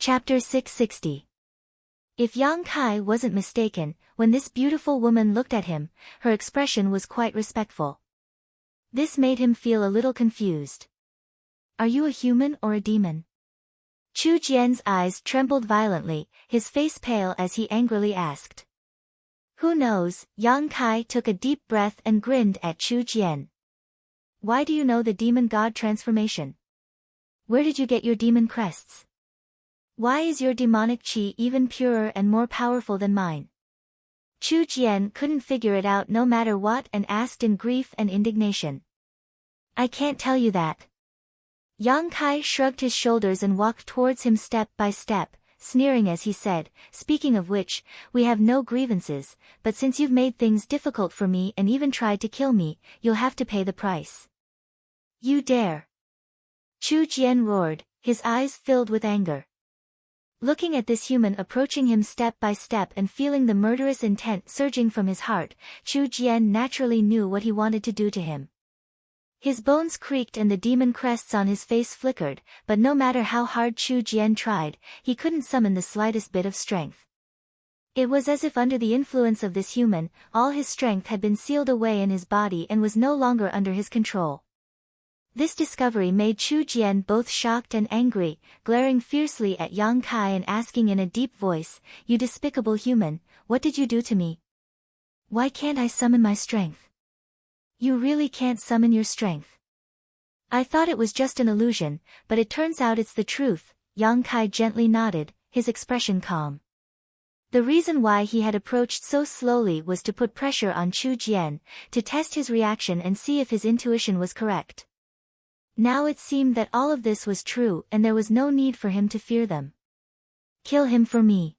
Chapter 660. If Yang Kai wasn't mistaken, when this beautiful woman looked at him, her expression was quite respectful. This made him feel a little confused. Are you a human or a demon? Chu Jian's eyes trembled violently, his face pale as he angrily asked. Who knows? Yang Kai took a deep breath and grinned at Chu Jian. Why do you know the demon god transformation? Where did you get your demon crests? Why is your demonic qi even purer and more powerful than mine? Chu Jian couldn't figure it out no matter what and asked in grief and indignation. I can't tell you that. Yang Kai shrugged his shoulders and walked towards him step by step, sneering as he said, speaking of which, we have no grievances, but since you've made things difficult for me and even tried to kill me, you'll have to pay the price. You dare! Chu Jian roared, his eyes filled with anger. Looking at this human approaching him step by step and feeling the murderous intent surging from his heart, Chu Jian naturally knew what he wanted to do to him. His bones creaked and the demon crests on his face flickered, but no matter how hard Chu Jian tried, he couldn't summon the slightest bit of strength. It was as if under the influence of this human, all his strength had been sealed away in his body and was no longer under his control. This discovery made Chu Jian both shocked and angry, glaring fiercely at Yang Kai and asking in a deep voice, You despicable human, what did you do to me? Why can't I summon my strength? You really can't summon your strength. I thought it was just an illusion, but it turns out it's the truth. Yang Kai gently nodded, his expression calm. The reason why he had approached so slowly was to put pressure on Chu Jian, to test his reaction and see if his intuition was correct. Now it seemed that all of this was true and there was no need for him to fear them. Kill him for me.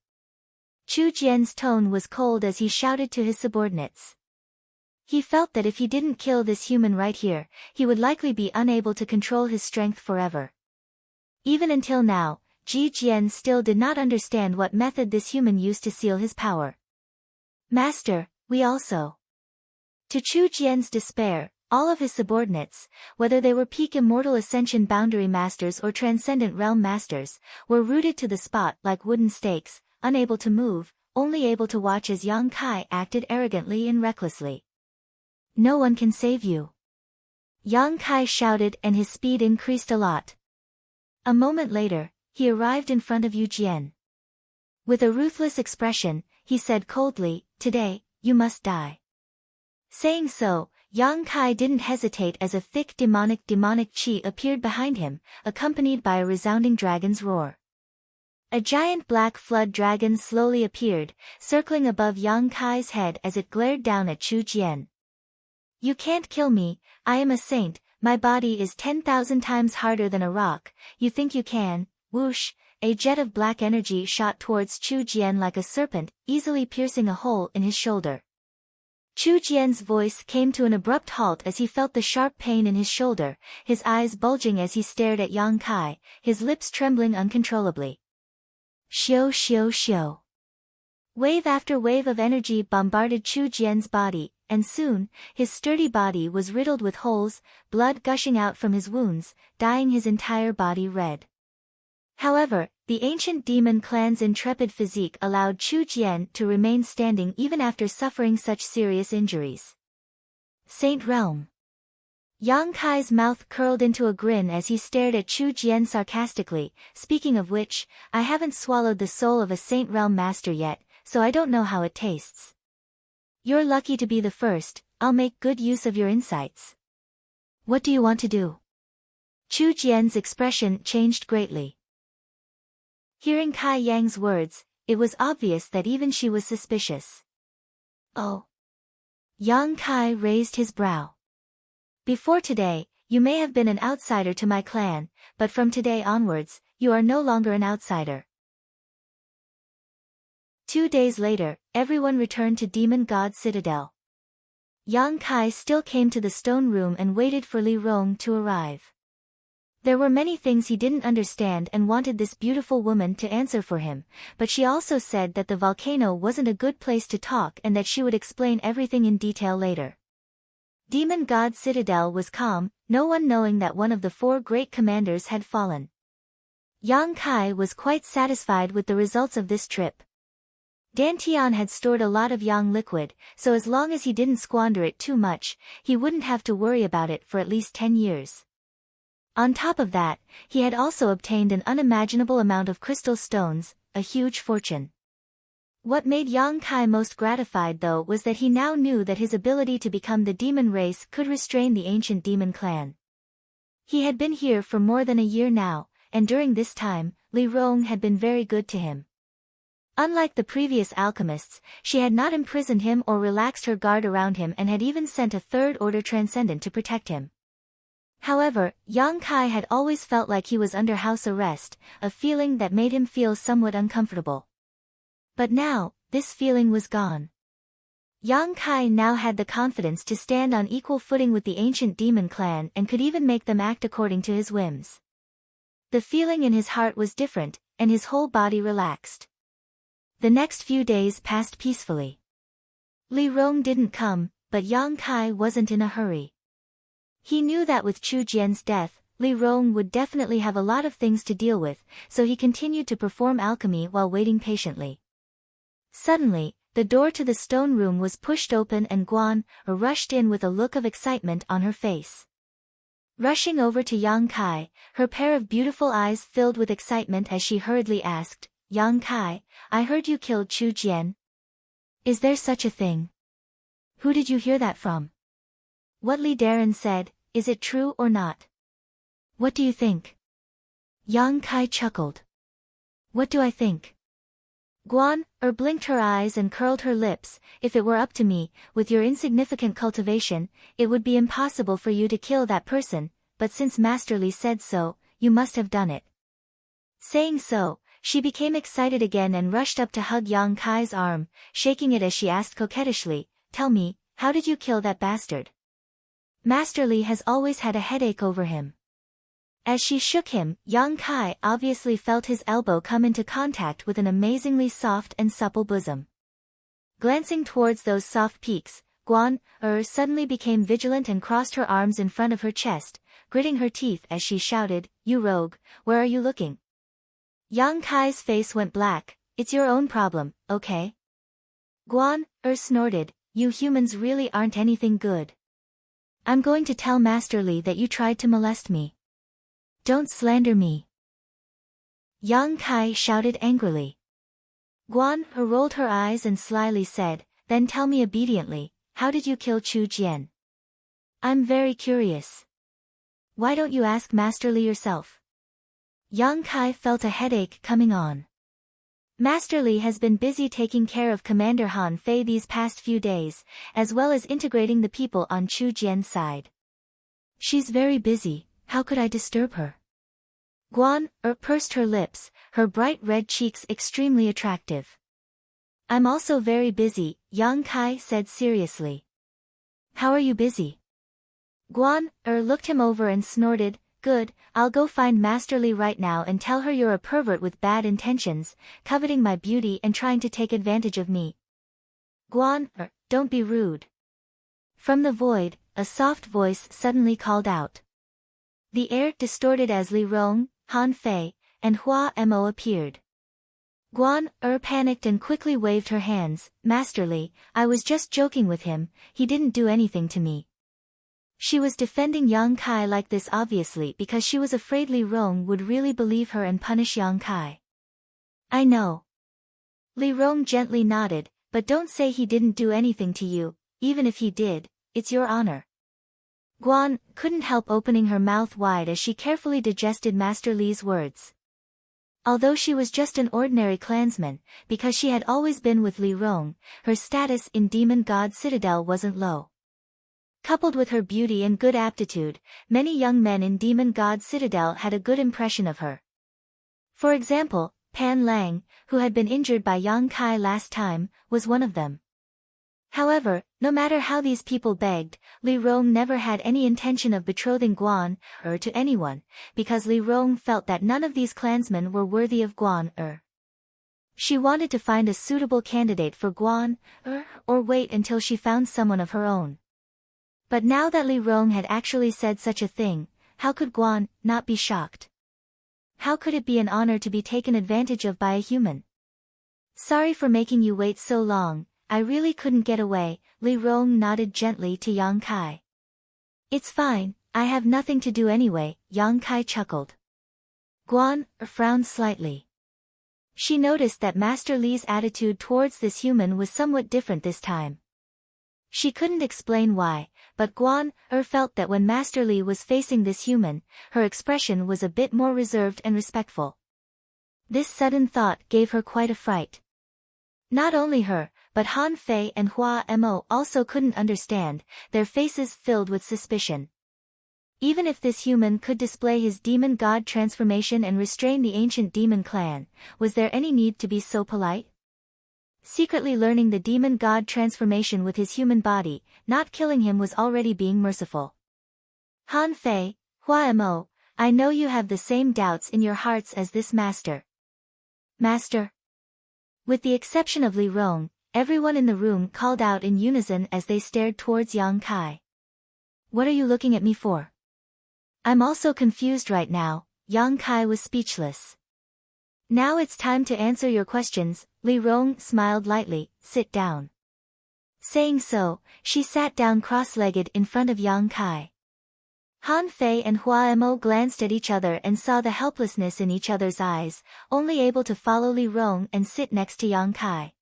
Chu Jian's tone was cold as he shouted to his subordinates. He felt that if he didn't kill this human right here, he would likely be unable to control his strength forever. Even until now, Ji Jian still did not understand what method this human used to seal his power. Master, we also. To Chu Jian's despair, all of his subordinates, whether they were peak immortal ascension boundary masters or transcendent realm masters, were rooted to the spot like wooden stakes, unable to move, only able to watch as Yang Kai acted arrogantly and recklessly. No one can save you. Yang Kai shouted and his speed increased a lot. A moment later, he arrived in front of Yu Jian. With a ruthless expression, he said coldly, Today, you must die. Saying so, Yang Kai didn't hesitate as a thick demonic qi appeared behind him, accompanied by a resounding dragon's roar. A giant black flood dragon slowly appeared, circling above Yang Kai's head as it glared down at Chu Jian. You can't kill me, I am a saint, my body is 10,000 times harder than a rock, you think you can? Whoosh, a jet of black energy shot towards Chu Jian like a serpent, easily piercing a hole in his shoulder. Chu Jian's voice came to an abrupt halt as he felt the sharp pain in his shoulder, his eyes bulging as he stared at Yang Kai, his lips trembling uncontrollably. Xiu xiu xiu. Wave after wave of energy bombarded Chu Jian's body, and soon, his sturdy body was riddled with holes, blood gushing out from his wounds, dyeing his entire body red. However, the ancient demon clan's intrepid physique allowed Chu Jian to remain standing even after suffering such serious injuries. Saint Realm. Yang Kai's mouth curled into a grin as he stared at Chu Jian sarcastically, speaking of which, I haven't swallowed the soul of a Saint Realm master yet, so I don't know how it tastes. You're lucky to be the first, I'll make good use of your insights. What do you want to do? Chu Jian's expression changed greatly. Hearing Kai Yang's words, it was obvious that even she was suspicious. Oh. Yang Kai raised his brow. Before today, you may have been an outsider to my clan, but from today onwards, you are no longer an outsider. 2 days later, everyone returned to Demon God Citadel. Yang Kai still came to the stone room and waited for Li Rong to arrive. There were many things he didn't understand and wanted this beautiful woman to answer for him, but she also said that the volcano wasn't a good place to talk and that she would explain everything in detail later. Demon God Citadel was calm, no one knowing that one of the 4 great commanders had fallen. Yang Kai was quite satisfied with the results of this trip. Dantian had stored a lot of yang liquid, so as long as he didn't squander it too much, he wouldn't have to worry about it for at least 10 years. On top of that, he had also obtained an unimaginable amount of crystal stones, a huge fortune. What made Yang Kai most gratified though was that he now knew that his ability to become the demon race could restrain the ancient demon clan. He had been here for more than a year now, and during this time, Li Rong had been very good to him. Unlike the previous alchemists, she had not imprisoned him or relaxed her guard around him and had even sent a third-order transcendent to protect him. However, Yang Kai had always felt like he was under house arrest, a feeling that made him feel somewhat uncomfortable. But now, this feeling was gone. Yang Kai now had the confidence to stand on equal footing with the ancient demon clan and could even make them act according to his whims. The feeling in his heart was different, and his whole body relaxed. The next few days passed peacefully. Li Rong didn't come, but Yang Kai wasn't in a hurry. He knew that with Chu Jian's death, Li Rong would definitely have a lot of things to deal with, so he continued to perform alchemy while waiting patiently. Suddenly, the door to the stone room was pushed open and Guan rushed in with a look of excitement on her face. Rushing over to Yang Kai, her pair of beautiful eyes filled with excitement as she hurriedly asked, "Yang Kai, I heard you killed Chu Jian. Is there such a thing? Who did you hear that from? What Li Darren said, is it true or not? What do you think?" Yang Kai chuckled. "What do I think?" Guan blinked her eyes and curled her lips. "If it were up to me, with your insignificant cultivation, it would be impossible for you to kill that person, but since Master Li said so, you must have done it." Saying so, she became excited again and rushed up to hug Yang Kai's arm, shaking it as she asked coquettishly, "Tell me, how did you kill that bastard? Master Li has always had a headache over him." As she shook him, Yang Kai obviously felt his elbow come into contact with an amazingly soft and supple bosom. Glancing towards those soft peaks, Guan suddenly became vigilant and crossed her arms in front of her chest, gritting her teeth as she shouted, "You rogue, where are you looking?" Yang Kai's face went black. "It's your own problem, okay?" Guan snorted, "You humans really aren't anything good. I'm going to tell Master Li that you tried to molest me. Don't slander me." Yang Kai shouted angrily. Guan rolled her eyes and slyly said, "Then tell me obediently, how did you kill Chu Jian? I'm very curious. Why don't you ask Master Li yourself?" Yang Kai felt a headache coming on. Master Li has been busy taking care of Commander Han Fei these past few days, as well as integrating the people on Chu Jian's side. "She's very busy, how could I disturb her?" Guan pursed her lips, her bright red cheeks extremely attractive. "I'm also very busy," Yang Kai said seriously. "How are you busy?" Guan looked him over and snorted, "Good, I'll go find Master Li right now and tell her you're a pervert with bad intentions, coveting my beauty and trying to take advantage of me." "Guan, don't be rude." From the void, a soft voice suddenly called out. The air distorted as Li Rong, Han Fei, and Hua Mo appeared. Guan panicked and quickly waved her hands, "Master Li, I was just joking with him, he didn't do anything to me." She was defending Yang Kai like this obviously because she was afraid Li Rong would really believe her and punish Yang Kai. "I know." Li Rong gently nodded, "But don't say he didn't do anything to you, even if he did, it's your honor." Guan couldn't help opening her mouth wide as she carefully digested Master Li's words. Although she was just an ordinary clansman, because she had always been with Li Rong, her status in Demon God Citadel wasn't low. Coupled with her beauty and good aptitude, many young men in Demon God Citadel had a good impression of her. For example, Pan Lang, who had been injured by Yang Kai last time, was one of them. However, no matter how these people begged, Li Rong never had any intention of betrothing Guan to anyone, because Li Rong felt that none of these clansmen were worthy of Guan She wanted to find a suitable candidate for Guan or wait until she found someone of her own. But now that Li Rong had actually said such a thing, how could Guan not be shocked? How could it be an honor to be taken advantage of by a human? Sorry for making you wait so long, I really couldn't get away, Li Rong nodded gently to Yang Kai. It's fine, I have nothing to do anyway, Yang Kai chuckled. Guan frowned slightly. She noticed that Master Li's attitude towards this human was somewhat different this time. She couldn't explain why, but Guan felt that when Master Li was facing this human, her expression was a bit more reserved and respectful. This sudden thought gave her quite a fright. Not only her, but Han Fei and Hua Mo also couldn't understand, their faces filled with suspicion. Even if this human could display his demon god transformation and restrain the ancient demon clan, was there any need to be so polite? Secretly learning the demon god transformation with his human body, not killing him was already being merciful. Han Fei, Hua Mo, I know you have the same doubts in your hearts as this master. Master? With the exception of Li Rong, everyone in the room called out in unison as they stared towards Yang Kai. What are you looking at me for? I'm also confused right now, Yang Kai was speechless. Now it's time to answer your questions, Li Rong smiled lightly, sit down. Saying so, she sat down cross-legged in front of Yang Kai. Han Fei and Hua Mo glanced at each other and saw the helplessness in each other's eyes, only able to follow Li Rong and sit next to Yang Kai.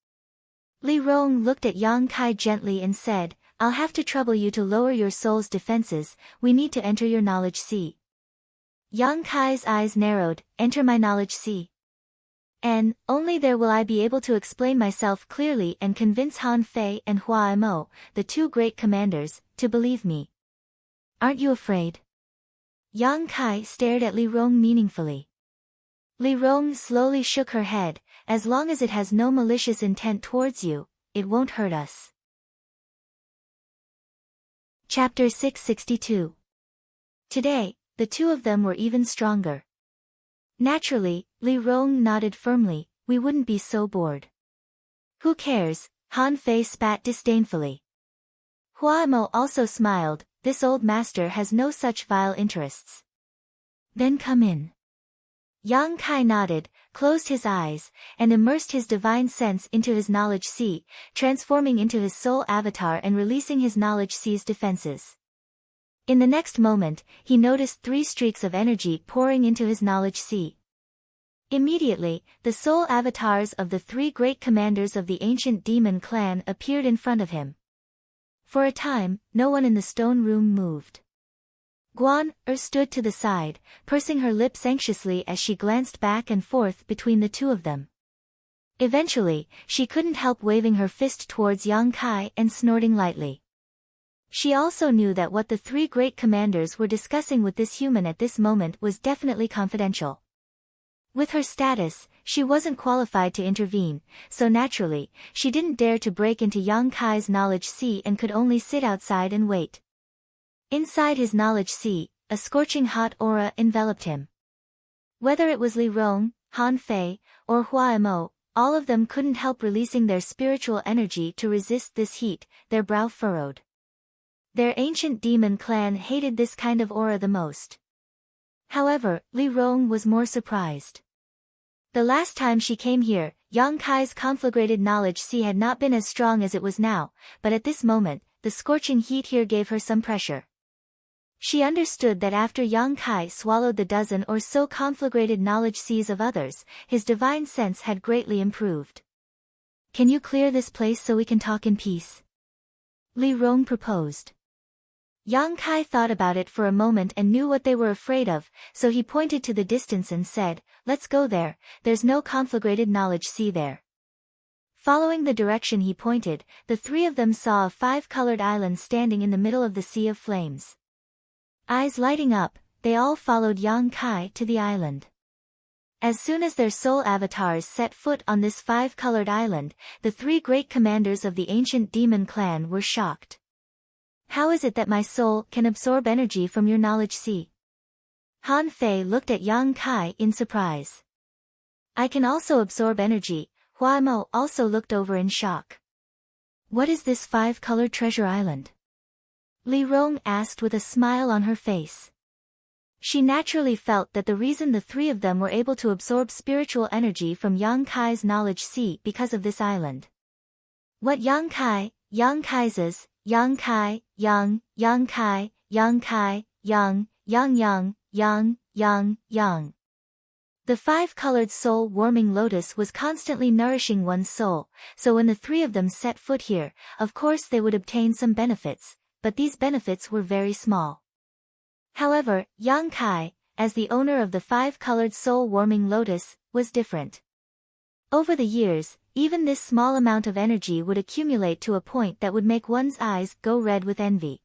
Li Rong looked at Yang Kai gently and said, I'll have to trouble you to lower your soul's defenses, we need to enter your knowledge sea. Yang Kai's eyes narrowed, enter my knowledge sea. And, only there will I be able to explain myself clearly and convince Han Fei and Hua Mo, the two great commanders, to believe me. Aren't you afraid? Yang Kai stared at Li Rong meaningfully. Li Rong slowly shook her head, as long as it has no malicious intent towards you, it won't hurt us. Chapter 662. Today, the two of them were even stronger. Naturally, Li Rong nodded firmly, we wouldn't be so bored. Who cares? Han Fei spat disdainfully. Hua Mo also smiled, this old master has no such vile interests. Then come in. Yang Kai nodded, closed his eyes, and immersed his divine sense into his knowledge sea, transforming into his soul avatar and releasing his knowledge sea's defenses. In the next moment, he noticed 3 streaks of energy pouring into his knowledge sea. Immediately, the soul avatars of the 3 great commanders of the ancient demon clan appeared in front of him. For a time, no one in the stone room moved. Guan stood to the side, pursing her lips anxiously as she glanced back and forth between the two of them. Eventually, she couldn't help waving her fist towards Yang Kai and snorting lightly. She also knew that what the 3 great commanders were discussing with this human at this moment was definitely confidential. With her status, she wasn't qualified to intervene, so naturally, she didn't dare to break into Yang Kai's knowledge sea and could only sit outside and wait. Inside his knowledge sea, a scorching hot aura enveloped him. Whether it was Li Rong, Han Fei, or Hua Mo, all of them couldn't help releasing their spiritual energy to resist this heat, their brow furrowed. Their ancient demon clan hated this kind of aura the most. However, Li Rong was more surprised. The last time she came here, Yang Kai's conflagrated knowledge sea had not been as strong as it was now, but at this moment, the scorching heat here gave her some pressure. She understood that after Yang Kai swallowed the dozen or so conflagrated knowledge seas of others, his divine sense had greatly improved. Can you clear this place so we can talk in peace? Li Rong proposed. Yang Kai thought about it for a moment and knew what they were afraid of, so he pointed to the distance and said, let's go there, there's no conflagrated knowledge sea there. Following the direction he pointed, the 3 of them saw a 5-colored island standing in the middle of the sea of flames. Eyes lighting up, they all followed Yang Kai to the island. As soon as their soul avatars set foot on this 5-colored island, the 3 great commanders of the ancient demon clan were shocked. How is it that my soul can absorb energy from your knowledge sea? Han Fei looked at Yang Kai in surprise. I can also absorb energy, Hua Mo also looked over in shock. What is this 5-colored treasure island? Li Rong asked with a smile on her face. She naturally felt that the reason the three of them were able to absorb spiritual energy from Yang Kai's knowledge sea because of this island. What Yang Kai, Yang Kai's, Yang Kai, Yang, Yang Kai, Yang Kai, Yang, Yang Yang, Yang, Yang, Yang. The five-colored soul-warming lotus was constantly nourishing one's soul, so when the three of them set foot here, of course they would obtain some benefits, but these benefits were very small. However, Yang Kai, as the owner of the five-colored soul-warming lotus, was different. Over the years, even this small amount of energy would accumulate to a point that would make one's eyes go red with envy.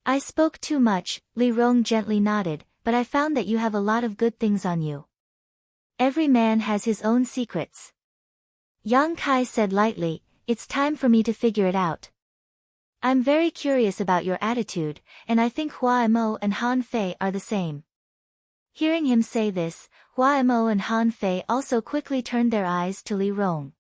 I spoke too much, Li Rong gently nodded, but I found that you have a lot of good things on you. Every man has his own secrets. Yang Kai said lightly, it's time for me to figure it out. I'm very curious about your attitude, and I think Hua Mo and Han Fei are the same. Hearing him say this, Hua Mo and Han Fei also quickly turned their eyes to Li Rong.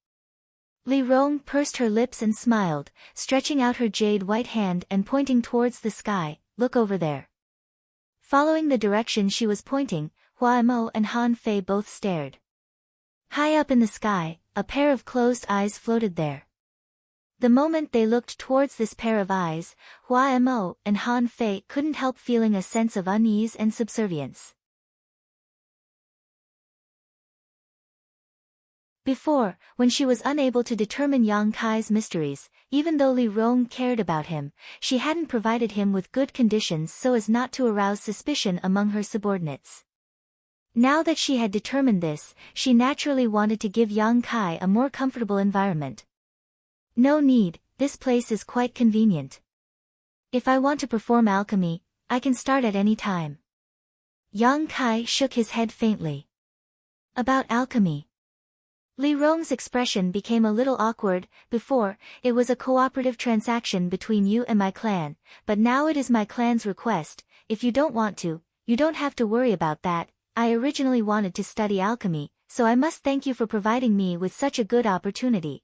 Li Rong pursed her lips and smiled, stretching out her jade white hand and pointing towards the sky, look over there. Following the direction she was pointing, Hua Mo and Han Fei both stared. High up in the sky, a pair of closed eyes floated there. The moment they looked towards this pair of eyes, Hua Mo and Han Fei couldn't help feeling a sense of unease and subservience. Before, when she was unable to determine Yang Kai's mysteries, even though Li Rong cared about him, she hadn't provided him with good conditions so as not to arouse suspicion among her subordinates. Now that she had determined this, she naturally wanted to give Yang Kai a more comfortable environment. No need, this place is quite convenient. If I want to perform alchemy, I can start at any time. Yang Kai shook his head faintly. About alchemy. Li Rong's expression became a little awkward. Before, it was a cooperative transaction between you and my clan, but now it is my clan's request. If you don't want to, you don't have to worry about that. I originally wanted to study alchemy, so I must thank you for providing me with such a good opportunity.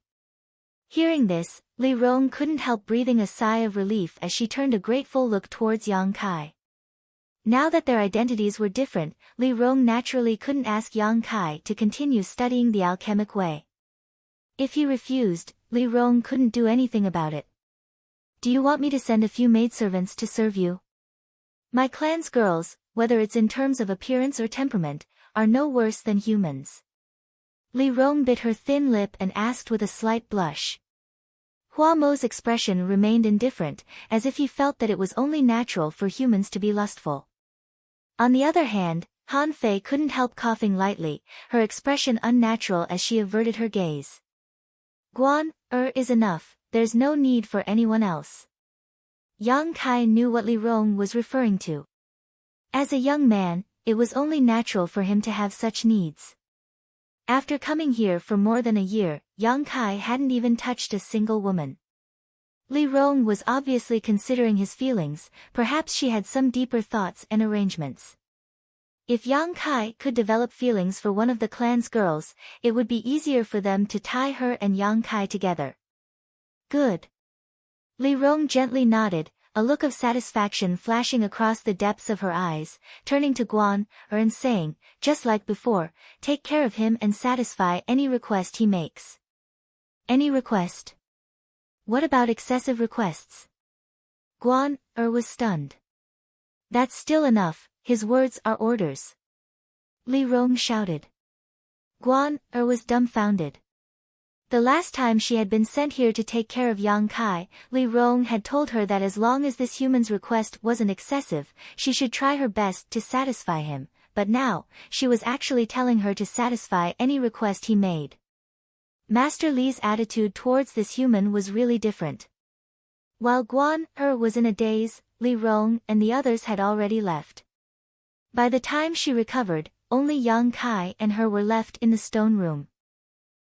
Hearing this, Li Rong couldn't help breathing a sigh of relief as she turned a grateful look towards Yang Kai. Now that their identities were different, Li Rong naturally couldn't ask Yang Kai to continue studying the alchemic way. If he refused, Li Rong couldn't do anything about it. Do you want me to send a few maidservants to serve you? My clan's girls, whether it's in terms of appearance or temperament, are no worse than humans. Li Rong bit her thin lip and asked with a slight blush. Hua Mo's expression remained indifferent, as if he felt that it was only natural for humans to be lustful. On the other hand, Han Fei couldn't help coughing lightly, her expression unnatural as she averted her gaze. Guan, is enough, there's no need for anyone else. Yang Kai knew what Li Rong was referring to. As a young man, it was only natural for him to have such needs. After coming here for more than a year, Yang Kai hadn't even touched a single woman. Li Rong was obviously considering his feelings, perhaps she had some deeper thoughts and arrangements. If Yang Kai could develop feelings for one of the clan's girls, it would be easier for them to tie her and Yang Kai together. Good. Li Rong gently nodded, a look of satisfaction flashing across the depths of her eyes, turning to Guan, and saying, just like before, take care of him and satisfy any request he makes. Any request? What about excessive requests? Guan, was stunned. That's still enough, his words are orders. Li Rong shouted. Guan, was dumbfounded. The last time she had been sent here to take care of Yang Kai, Li Rong had told her that as long as this human's request wasn't excessive, she should try her best to satisfy him, but now, she was actually telling her to satisfy any request he made. Master Li's attitude towards this human was really different. While Guan, was in a daze, Li Rong and the others had already left. By the time she recovered, only Yang Kai and her were left in the stone room.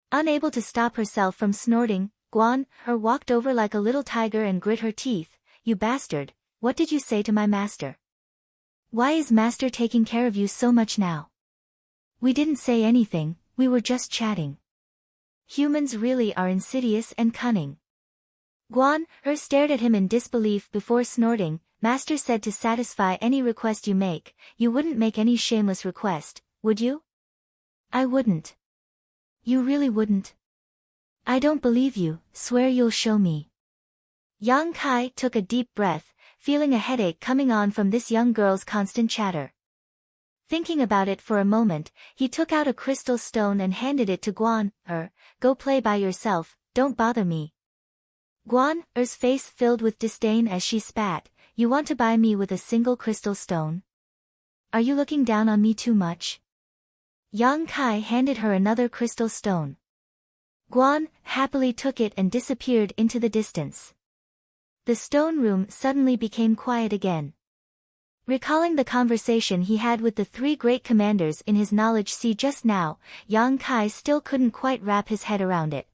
Unable to stop herself from snorting, Guan, walked over like a little tiger and grit her teeth. You bastard, what did you say to my master? Why is master taking care of you so much now? We didn't say anything, we were just chatting. Humans really are insidious and cunning. Guan, stared at him in disbelief before snorting, Master said to satisfy any request you make. You wouldn't make any shameless request, would you? I wouldn't. You really wouldn't? I don't believe you, swear you'll show me. Yang Kai took a deep breath, feeling a headache coming on from this young girl's constant chatter. Thinking about it for a moment, he took out a crystal stone and handed it to Guan. Go play by yourself, don't bother me. Guan Er's face filled with disdain as she spat. You want to buy me with a single crystal stone? Are you looking down on me too much? Yang Kai handed her another crystal stone. Guan happily took it and disappeared into the distance. The stone room suddenly became quiet again. Recalling the conversation he had with the three great commanders in his knowledge sea just now, Yang Kai still couldn't quite wrap his head around it.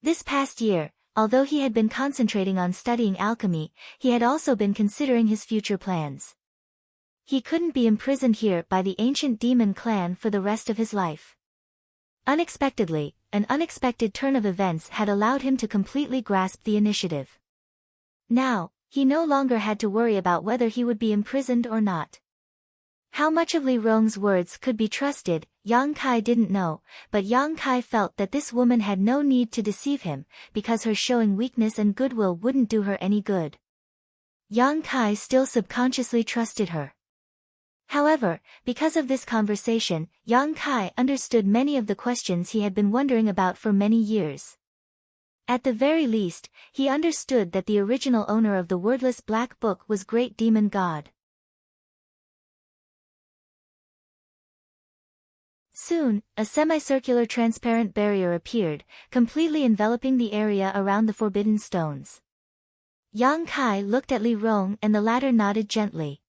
This past year, although he had been concentrating on studying alchemy, he had also been considering his future plans. He couldn't be imprisoned here by the ancient demon clan for the rest of his life. Unexpectedly, an unexpected turn of events had allowed him to completely grasp the initiative. Now, he no longer had to worry about whether he would be imprisoned or not. How much of Li Rong's words could be trusted, Yang Kai didn't know, but Yang Kai felt that this woman had no need to deceive him, because her showing weakness and goodwill wouldn't do her any good. Yang Kai still subconsciously trusted her. However, because of this conversation, Yang Kai understood many of the questions he had been wondering about for many years. At the very least, he understood that the original owner of the wordless black book was Great Demon God. Soon, a semicircular transparent barrier appeared, completely enveloping the area around the forbidden stones. Yang Kai looked at Li Rong and the latter nodded gently.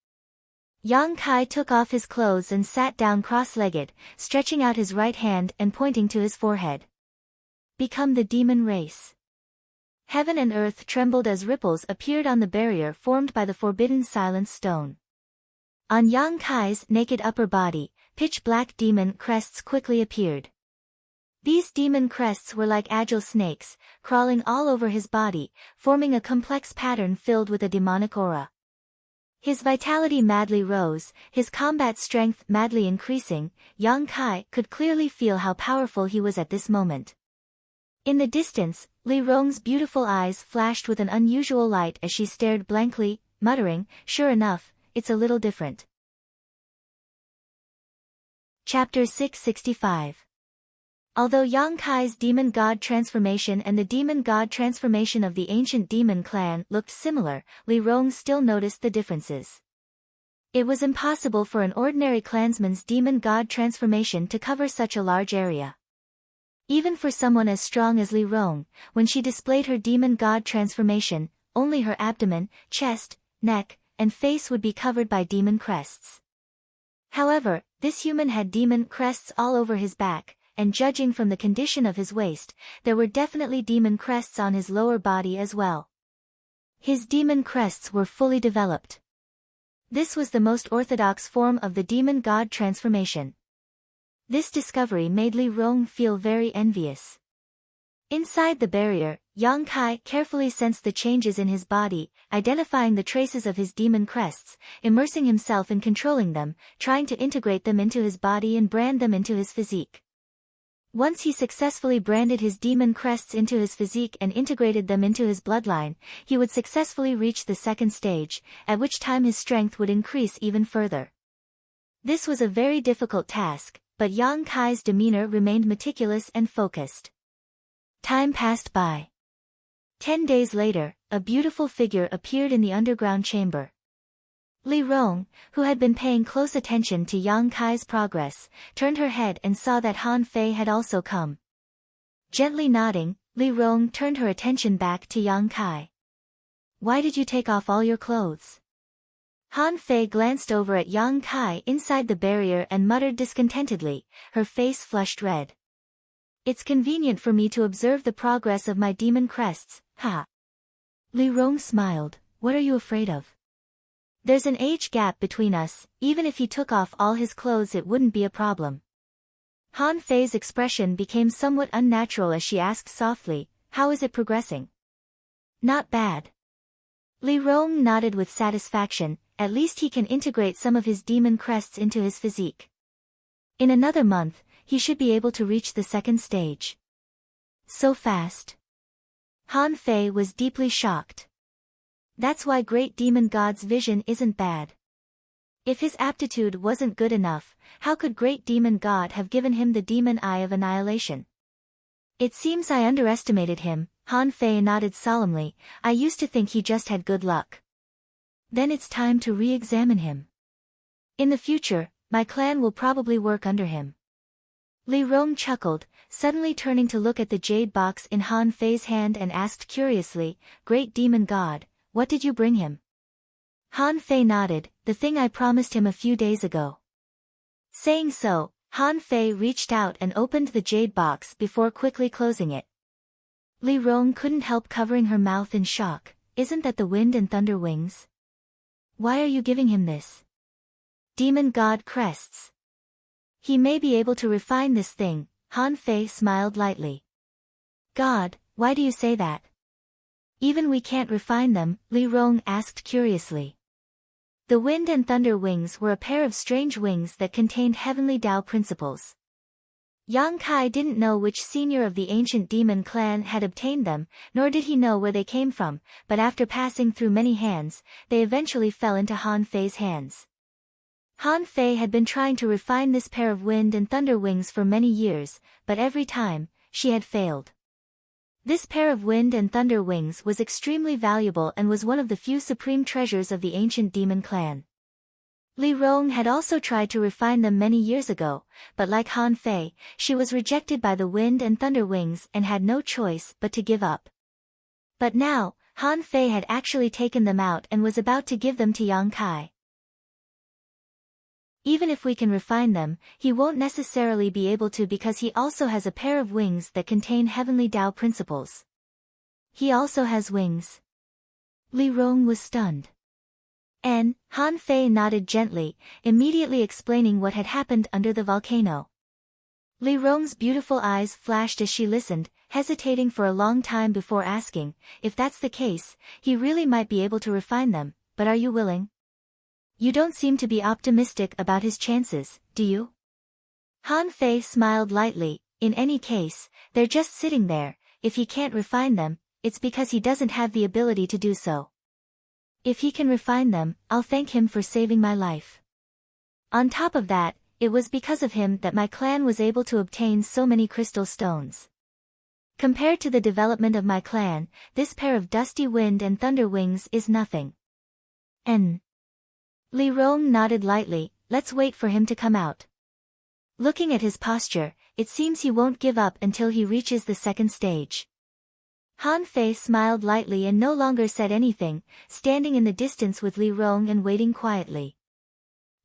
Yang Kai took off his clothes and sat down cross-legged, stretching out his right hand and pointing to his forehead. Become the demon race. Heaven and earth trembled as ripples appeared on the barrier formed by the forbidden silence stone. On Yang Kai's naked upper body, pitch-black demon crests quickly appeared. These demon crests were like agile snakes, crawling all over his body, forming a complex pattern filled with a demonic aura. His vitality madly rose, his combat strength madly increasing. Yang Kai could clearly feel how powerful he was at this moment. In the distance, Li Rong's beautiful eyes flashed with an unusual light as she stared blankly, muttering, "Sure enough, it's a little different." Chapter 665. Although Yang Kai's demon god transformation and the demon god transformation of the ancient demon clan looked similar, Li Rong still noticed the differences. It was impossible for an ordinary clansman's demon god transformation to cover such a large area. Even for someone as strong as Li Rong, when she displayed her demon god transformation, only her abdomen, chest, neck, and face would be covered by demon crests. However, this human had demon crests all over his back, and judging from the condition of his waist, there were definitely demon crests on his lower body as well. His demon crests were fully developed. This was the most orthodox form of the demon god transformation. This discovery made Li Rong feel very envious. Inside the barrier, Yang Kai carefully sensed the changes in his body, identifying the traces of his demon crests, immersing himself in controlling them, trying to integrate them into his body and brand them into his physique. Once he successfully branded his demon crests into his physique and integrated them into his bloodline, he would successfully reach the second stage, at which time his strength would increase even further. This was a very difficult task, but Yang Kai's demeanor remained meticulous and focused. Time passed by. 10 days later, a beautiful figure appeared in the underground chamber. Li Rong, who had been paying close attention to Yang Kai's progress, turned her head and saw that Han Fei had also come. Gently nodding, Li Rong turned her attention back to Yang Kai. "Why did you take off all your clothes?" Han Fei glanced over at Yang Kai inside the barrier and muttered discontentedly, her face flushed red. "It's convenient for me to observe the progress of my demon crests, ha." Li Rong smiled, "What are you afraid of? There's an age gap between us, even if he took off all his clothes it wouldn't be a problem." Han Fei's expression became somewhat unnatural as she asked softly, "How is it progressing?" "Not bad." Li Rong nodded with satisfaction, at least he can integrate some of his demon crests into his physique. In another month, he should be able to reach the second stage. So fast. Han Fei was deeply shocked. That's why Great Demon God's vision isn't bad. If his aptitude wasn't good enough, how could Great Demon God have given him the demon eye of annihilation? It seems I underestimated him, Han Fei nodded solemnly. I used to think he just had good luck. Then it's time to re-examine him. In the future, my clan will probably work under him. Li Rong chuckled, suddenly turning to look at the jade box in Han Fei's hand and asked curiously, Great Demon God, what did you bring him? Han Fei nodded, the thing I promised him a few days ago. Saying so, Han Fei reached out and opened the jade box before quickly closing it. Li Rong couldn't help covering her mouth in shock. Isn't that the wind and thunder wings? Why are you giving him this? Demon God crests. He may be able to refine this thing, Han Fei smiled lightly. God, why do you say that? Even we can't refine them, Li Rong asked curiously. The wind and thunder wings were a pair of strange wings that contained heavenly Tao principles. Yang Kai didn't know which senior of the ancient demon clan had obtained them, nor did he know where they came from, but after passing through many hands, they eventually fell into Han Fei's hands. Han Fei had been trying to refine this pair of wind and thunder wings for many years, but every time, she had failed. This pair of wind and thunder wings was extremely valuable and was one of the few supreme treasures of the ancient demon clan. Li Rong had also tried to refine them many years ago, but like Han Fei, she was rejected by the wind and thunder wings and had no choice but to give up. But now, Han Fei had actually taken them out and was about to give them to Yang Kai. Even if we can refine them, he won't necessarily be able to because he also has a pair of wings that contain heavenly Tao principles. He also has wings. Li Rong was stunned. And Han Fei nodded gently, immediately explaining what had happened under the volcano. Li Rong's beautiful eyes flashed as she listened, hesitating for a long time before asking, if that's the case, he really might be able to refine them, but are you willing? You don't seem to be optimistic about his chances, do you? Han Fei smiled lightly. In any case, they're just sitting there. If he can't refine them, it's because he doesn't have the ability to do so. If he can refine them, I'll thank him for saving my life. On top of that, it was because of him that my clan was able to obtain so many crystal stones. Compared to the development of my clan, this pair of dusty wind and thunder wings is nothing. Li Rong nodded lightly. Let's wait for him to come out. Looking at his posture, it seems he won't give up until he reaches the second stage. Han Fei smiled lightly and no longer said anything, standing in the distance with Li Rong and waiting quietly.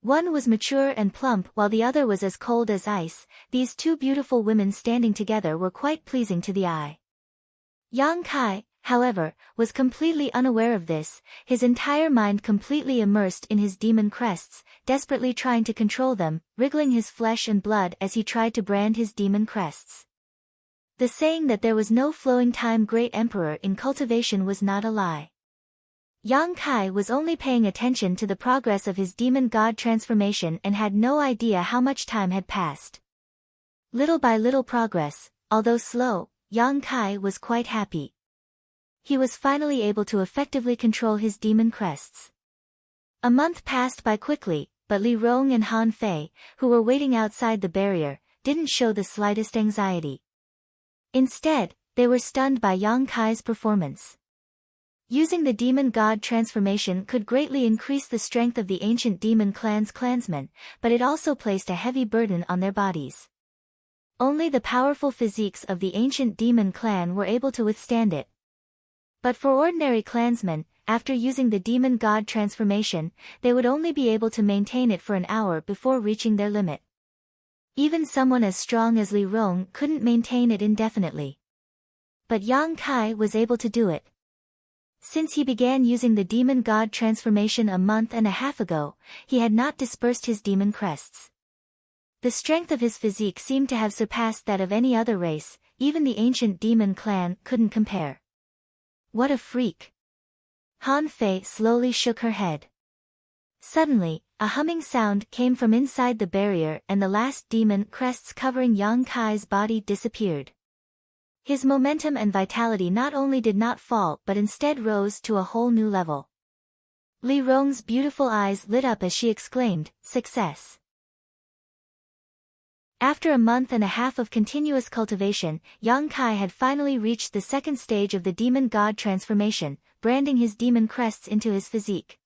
One was mature and plump while the other was as cold as ice. These two beautiful women standing together were quite pleasing to the eye. Yang Kai, however, was completely unaware of this, his entire mind completely immersed in his demon crests, desperately trying to control them, wriggling his flesh and blood as he tried to brand his demon crests. The saying that there was no flowing time great emperor in cultivation was not a lie. Yang Kai was only paying attention to the progress of his demon god transformation and had no idea how much time had passed. Little by little progress, although slow, Yang Kai was quite happy. He was finally able to effectively control his demon crests. A month passed by quickly, but Li Rong and Han Fei, who were waiting outside the barrier, didn't show the slightest anxiety. Instead, they were stunned by Yang Kai's performance. Using the demon god transformation could greatly increase the strength of the ancient demon clan's clansmen, but it also placed a heavy burden on their bodies. Only the powerful physiques of the ancient demon clan were able to withstand it. But for ordinary clansmen, after using the demon god transformation, they would only be able to maintain it for an hour before reaching their limit. Even someone as strong as Li Rong couldn't maintain it indefinitely. But Yang Kai was able to do it. Since he began using the demon god transformation a month and a half ago, he had not dispersed his demon crests. The strength of his physique seemed to have surpassed that of any other race, even the ancient demon clan couldn't compare. What a freak! Han Fei slowly shook her head. Suddenly, a humming sound came from inside the barrier and the last demon crests covering Yang Kai's body disappeared. His momentum and vitality not only did not fall but instead rose to a whole new level. Li Rong's beautiful eyes lit up as she exclaimed, "Success!" After a month and a half of continuous cultivation, Yang Kai had finally reached the second stage of the demon god transformation, branding his demon crests into his physique.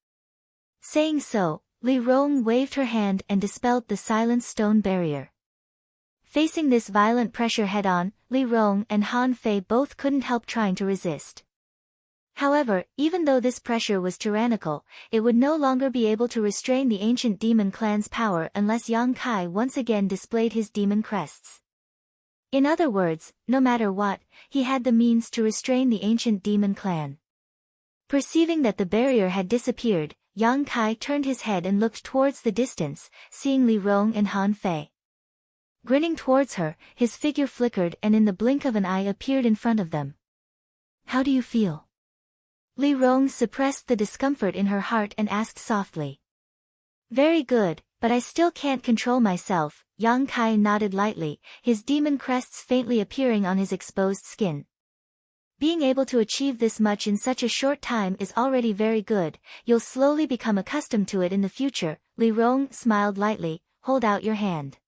Saying so, Li Rong waved her hand and dispelled the silent stone barrier. Facing this violent pressure head-on, Li Rong and Han Fei both couldn't help trying to resist. However, even though this pressure was tyrannical, it would no longer be able to restrain the ancient demon clan's power unless Yang Kai once again displayed his demon crests. In other words, no matter what, he had the means to restrain the ancient demon clan. Perceiving that the barrier had disappeared, Yang Kai turned his head and looked towards the distance, seeing Li Rong and Han Fei. Grinning towards her, his figure flickered and in the blink of an eye appeared in front of them. "How do you feel?" Li Rong suppressed the discomfort in her heart and asked softly. "Very good, but I still can't control myself," Yang Kai nodded lightly, his demon crests faintly appearing on his exposed skin. "Being able to achieve this much in such a short time is already very good, you'll slowly become accustomed to it in the future." Li Rong smiled lightly. "Hold out your hand."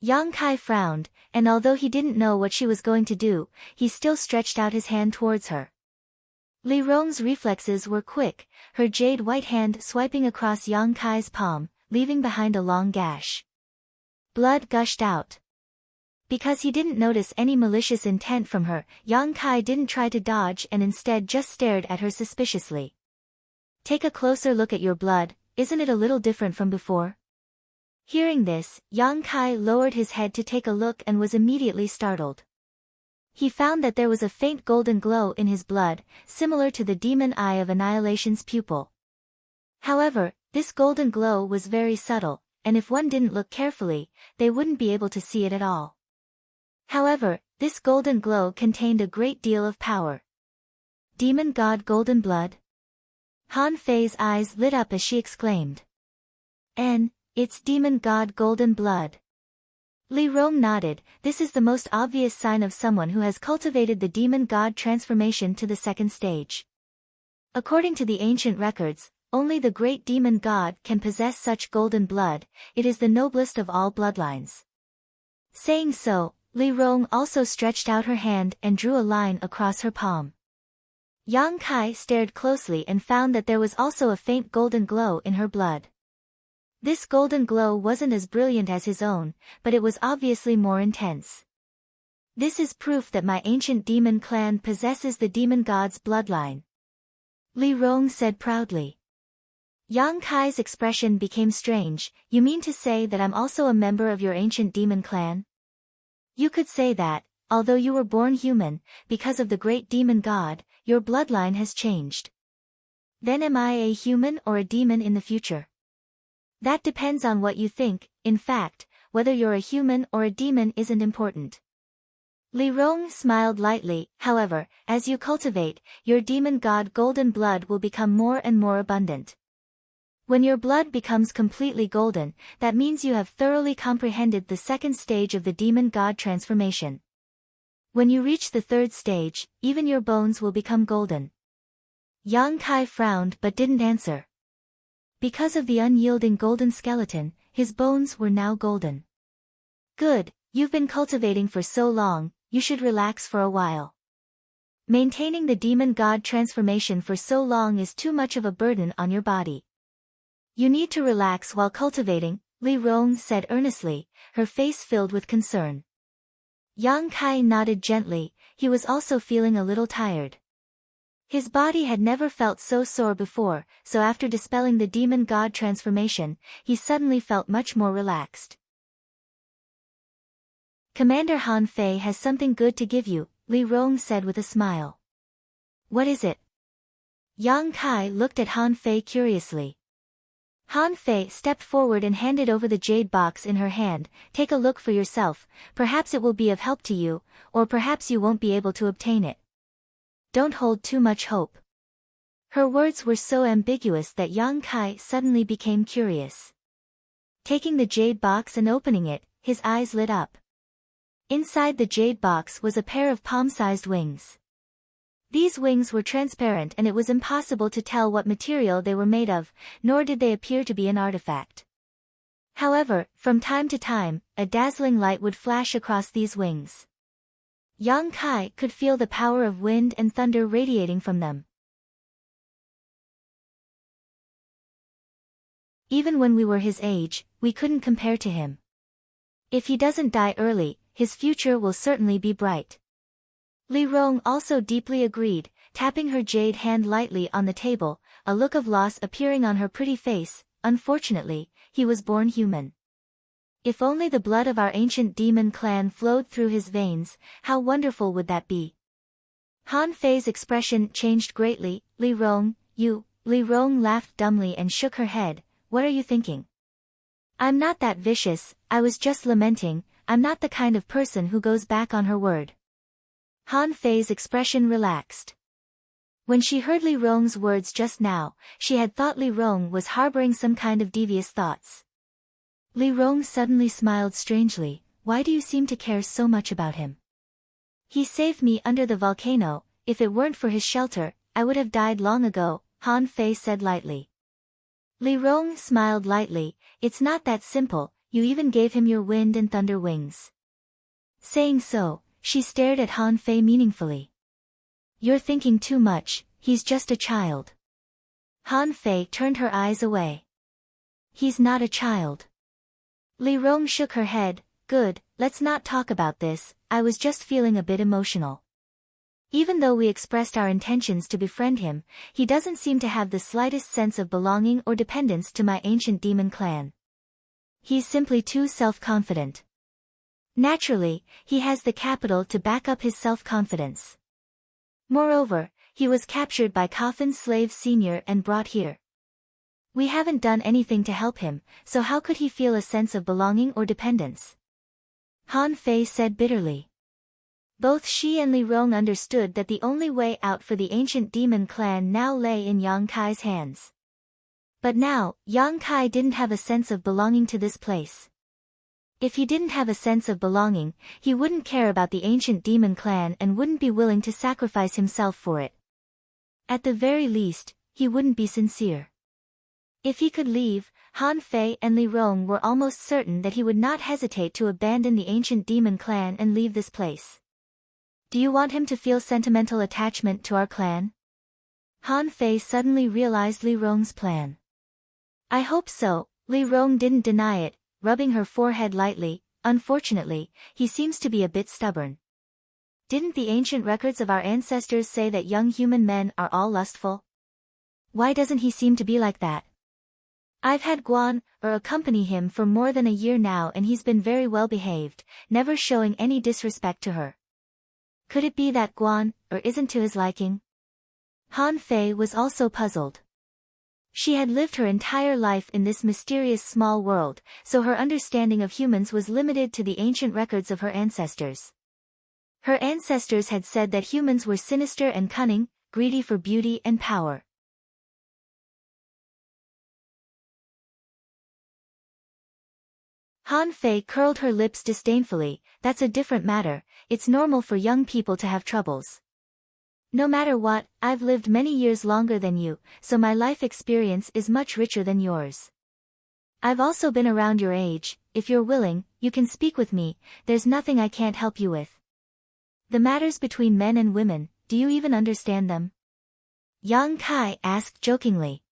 Yang Kai frowned, and although he didn't know what she was going to do, he still stretched out his hand towards her. Li Rong's reflexes were quick, her jade-white hand swiping across Yang Kai's palm, leaving behind a long gash. Blood gushed out. Because he didn't notice any malicious intent from her, Yang Kai didn't try to dodge and instead just stared at her suspiciously. "Take a closer look at your blood, isn't it a little different from before?" Hearing this, Yang Kai lowered his head to take a look and was immediately startled. He found that there was a faint golden glow in his blood, similar to the demon eye of Annihilation's pupil. However, this golden glow was very subtle, and if one didn't look carefully, they wouldn't be able to see it at all. However, this golden glow contained a great deal of power. Demon God Golden Blood? Han Fei's eyes lit up as she exclaimed. It's Demon God Golden Blood. Li Rong nodded. This is the most obvious sign of someone who has cultivated the demon god transformation to the second stage. According to the ancient records, only the great demon god can possess such golden blood. It is the noblest of all bloodlines. Saying so, Li Rong also stretched out her hand and drew a line across her palm. Yang Kai stared closely and found that there was also a faint golden glow in her blood. This golden glow wasn't as brilliant as his own, but it was obviously more intense. "This is proof that my ancient demon clan possesses the demon god's bloodline," Li Rong said proudly. Yang Kai's expression became strange. "You mean to say that I'm also a member of your ancient demon clan?" "You could say that, although you were born human, because of the great demon god, your bloodline has changed." "Then am I a human or a demon in the future?" "That depends on what you think. In fact, whether you're a human or a demon isn't important." Li Rong smiled lightly. "However, as you cultivate, your demon god golden blood will become more and more abundant. When your blood becomes completely golden, that means you have thoroughly comprehended the second stage of the demon god transformation. When you reach the third stage, even your bones will become golden." Yang Kai frowned but didn't answer. Because of the unyielding golden skeleton, his bones were now golden. "Good, you've been cultivating for so long, you should relax for a while. Maintaining the demon god transformation for so long is too much of a burden on your body. You need to relax while cultivating," Li Rong said earnestly, her face filled with concern. Yang Kai nodded gently. He was also feeling a little tired. His body had never felt so sore before, so after dispelling the demon god transformation, he suddenly felt much more relaxed. "Commander Han Fei has something good to give you," Li Rong said with a smile. "What is it?" Yang Kai looked at Han Fei curiously. Han Fei stepped forward and handed over the jade box in her hand. "Take a look for yourself, perhaps it will be of help to you, or perhaps you won't be able to obtain it. Don't hold too much hope." Her words were so ambiguous that Yang Kai suddenly became curious. Taking the jade box and opening it, his eyes lit up. Inside the jade box was a pair of palm-sized wings. These wings were transparent and it was impossible to tell what material they were made of, nor did they appear to be an artifact. However, from time to time, a dazzling light would flash across these wings. Yang Kai could feel the power of wind and thunder radiating from them. Even when we were his age, we couldn't compare to him. If he doesn't die early, his future will certainly be bright. Li Rong also deeply agreed, tapping her jade hand lightly on the table, a look of loss appearing on her pretty face. Unfortunately, he was born human. If only the blood of our ancient demon clan flowed through his veins, how wonderful would that be? Han Fei's expression changed greatly. Li Rong, you. Li Rong laughed dumbly and shook her head. What are you thinking? I'm not that vicious, I was just lamenting. I'm not the kind of person who goes back on her word. Han Fei's expression relaxed. When she heard Li Rong's words just now, she had thought Li Rong was harboring some kind of devious thoughts. Li Rong suddenly smiled strangely. Why do you seem to care so much about him? He saved me under the volcano. If it weren't for his shelter, I would have died long ago, Han Fei said lightly. Li Rong smiled lightly. It's not that simple, you even gave him your wind and thunder wings. Saying so, she stared at Han Fei meaningfully. You're thinking too much, he's just a child. Han Fei turned her eyes away. He's not a child. Li Rong shook her head. Good, let's not talk about this, I was just feeling a bit emotional. Even though we expressed our intentions to befriend him, he doesn't seem to have the slightest sense of belonging or dependence to my ancient demon clan. He's simply too self-confident. Naturally, he has the capital to back up his self-confidence. Moreover, he was captured by Coffin Slave Senior and brought here. We haven't done anything to help him, so how could he feel a sense of belonging or dependence? Han Fei said bitterly. Both she and Li Rong understood that the only way out for the ancient demon clan now lay in Yang Kai's hands. But now, Yang Kai didn't have a sense of belonging to this place. If he didn't have a sense of belonging, he wouldn't care about the ancient demon clan and wouldn't be willing to sacrifice himself for it. At the very least, he wouldn't be sincere. If he could leave, Han Fei and Li Rong were almost certain that he would not hesitate to abandon the ancient demon clan and leave this place. Do you want him to feel sentimental attachment to our clan? Han Fei suddenly realized Li Rong's plan. I hope so, Li Rong didn't deny it, rubbing her forehead lightly. Unfortunately, he seems to be a bit stubborn. Didn't the ancient records of our ancestors say that young human men are all lustful? Why doesn't he seem to be like that? I've had Guan accompany him for more than a year now and he's been very well behaved, never showing any disrespect to her. Could it be that Guan isn't to his liking? Han Fei was also puzzled. She had lived her entire life in this mysterious small world, so her understanding of humans was limited to the ancient records of her ancestors. Her ancestors had said that humans were sinister and cunning, greedy for beauty and power. Han Fei curled her lips disdainfully. That's a different matter, it's normal for young people to have troubles. No matter what, I've lived many years longer than you, so my life experience is much richer than yours. I've also been around your age. If you're willing, you can speak with me, there's nothing I can't help you with. The matters between men and women, do you even understand them? Yang Kai asked jokingly.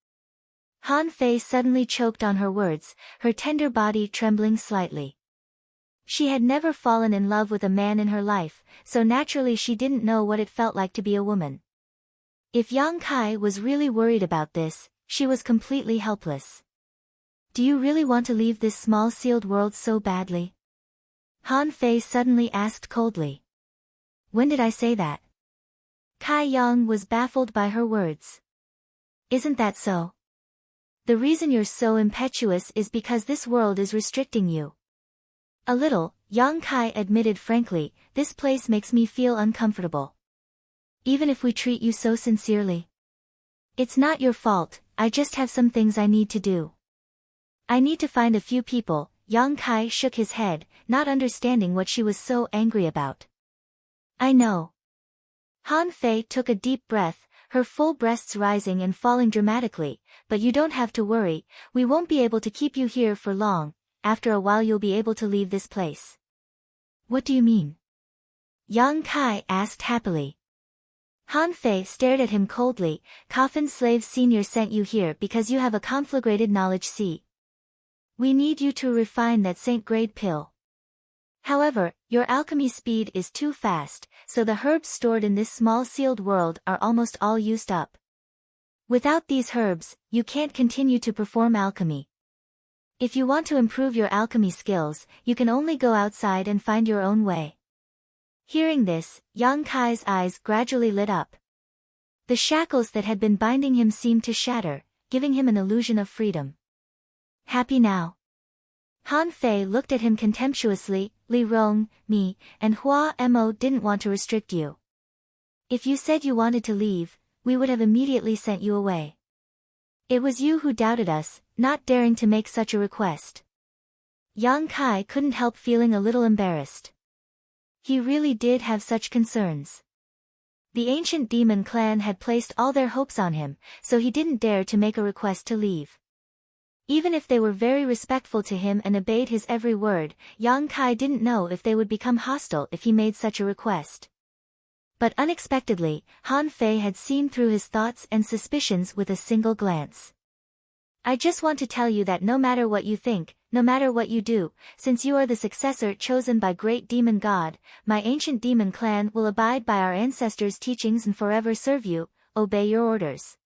Han Fei suddenly choked on her words, her tender body trembling slightly. She had never fallen in love with a man in her life, so naturally she didn't know what it felt like to be a woman. If Yang Kai was really worried about this, she was completely helpless. Do you really want to leave this small sealed world so badly? Han Fei suddenly asked coldly. When did I say that? Kai Yang was baffled by her words. Isn't that so? The reason you're so impetuous is because this world is restricting you. A little, Yang Kai admitted frankly, this place makes me feel uncomfortable. Even if we treat you so sincerely. It's not your fault, I just have some things I need to do. I need to find a few people. Yang Kai shook his head, not understanding what she was so angry about. I know. Han Fei took a deep breath, her full breasts rising and falling dramatically, but you don't have to worry, we won't be able to keep you here for long, after a while you'll be able to leave this place. What do you mean? Yang Kai asked happily. Han Fei stared at him coldly. Coffin Slave Senior sent you here because you have a conflagrated knowledge. See. We need you to refine that saint-grade pill. However, your alchemy speed is too fast, so the herbs stored in this small sealed world are almost all used up. Without these herbs, you can't continue to perform alchemy. If you want to improve your alchemy skills, you can only go outside and find your own way. Hearing this, Yang Kai's eyes gradually lit up. The shackles that had been binding him seemed to shatter, giving him an illusion of freedom. Happy now? Han Fei looked at him contemptuously. Li Rong, me, and Hua Mo didn't want to restrict you. If you said you wanted to leave, we would have immediately sent you away. It was you who doubted us, not daring to make such a request. Yang Kai couldn't help feeling a little embarrassed. He really did have such concerns. The ancient demon clan had placed all their hopes on him, so he didn't dare to make a request to leave. Even if they were very respectful to him and obeyed his every word, Yang Kai didn't know if they would become hostile if he made such a request. But unexpectedly, Han Fei had seen through his thoughts and suspicions with a single glance. I just want to tell you that no matter what you think, no matter what you do, since you are the successor chosen by great demon god, my ancient demon clan will abide by our ancestors' teachings and forever serve you, obey your orders.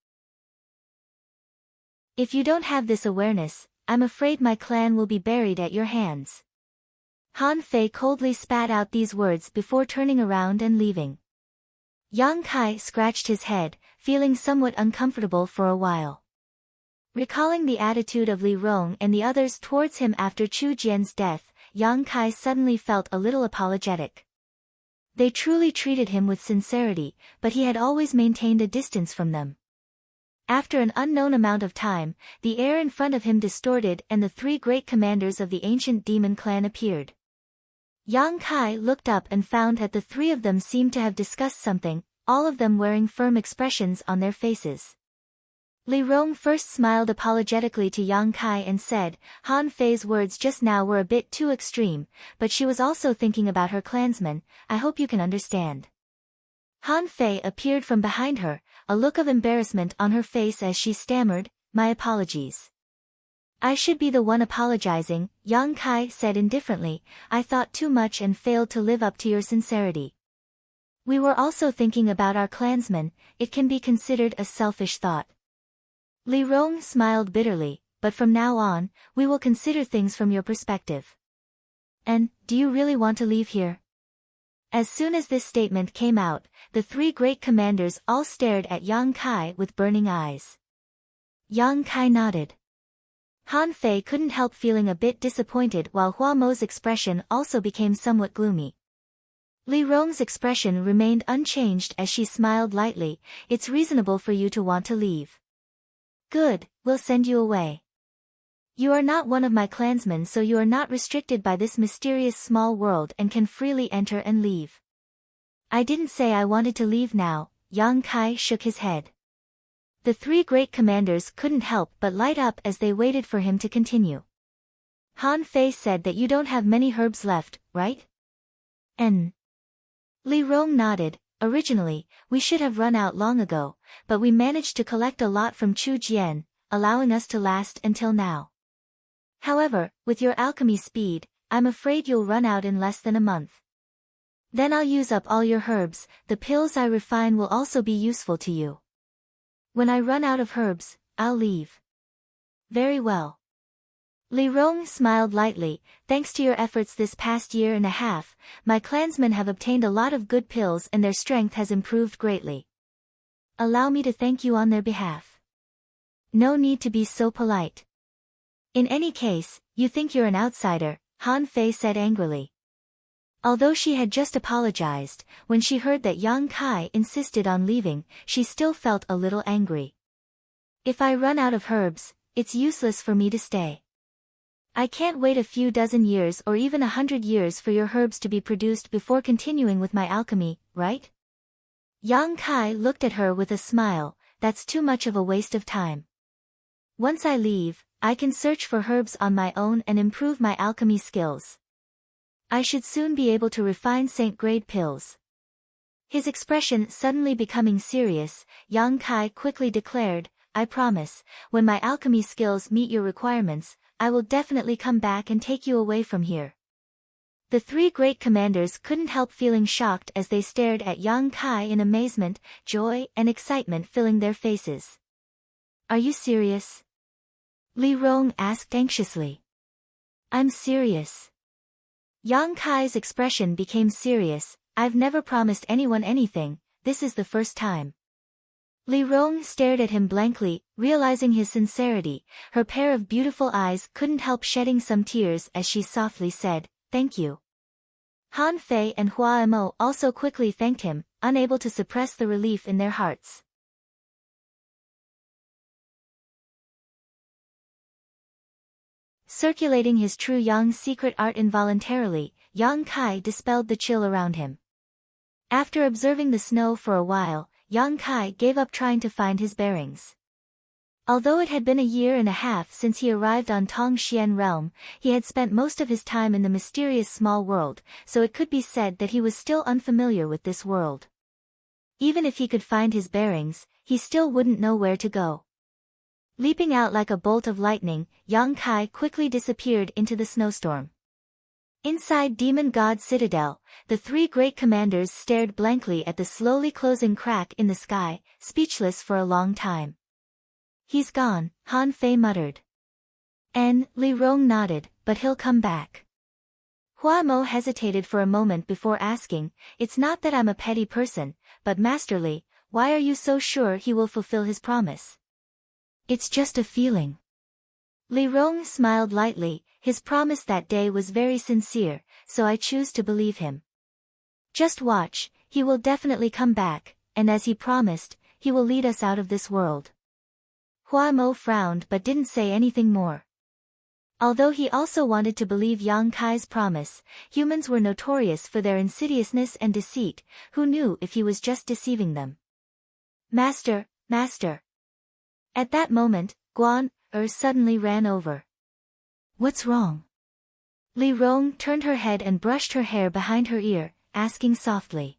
If you don't have this awareness, I'm afraid my clan will be buried at your hands. Han Fei coldly spat out these words before turning around and leaving. Yang Kai scratched his head, feeling somewhat uncomfortable for a while. Recalling the attitude of Li Rong and the others towards him after Chu Jian's death, Yang Kai suddenly felt a little apologetic. They truly treated him with sincerity, but he had always maintained a distance from them. After an unknown amount of time, the air in front of him distorted and the three great commanders of the ancient demon clan appeared. Yang Kai looked up and found that the three of them seemed to have discussed something, all of them wearing firm expressions on their faces. Li Rong first smiled apologetically to Yang Kai and said, Han Fei's words just now were a bit too extreme, but she was also thinking about her clansmen, I hope you can understand. Han Fei appeared from behind her, a look of embarrassment on her face as she stammered, my apologies. I should be the one apologizing, Yang Kai said indifferently, I thought too much and failed to live up to your sincerity. We were also thinking about our clansmen, it can be considered a selfish thought. Li Rong smiled bitterly, but from now on, we will consider things from your perspective. And, do you really want to leave here? As soon as this statement came out, the three great commanders all stared at Yang Kai with burning eyes. Yang Kai nodded. Han Fei couldn't help feeling a bit disappointed while Hua Mo's expression also became somewhat gloomy. Li Rong's expression remained unchanged as she smiled lightly, it's reasonable for you to want to leave. Good, we'll send you away. You are not one of my clansmen, so you are not restricted by this mysterious small world and can freely enter and leave. I didn't say I wanted to leave now, Yang Kai shook his head. The three great commanders couldn't help but light up as they waited for him to continue. Han Fei said that you don't have many herbs left, right? Li Rong nodded. Originally, we should have run out long ago, but we managed to collect a lot from Chu Jian, allowing us to last until now. However, with your alchemy speed, I'm afraid you'll run out in less than a month. Then I'll use up all your herbs, the pills I refine will also be useful to you. When I run out of herbs, I'll leave. Very well. Li Rong smiled lightly, thanks to your efforts this past year and a half, my clansmen have obtained a lot of good pills and their strength has improved greatly. Allow me to thank you on their behalf. No need to be so polite. In any case, you think you're an outsider, Han Fei said angrily. Although she had just apologized, when she heard that Yang Kai insisted on leaving, she still felt a little angry. If I run out of herbs, it's useless for me to stay. I can't wait a few dozen years or even 100 years for your herbs to be produced before continuing with my alchemy, right? Yang Kai looked at her with a smile. That's too much of a waste of time. Once I leave, I can search for herbs on my own and improve my alchemy skills. I should soon be able to refine Saint-grade pills. His expression suddenly becoming serious, Yang Kai quickly declared, I promise, when my alchemy skills meet your requirements, I will definitely come back and take you away from here. The three great commanders couldn't help feeling shocked as they stared at Yang Kai in amazement, joy and excitement filling their faces. Are you serious? Li Rong asked anxiously. I'm serious. Yang Kai's expression became serious. I've never promised anyone anything, this is the first time. Li Rong stared at him blankly, realizing his sincerity. Her pair of beautiful eyes couldn't help shedding some tears as she softly said, thank you. Han Fei and Hua Mo also quickly thanked him, unable to suppress the relief in their hearts. Circulating his true Yang's secret art involuntarily, Yang Kai dispelled the chill around him. After observing the snow for a while, Yang Kai gave up trying to find his bearings. Although it had been a year and a half since he arrived on Tongxian realm, he had spent most of his time in the mysterious small world, so it could be said that he was still unfamiliar with this world. Even if he could find his bearings, he still wouldn't know where to go. Leaping out like a bolt of lightning, Yang Kai quickly disappeared into the snowstorm. Inside Demon God Citadel, the three great commanders stared blankly at the slowly closing crack in the sky, speechless for a long time. He's gone, Han Fei muttered. Li Rong nodded, but he'll come back. Hua Mo hesitated for a moment before asking, it's not that I'm a petty person, but Master Li, why are you so sure he will fulfill his promise? It's just a feeling. Li Rong smiled lightly, his promise that day was very sincere, so I choose to believe him. Just watch, he will definitely come back, and as he promised, he will lead us out of this world. Hua Mo frowned but didn't say anything more. Although he also wanted to believe Yang Kai's promise, humans were notorious for their insidiousness and deceit, who knew if he was just deceiving them. Master, Master. At that moment, Guan suddenly ran over. What's wrong? Li Rong turned her head and brushed her hair behind her ear, asking softly.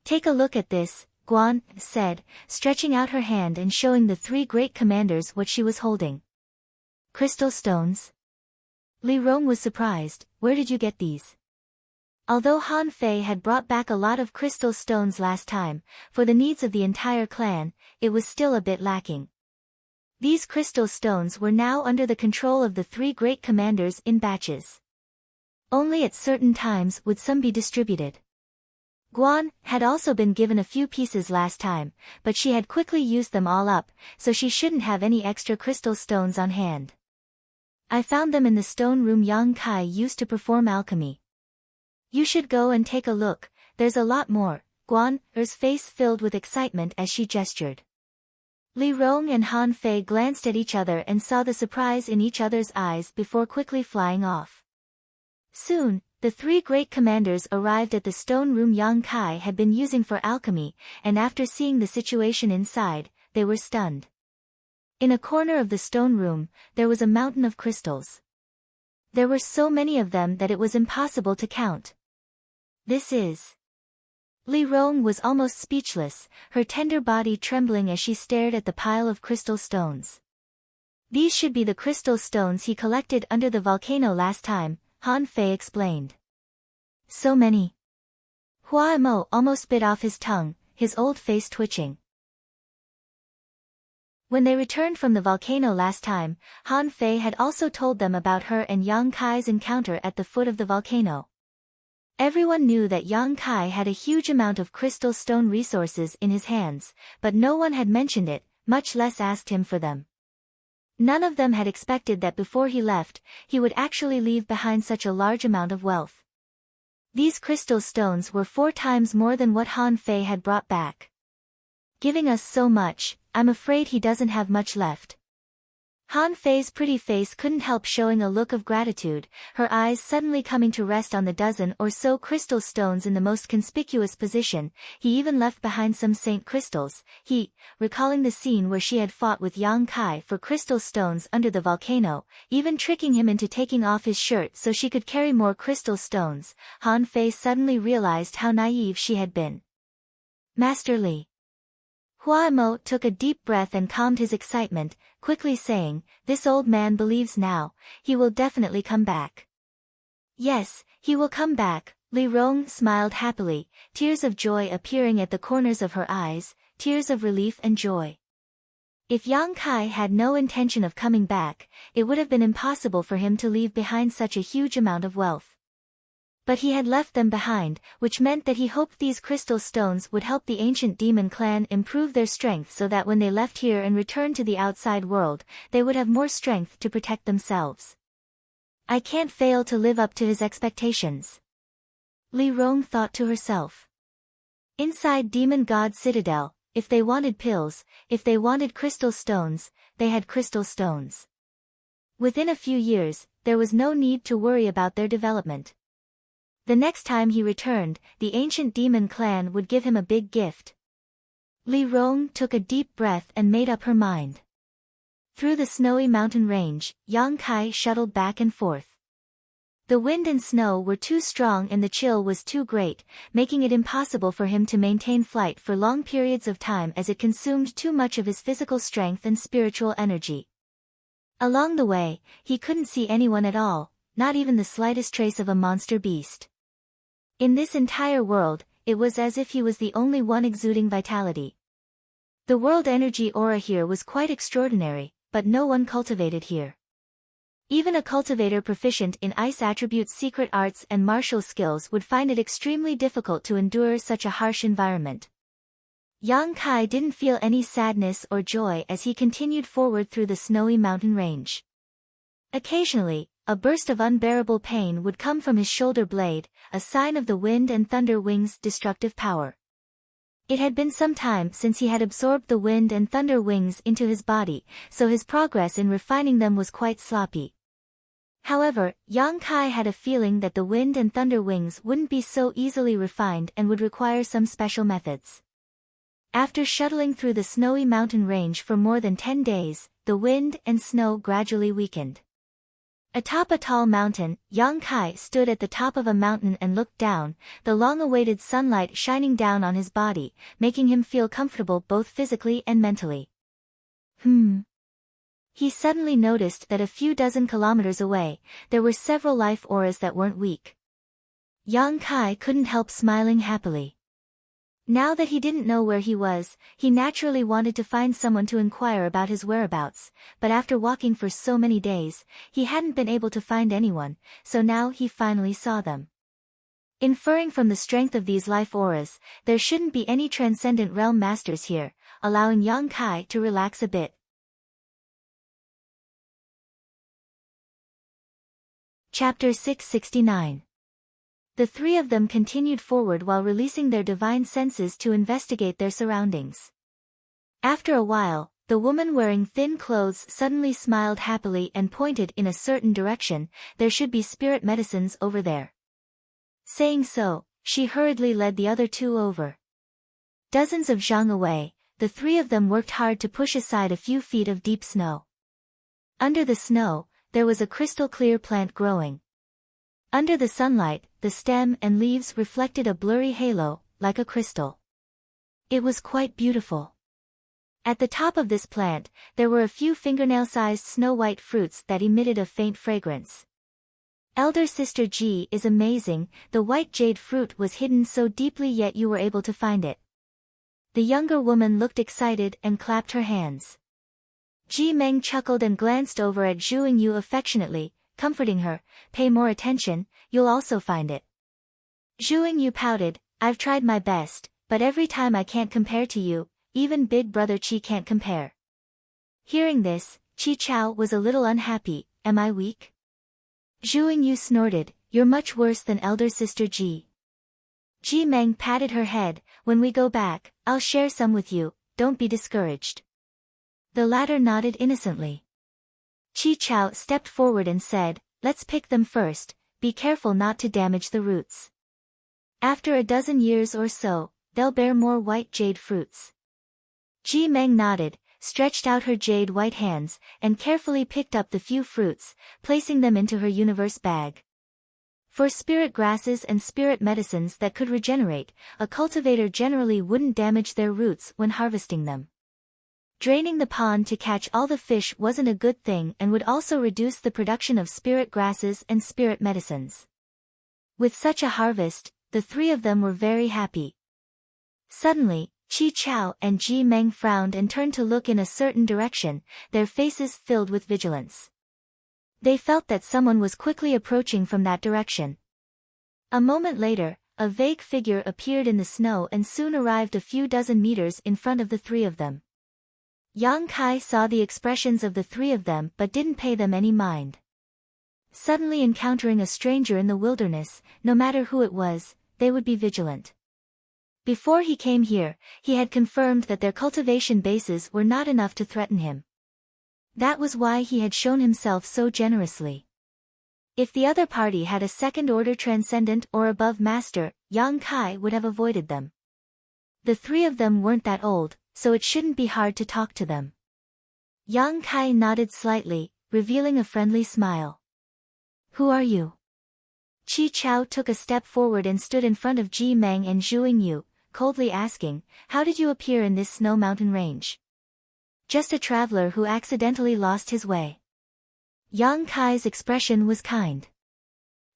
Take a look at this, Guan said, stretching out her hand and showing the three great commanders what she was holding. Crystal stones? Li Rong was surprised, where did you get these? Although Han Fei had brought back a lot of crystal stones last time, for the needs of the entire clan, it was still a bit lacking. These crystal stones were now under the control of the three great commanders in batches. Only at certain times would some be distributed. Guan had also been given a few pieces last time, but she had quickly used them all up, so she shouldn't have any extra crystal stones on hand. I found them in the stone room Yang Kai used to perform alchemy. You should go and take a look, there's a lot more. Guan's face filled with excitement as she gestured. Li Rong and Han Fei glanced at each other and saw the surprise in each other's eyes before quickly flying off. Soon, the three great commanders arrived at the stone room Yang Kai had been using for alchemy, and after seeing the situation inside, they were stunned. In a corner of the stone room, there was a mountain of crystals. There were so many of them that it was impossible to count. This is... Li Rong was almost speechless, her tender body trembling as she stared at the pile of crystal stones. These should be the crystal stones he collected under the volcano last time, Han Fei explained. So many. Hua Mo almost bit off his tongue, his old face twitching. When they returned from the volcano last time, Han Fei had also told them about her and Yang Kai's encounter at the foot of the volcano. Everyone knew that Yang Kai had a huge amount of crystal stone resources in his hands, but no one had mentioned it, much less asked him for them. None of them had expected that before he left, he would actually leave behind such a large amount of wealth. These crystal stones were 4 times more than what Han Fei had brought back. Giving us so much, I'm afraid he doesn't have much left. Han Fei's pretty face couldn't help showing a look of gratitude, her eyes suddenly coming to rest on the dozen or so crystal stones in the most conspicuous position. He even left behind some saint crystals, recalling the scene where she had fought with Yang Kai for crystal stones under the volcano, even tricking him into taking off his shirt so she could carry more crystal stones. Han Fei suddenly realized how naive she had been. Master Li. Huaimo took a deep breath and calmed his excitement, quickly saying, "This old man believes now, he will definitely come back." "Yes, he will come back," Li Rong smiled happily, tears of joy appearing at the corners of her eyes, tears of relief and joy. If Yang Kai had no intention of coming back, it would have been impossible for him to leave behind such a huge amount of wealth. But he had left them behind, which meant that he hoped these crystal stones would help the ancient demon clan improve their strength so that when they left here and returned to the outside world, they would have more strength to protect themselves. I can't fail to live up to his expectations, Li Rong thought to herself. Inside Demon God Citadel, if they wanted pills, if they wanted crystal stones, they had crystal stones. Within a few years, there was no need to worry about their development. The next time he returned, the ancient demon clan would give him a big gift. Li Rong took a deep breath and made up her mind. Through the snowy mountain range, Yang Kai shuttled back and forth. The wind and snow were too strong and the chill was too great, making it impossible for him to maintain flight for long periods of time as it consumed too much of his physical strength and spiritual energy. Along the way, he couldn't see anyone at all, not even the slightest trace of a monster beast. In this entire world, it was as if he was the only one exuding vitality. The world energy aura here was quite extraordinary, but no one cultivated here. Even a cultivator proficient in ice attributes, secret arts and martial skills would find it extremely difficult to endure such a harsh environment. Yang Kai didn't feel any sadness or joy as he continued forward through the snowy mountain range. Occasionally, a burst of unbearable pain would come from his shoulder blade, a sign of the wind and thunder wings' destructive power. It had been some time since he had absorbed the wind and thunder wings into his body, so his progress in refining them was quite sloppy. However, Yang Kai had a feeling that the wind and thunder wings wouldn't be so easily refined and would require some special methods. After shuttling through the snowy mountain range for more than 10 days, the wind and snow gradually weakened. Atop a tall mountain, Yang Kai stood at the top of a mountain and looked down, the long-awaited sunlight shining down on his body, making him feel comfortable both physically and mentally. He suddenly noticed that a few dozen kilometers away, there were several life auras that weren't weak. Yang Kai couldn't help smiling happily. Now that he didn't know where he was, he naturally wanted to find someone to inquire about his whereabouts, but after walking for so many days, he hadn't been able to find anyone, so now he finally saw them. Inferring from the strength of these life auras, there shouldn't be any transcendent realm masters here, allowing Yang Kai to relax a bit. Chapter 669. The three of them continued forward while releasing their divine senses to investigate their surroundings. After a while, the woman wearing thin clothes suddenly smiled happily and pointed in a certain direction. There should be spirit medicines over there. Saying so, she hurriedly led the other two over. Dozens of zhang away, the three of them worked hard to push aside a few feet of deep snow. Under the snow, there was a crystal-clear plant growing. Under the sunlight, the stem and leaves reflected a blurry halo, like a crystal. It was quite beautiful. At the top of this plant, there were a few fingernail-sized snow-white fruits that emitted a faint fragrance. Elder Sister Ji is amazing, the white jade fruit was hidden so deeply yet you were able to find it. The younger woman looked excited and clapped her hands. Ji Meng chuckled and glanced over at Zhu Yingyu affectionately, comforting her, "Pay more attention, you'll also find it." Zhu Yingyu pouted, "I've tried my best, but every time I can't compare to you, even big brother Qi can't compare." Hearing this, Qi Chao was a little unhappy. "Am I weak?" Zhu Yingyu snorted, "You're much worse than elder sister Ji." Ji Meng patted her head, "When we go back, I'll share some with you, don't be discouraged." The latter nodded innocently. Chi Chao stepped forward and said, "Let's pick them first, be careful not to damage the roots. After a dozen years or so, they'll bear more white jade fruits." Ji Meng nodded, stretched out her jade white hands, and carefully picked up the few fruits, placing them into her universe bag. For spirit grasses and spirit medicines that could regenerate, a cultivator generally wouldn't damage their roots when harvesting them. Draining the pond to catch all the fish wasn't a good thing and would also reduce the production of spirit grasses and spirit medicines. With such a harvest, the three of them were very happy. Suddenly, Chi Chao and Ji Meng frowned and turned to look in a certain direction, their faces filled with vigilance. They felt that someone was quickly approaching from that direction. A moment later, a vague figure appeared in the snow and soon arrived a few dozen meters in front of the three of them. Yang Kai saw the expressions of the three of them but didn't pay them any mind. Suddenly encountering a stranger in the wilderness, no matter who it was, they would be vigilant. Before he came here, he had confirmed that their cultivation bases were not enough to threaten him. That was why he had shown himself so generously. If the other party had a second-order transcendent or above master, Yang Kai would have avoided them. The three of them weren't that old, so it shouldn't be hard to talk to them. Yang Kai nodded slightly, revealing a friendly smile. "Who are you?" Chi Chao took a step forward and stood in front of Ji Meng and Zhu Yu, coldly asking, "How did you appear in this snow mountain range?" "Just a traveler who accidentally lost his way." Yang Kai's expression was kind.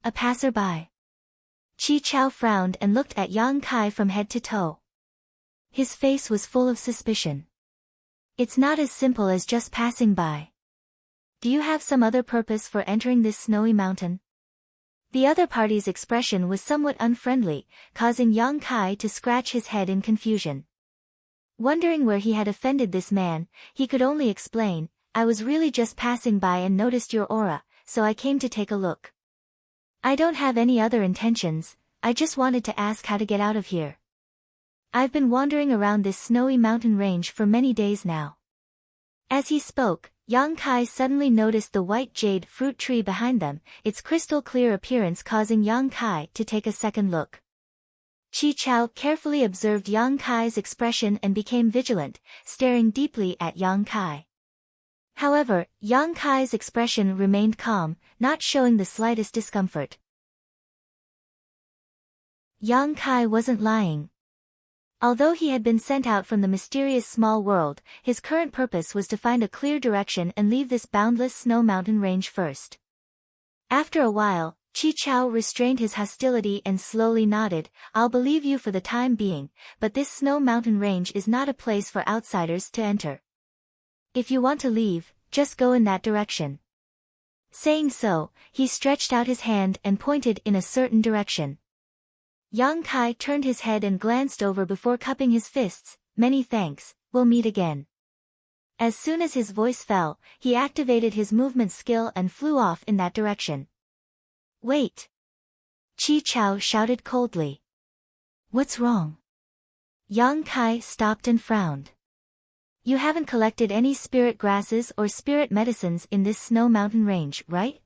"A passerby." Chi Chao frowned and looked at Yang Kai from head to toe. His face was full of suspicion. "It's not as simple as just passing by. Do you have some other purpose for entering this snowy mountain?" The other party's expression was somewhat unfriendly, causing Yang Kai to scratch his head in confusion. Wondering where he had offended this man, he could only explain, "I was really just passing by and noticed your aura, so I came to take a look. I don't have any other intentions, I just wanted to ask how to get out of here. I've been wandering around this snowy mountain range for many days now." As he spoke, Yang Kai suddenly noticed the white jade fruit tree behind them, its crystal-clear appearance causing Yang Kai to take a second look. Chi Chao carefully observed Yang Kai's expression and became vigilant, staring deeply at Yang Kai. However, Yang Kai's expression remained calm, not showing the slightest discomfort. Yang Kai wasn't lying. Although he had been sent out from the mysterious small world, his current purpose was to find a clear direction and leave this boundless snow mountain range first. After a while, Chi Chao restrained his hostility and slowly nodded, "I'll believe you for the time being, but this snow mountain range is not a place for outsiders to enter. If you want to leave, just go in that direction." Saying so, he stretched out his hand and pointed in a certain direction. Yang Kai turned his head and glanced over before cupping his fists. "Many thanks, we'll meet again." As soon as his voice fell, he activated his movement skill and flew off in that direction. "Wait!" Chi Chao shouted coldly. "What's wrong?" Yang Kai stopped and frowned. "You haven't collected any spirit grasses or spirit medicines in this snow mountain range, right?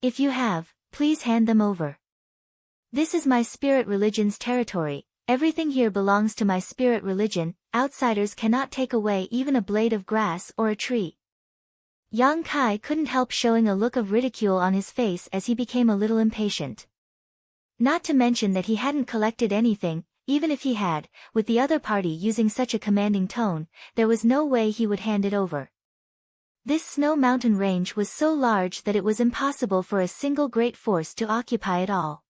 If you have, please hand them over. This is my spirit religion's territory, everything here belongs to my spirit religion, outsiders cannot take away even a blade of grass or a tree." Yang Kai couldn't help showing a look of ridicule on his face as he became a little impatient. Not to mention that he hadn't collected anything, even if he had, with the other party using such a commanding tone, there was no way he would hand it over. This snow mountain range was so large that it was impossible for a single great force to occupy it all.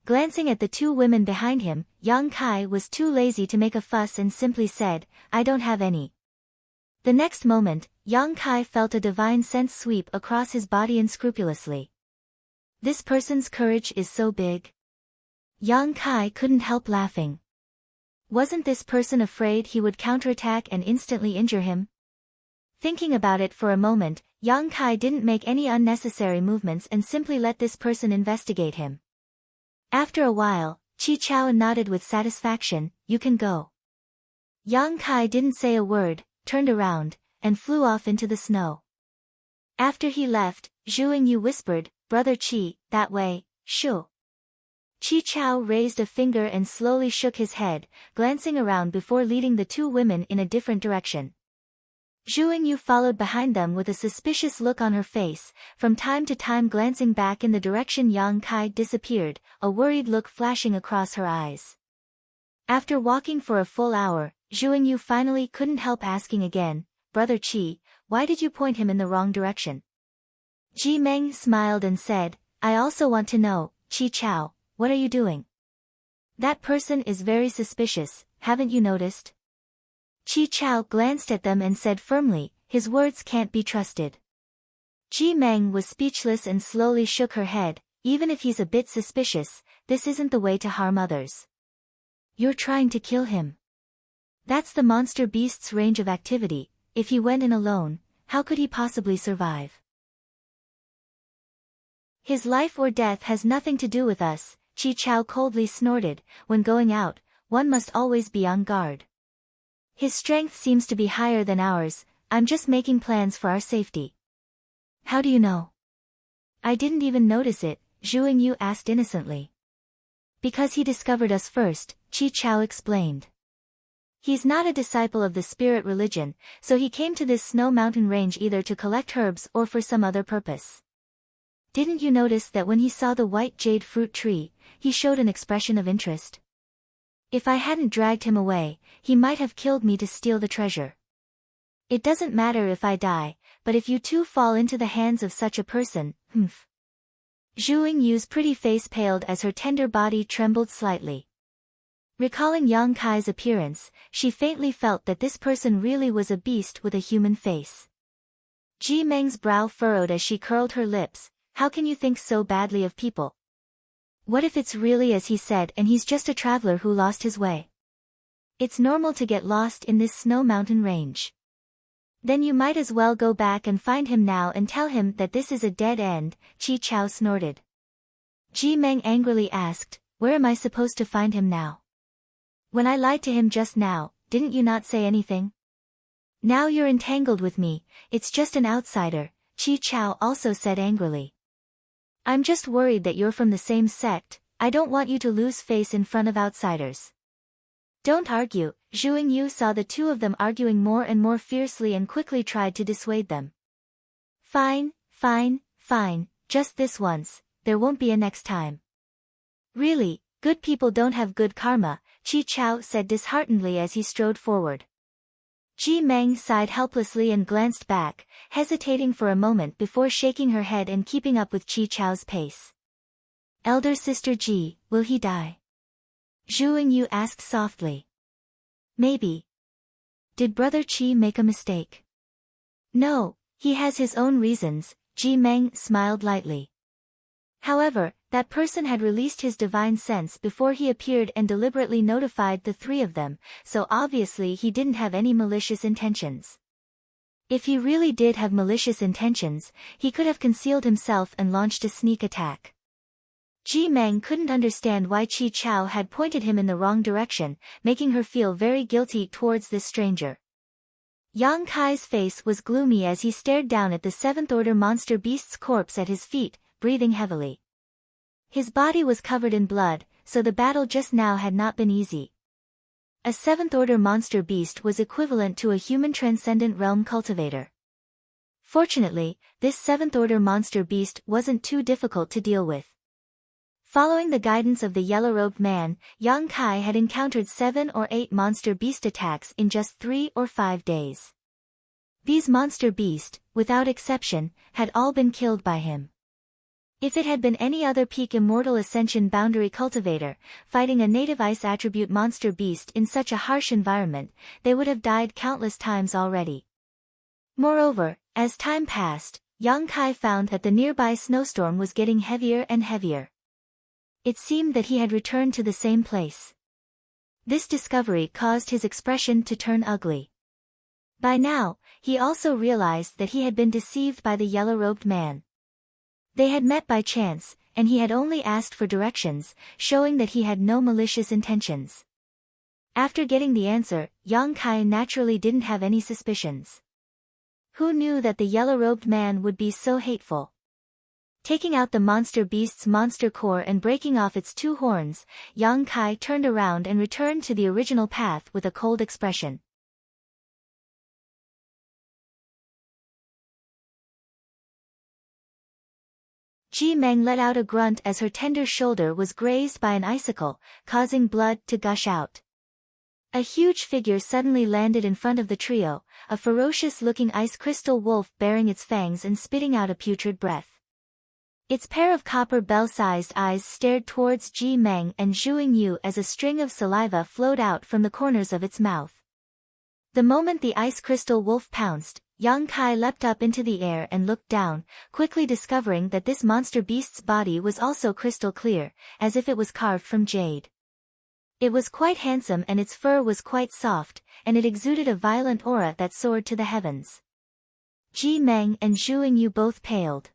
Glancing at the two women behind him, Yang Kai was too lazy to make a fuss and simply said, "I don't have any." The next moment, Yang Kai felt a divine sense sweep across his body unscrupulously. This person's courage is so big. Yang Kai couldn't help laughing. Wasn't this person afraid he would counterattack and instantly injure him? Thinking about it for a moment, Yang Kai didn't make any unnecessary movements and simply let this person investigate him. After a while, Chi Chao nodded with satisfaction, "You can go." Yang Kai didn't say a word, turned around, and flew off into the snow. After he left, Zhu Yingyu whispered, "Brother Qi, that way, shoo." Qi Chao raised a finger and slowly shook his head, glancing around before leading the two women in a different direction. Zhu Yingyu followed behind them with a suspicious look on her face, from time to time glancing back in the direction Yang Kai disappeared, a worried look flashing across her eyes. After walking for a full hour, Zhu Yingyu finally couldn't help asking again, "Brother Qi, why did you point him in the wrong direction?" Ji Meng smiled and said, "I also want to know, Qi Chao, what are you doing? That person is very suspicious, haven't you noticed?" Qi Chao glanced at them and said firmly, "His words can't be trusted." Ji Meng was speechless and slowly shook her head, "Even if he's a bit suspicious, this isn't the way to harm others. You're trying to kill him. That's the monster beast's range of activity. If he went in alone, how could he possibly survive? His life or death has nothing to do with us," Qi Chao coldly snorted. "When going out, one must always be on guard. His strength seems to be higher than ours. I'm just making plans for our safety." "How do you know?" "I didn't even notice it," Zhu Yingyu asked innocently. "Because he discovered us first," Qi Chao explained. "He's not a disciple of the spirit religion, so he came to this snow mountain range either to collect herbs or for some other purpose. Didn't you notice that when he saw the white jade fruit tree, he showed an expression of interest? If I hadn't dragged him away, he might have killed me to steal the treasure. It doesn't matter if I die, but if you two fall into the hands of such a person, humph." Zhu Yingyu's pretty face paled as her tender body trembled slightly. Recalling Yang Kai's appearance, she faintly felt that this person really was a beast with a human face. Ji Meng's brow furrowed as she curled her lips. "How can you think so badly of people? What if it's really as he said and he's just a traveler who lost his way? It's normal to get lost in this snow mountain range. Then you might as well go back and find him now and tell him that this is a dead end," Qi Chao snorted. Ji Meng angrily asked, "Where am I supposed to find him now? When I lied to him just now, didn't you not say anything? Now you're entangled with me, it's just an outsider," Qi Chao also said angrily. "I'm just worried that you're from the same sect. I don't want you to lose face in front of outsiders." "Don't argue." Zhu Yingyu saw the two of them arguing more and more fiercely and quickly tried to dissuade them. Fine, just this once, there won't be a next time." "Really, good people don't have good karma," Qi Chao said disheartenedly as he strode forward. Ji Meng sighed helplessly and glanced back, hesitating for a moment before shaking her head and keeping up with Qi Chao's pace. "Elder sister Ji, will he die?" Zhu Yingyu asked softly. "Maybe. Did brother Qi make a mistake?" "No, he has his own reasons," Ji Meng smiled lightly. However, that person had released his divine sense before he appeared and deliberately notified the three of them, so obviously he didn't have any malicious intentions. If he really did have malicious intentions, he could have concealed himself and launched a sneak attack. Ji Meng couldn't understand why Qi Chao had pointed him in the wrong direction, making her feel very guilty towards this stranger. Yang Kai's face was gloomy as he stared down at the seventh-order monster beast's corpse at his feet, breathing heavily. His body was covered in blood, so the battle just now had not been easy. A seventh-order monster beast was equivalent to a human transcendent realm cultivator. Fortunately, this seventh-order monster beast wasn't too difficult to deal with. Following the guidance of the yellow-robed man, Yang Kai had encountered 7 or 8 monster beast attacks in just 3 or 5 days. These monster beasts, without exception, had all been killed by him. If it had been any other peak immortal ascension boundary cultivator, fighting a native ice attribute monster beast in such a harsh environment, they would have died countless times already. Moreover, as time passed, Yang Kai found that the nearby snowstorm was getting heavier and heavier. It seemed that he had returned to the same place. This discovery caused his expression to turn ugly. By now, he also realized that he had been deceived by the yellow-robed man. They had met by chance, and he had only asked for directions, showing that he had no malicious intentions. After getting the answer, Yang Kai naturally didn't have any suspicions. Who knew that the yellow-robed man would be so hateful? Taking out the monster beast's monster core and breaking off its 2 horns, Yang Kai turned around and returned to the original path with a cold expression. Ji Meng let out a grunt as her tender shoulder was grazed by an icicle, causing blood to gush out. A huge figure suddenly landed in front of the trio, a ferocious-looking ice crystal wolf bearing its fangs and spitting out a putrid breath. Its pair of copper bell-sized eyes stared towards Ji Meng and Zhuing Yu as a string of saliva flowed out from the corners of its mouth. The moment the ice crystal wolf pounced, Yang Kai leapt up into the air and looked down, quickly discovering that this monster beast's body was also crystal clear, as if it was carved from jade. It was quite handsome and its fur was quite soft, and it exuded a violent aura that soared to the heavens. Ji Meng and Zhuing Yu both paled.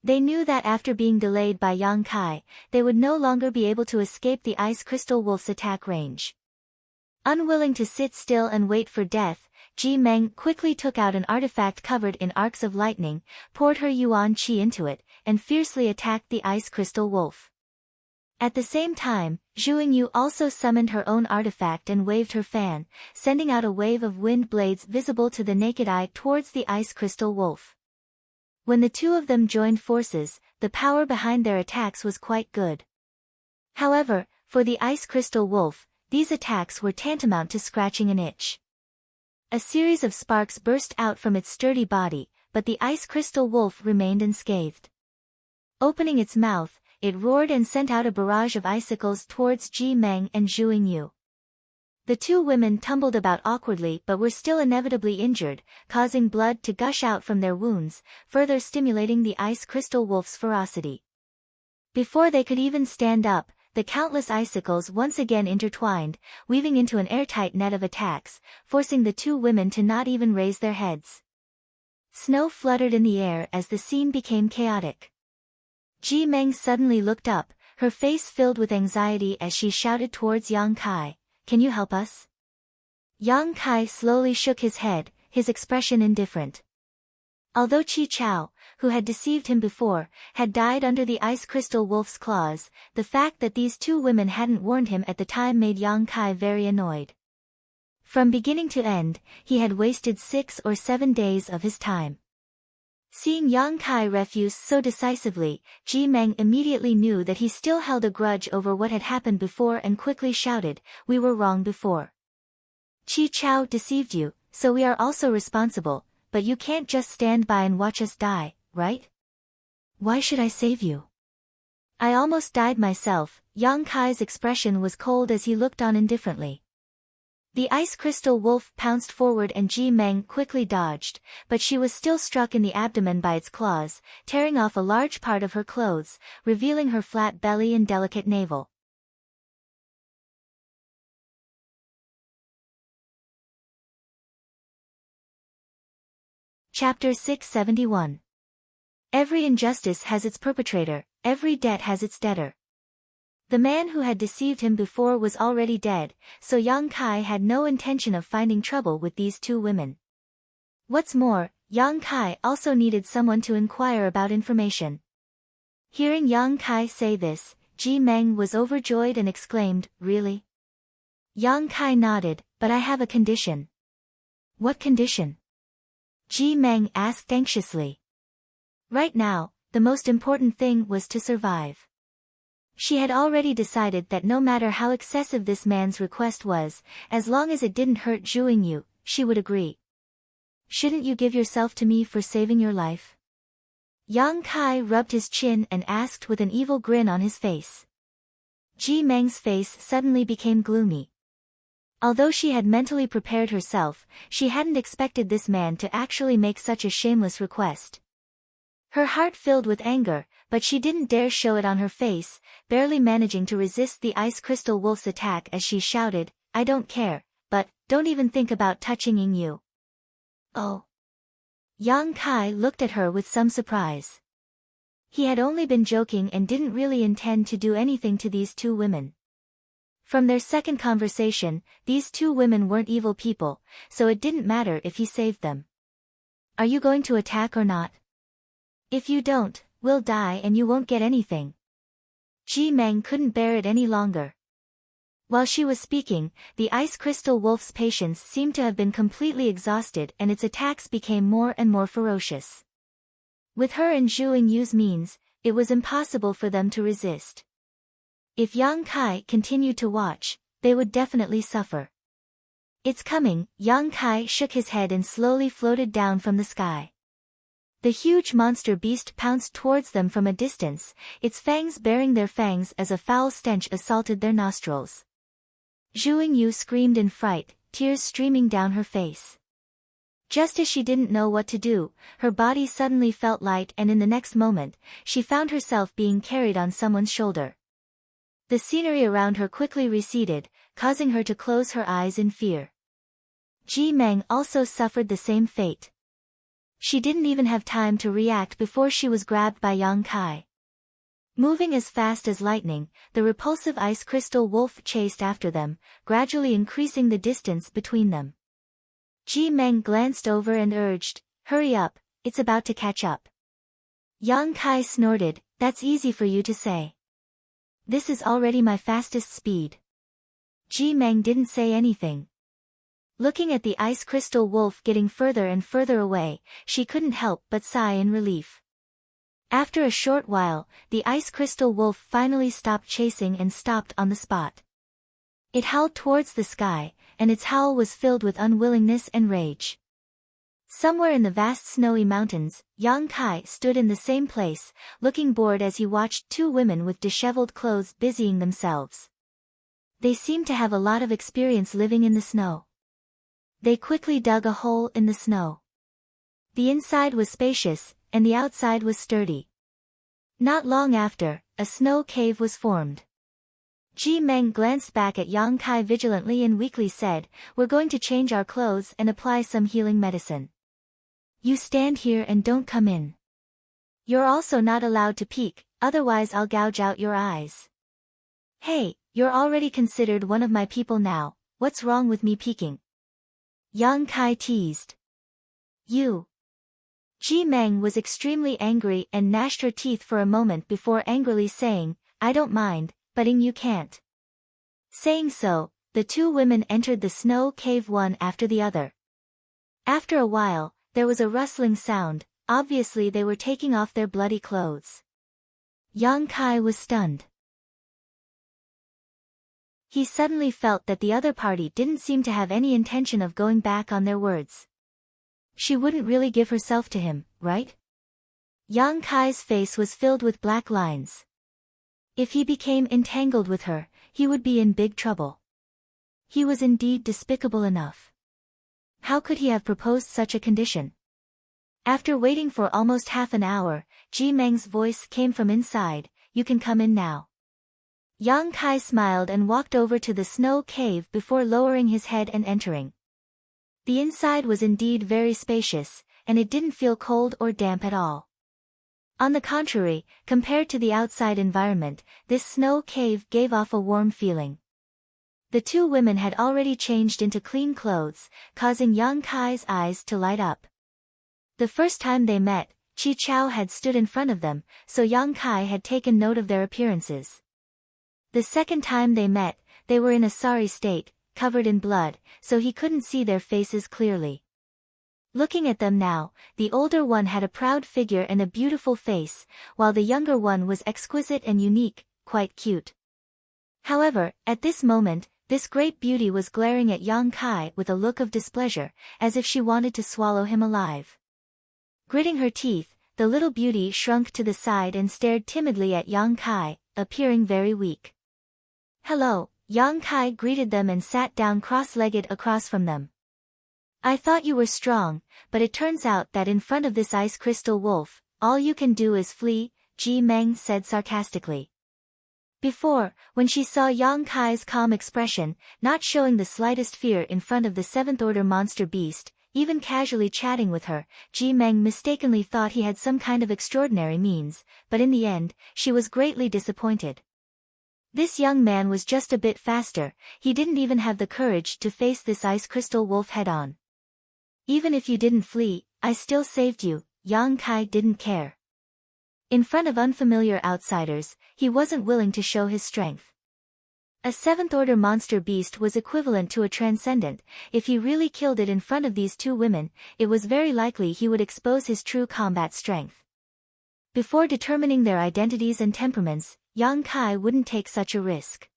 They knew that after being delayed by Yang Kai, they would no longer be able to escape the ice crystal wolf's attack range. Unwilling to sit still and wait for death, Ji Meng quickly took out an artifact covered in arcs of lightning, poured her yuan qi into it, and fiercely attacked the ice crystal wolf. At the same time, Zhuing Yu also summoned her own artifact and waved her fan, sending out a wave of wind blades visible to the naked eye towards the ice crystal wolf. When the 2 of them joined forces, the power behind their attacks was quite good. However, for the ice crystal wolf, these attacks were tantamount to scratching an itch. A series of sparks burst out from its sturdy body, but the ice crystal wolf remained unscathed. Opening its mouth, it roared and sent out a barrage of icicles towards Ji Meng and Zhuing Yu. The 2 women tumbled about awkwardly but were still inevitably injured, causing blood to gush out from their wounds, further stimulating the ice crystal wolf's ferocity. Before they could even stand up, the countless icicles once again intertwined, weaving into an airtight net of attacks, forcing the 2 women to not even raise their heads. Snow fluttered in the air as the scene became chaotic. Ji Meng suddenly looked up, her face filled with anxiety as she shouted towards Yang Kai, "Can you help us?" Yang Kai slowly shook his head, his expression indifferent. Although Chi Chao, who had deceived him before, had died under the ice crystal wolf's claws, the fact that these 2 women hadn't warned him at the time made Yang Kai very annoyed. From beginning to end, he had wasted 6 or 7 days of his time. Seeing Yang Kai refuse so decisively, Ji Meng immediately knew that he still held a grudge over what had happened before and quickly shouted, "We were wrong before. Chi Chao deceived you, so we are also responsible, but you can't just stand by and watch us die, right? Why should I save you? I almost died myself." Yang Kai's expression was cold as he looked on indifferently. The ice crystal wolf pounced forward and Ji Meng quickly dodged, but she was still struck in the abdomen by its claws, tearing off a large part of her clothes, revealing her flat belly and delicate navel. Chapter 671. Every injustice has its perpetrator, every debt has its debtor. The man who had deceived him before was already dead, so Yang Kai had no intention of finding trouble with these 2 women. What's more, Yang Kai also needed someone to inquire about information. Hearing Yang Kai say this, Ji Meng was overjoyed and exclaimed, "Really?" Yang Kai nodded, "But I have a condition." "What condition?" Ji Meng asked anxiously. Right now, the most important thing was to survive. She had already decided that no matter how excessive this man's request was, as long as it didn't hurt Zhuing Yu, she would agree. "Shouldn't you give yourself to me for saving your life?" Yang Kai rubbed his chin and asked with an evil grin on his face. Ji Meng's face suddenly became gloomy. Although she had mentally prepared herself, she hadn't expected this man to actually make such a shameless request. Her heart filled with anger, but she didn't dare show it on her face, barely managing to resist the ice crystal wolf's attack as she shouted, "I don't care, but don't even think about touching Yu." "Oh." Yang Kai looked at her with some surprise. He had only been joking and didn't really intend to do anything to these 2 women. From their second conversation, these 2 women weren't evil people, so it didn't matter if he saved them. Are you going to attack or not? If you don't, we'll die and you won't get anything. Ji Meng couldn't bear it any longer. While she was speaking, the ice crystal wolf's patience seemed to have been completely exhausted and its attacks became more and more ferocious. With her and Zhu Yu's means, it was impossible for them to resist. If Yang Kai continued to watch, they would definitely suffer. It's coming, Yang Kai shook his head and slowly floated down from the sky. The huge monster beast pounced towards them from a distance, its fangs baring their fangs as a foul stench assaulted their nostrils. Zhu Yu screamed in fright, tears streaming down her face. Just as she didn't know what to do, her body suddenly felt light and in the next moment, she found herself being carried on someone's shoulder. The scenery around her quickly receded, causing her to close her eyes in fear. Ji Meng also suffered the same fate. She didn't even have time to react before she was grabbed by Yang Kai. Moving as fast as lightning, the repulsive ice crystal wolf chased after them, gradually increasing the distance between them. Ji Meng glanced over and urged, "Hurry up, it's about to catch up." Yang Kai snorted, "That's easy for you to say. This is already my fastest speed." Ji Meng didn't say anything. Looking at the ice crystal wolf getting further and further away, she couldn't help but sigh in relief. After a short while, the ice crystal wolf finally stopped chasing and stopped on the spot. It howled towards the sky, and its howl was filled with unwillingness and rage. Somewhere in the vast snowy mountains, Yang Kai stood in the same place, looking bored as he watched two women with disheveled clothes busying themselves. They seemed to have a lot of experience living in the snow. They quickly dug a hole in the snow. The inside was spacious, and the outside was sturdy. Not long after, a snow cave was formed. Ji Meng glanced back at Yang Kai vigilantly and weakly said, "We're going to change our clothes and apply some healing medicine. You stand here and don't come in. You're also not allowed to peek, otherwise I'll gouge out your eyes." "Hey, you're already considered one of my people now, what's wrong with me peeking?" Yang Kai teased. "You." Ji Meng was extremely angry and gnashed her teeth for a moment before angrily saying, "I don't mind, but you can't." Saying so, the two women entered the snow cave one after the other. After a while, there was a rustling sound, obviously they were taking off their bloody clothes. Yang Kai was stunned. He suddenly felt that the other party didn't seem to have any intention of going back on their words. She wouldn't really give herself to him, right? Yang Kai's face was filled with black lines. If he became entangled with her, he would be in big trouble. He was indeed despicable enough. How could he have proposed such a condition? After waiting for almost half an hour, Ji Meng's voice came from inside, "You can come in now." Yang Kai smiled and walked over to the snow cave before lowering his head and entering. The inside was indeed very spacious, and it didn't feel cold or damp at all. On the contrary, compared to the outside environment, this snow cave gave off a warm feeling. The two women had already changed into clean clothes, causing Yang Kai's eyes to light up. The first time they met, Chi Chao had stood in front of them, so Yang Kai had taken note of their appearances. The second time they met, they were in a sorry state, covered in blood, so he couldn't see their faces clearly. Looking at them now, the older one had a proud figure and a beautiful face, while the younger one was exquisite and unique, quite cute. However, at this moment, this great beauty was glaring at Yang Kai with a look of displeasure, as if she wanted to swallow him alive. Gritting her teeth, the little beauty shrunk to the side and stared timidly at Yang Kai, appearing very weak. "Hello," Yang Kai greeted them and sat down cross-legged across from them. "I thought you were strong, but it turns out that in front of this ice crystal wolf, all you can do is flee," Ji Meng said sarcastically. Before, when she saw Yang Kai's calm expression, not showing the slightest fear in front of the seventh-order monster beast, even casually chatting with her, Ji Meng mistakenly thought he had some kind of extraordinary means, but in the end, she was greatly disappointed. This young man was just a bit faster, he didn't even have the courage to face this ice crystal wolf head-on. "Even if you didn't flee, I still saved you. Yang Kai didn't care. In front of unfamiliar outsiders, he wasn't willing to show his strength. A seventh-order monster beast was equivalent to a transcendent. If he really killed it in front of these two women, it was very likely he would expose his true combat strength. Before determining their identities and temperaments, Yang Kai wouldn't take such a risk.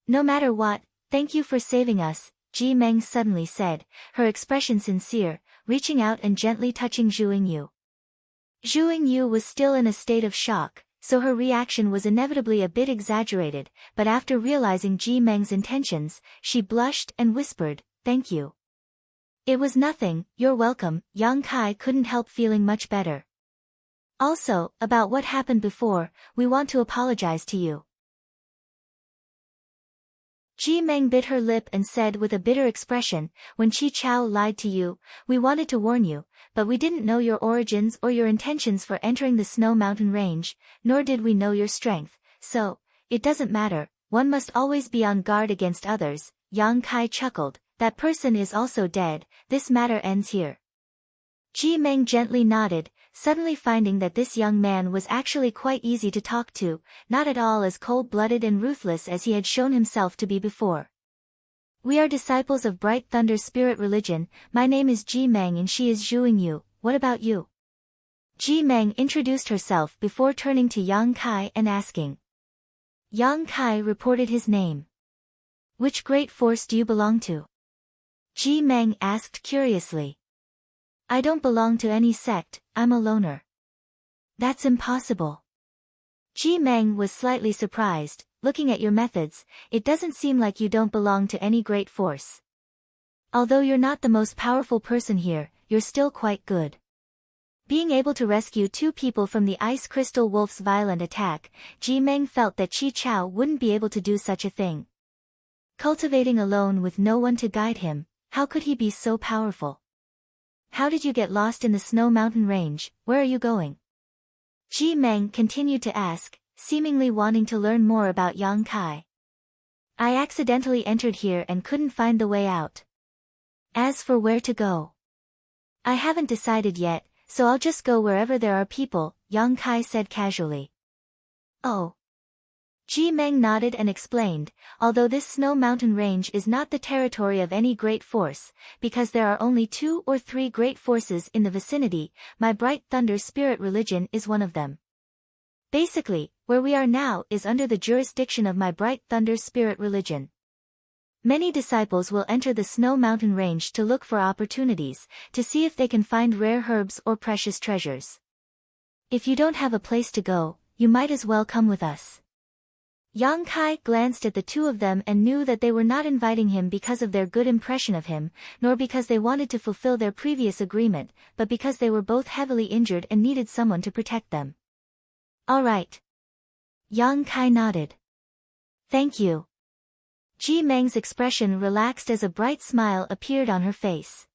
No matter what, thank you for saving us, Ji Meng suddenly said, her expression sincere, reaching out and gently touching Zhu Yingyu. Zhu Yingyu was still in a state of shock, so her reaction was inevitably a bit exaggerated, but after realizing Ji Meng's intentions, she blushed and whispered, "Thank you." "It was nothing, you're welcome." Yang Kai couldn't help feeling much better. "Also, about what happened before, we want to apologize to you." Ji Meng bit her lip and said with a bitter expression, "When Qi Chao lied to you, we wanted to warn you, but we didn't know your origins or your intentions for entering the Snow Mountain Range, nor did we know your strength, so, it doesn't matter, one must always be on guard against others." Yang Kai chuckled, "That person is also dead, this matter ends here." Ji Meng gently nodded, suddenly finding that this young man was actually quite easy to talk to, not at all as cold-blooded and ruthless as he had shown himself to be before. "We are disciples of Bright Thunder Spirit Religion. My name is Ji Meng and she is Zhu Yingyu. What about you?" Ji Meng introduced herself before turning to Yang Kai and asking. Yang Kai reported his name. "Which great force do you belong to?" Ji Meng asked curiously. "I don't belong to any sect, I'm a loner." "That's impossible." Ji Meng was slightly surprised. "Looking at your methods, it doesn't seem like you don't belong to any great force. Although you're not the most powerful person here, you're still quite good." Being able to rescue two people from the Ice Crystal Wolf's violent attack, Ji Meng felt that Qi Chao wouldn't be able to do such a thing. Cultivating alone with no one to guide him, how could he be so powerful? "How did you get lost in the Snow Mountain Range? Where are you going?" Ji Meng continued to ask, seemingly wanting to learn more about Yang Kai. "I accidentally entered here and couldn't find the way out. As for where to go, I haven't decided yet, so I'll just go wherever there are people," Yang Kai said casually. "Oh." Ji Meng nodded and explained, "Although this Snow Mountain Range is not the territory of any great force, because there are only 2 or 3 great forces in the vicinity, my Bright Thunder Spirit Religion is one of them. Basically, where we are now is under the jurisdiction of my Bright Thunder Spirit Religion. Many disciples will enter the Snow Mountain Range to look for opportunities, to see if they can find rare herbs or precious treasures. If you don't have a place to go, you might as well come with us." Yang Kai glanced at the two of them and knew that they were not inviting him because of their good impression of him, nor because they wanted to fulfill their previous agreement, but because they were both heavily injured and needed someone to protect them. "All right." Yang Kai nodded. "Thank you." Ji Meng's expression relaxed as a bright smile appeared on her face.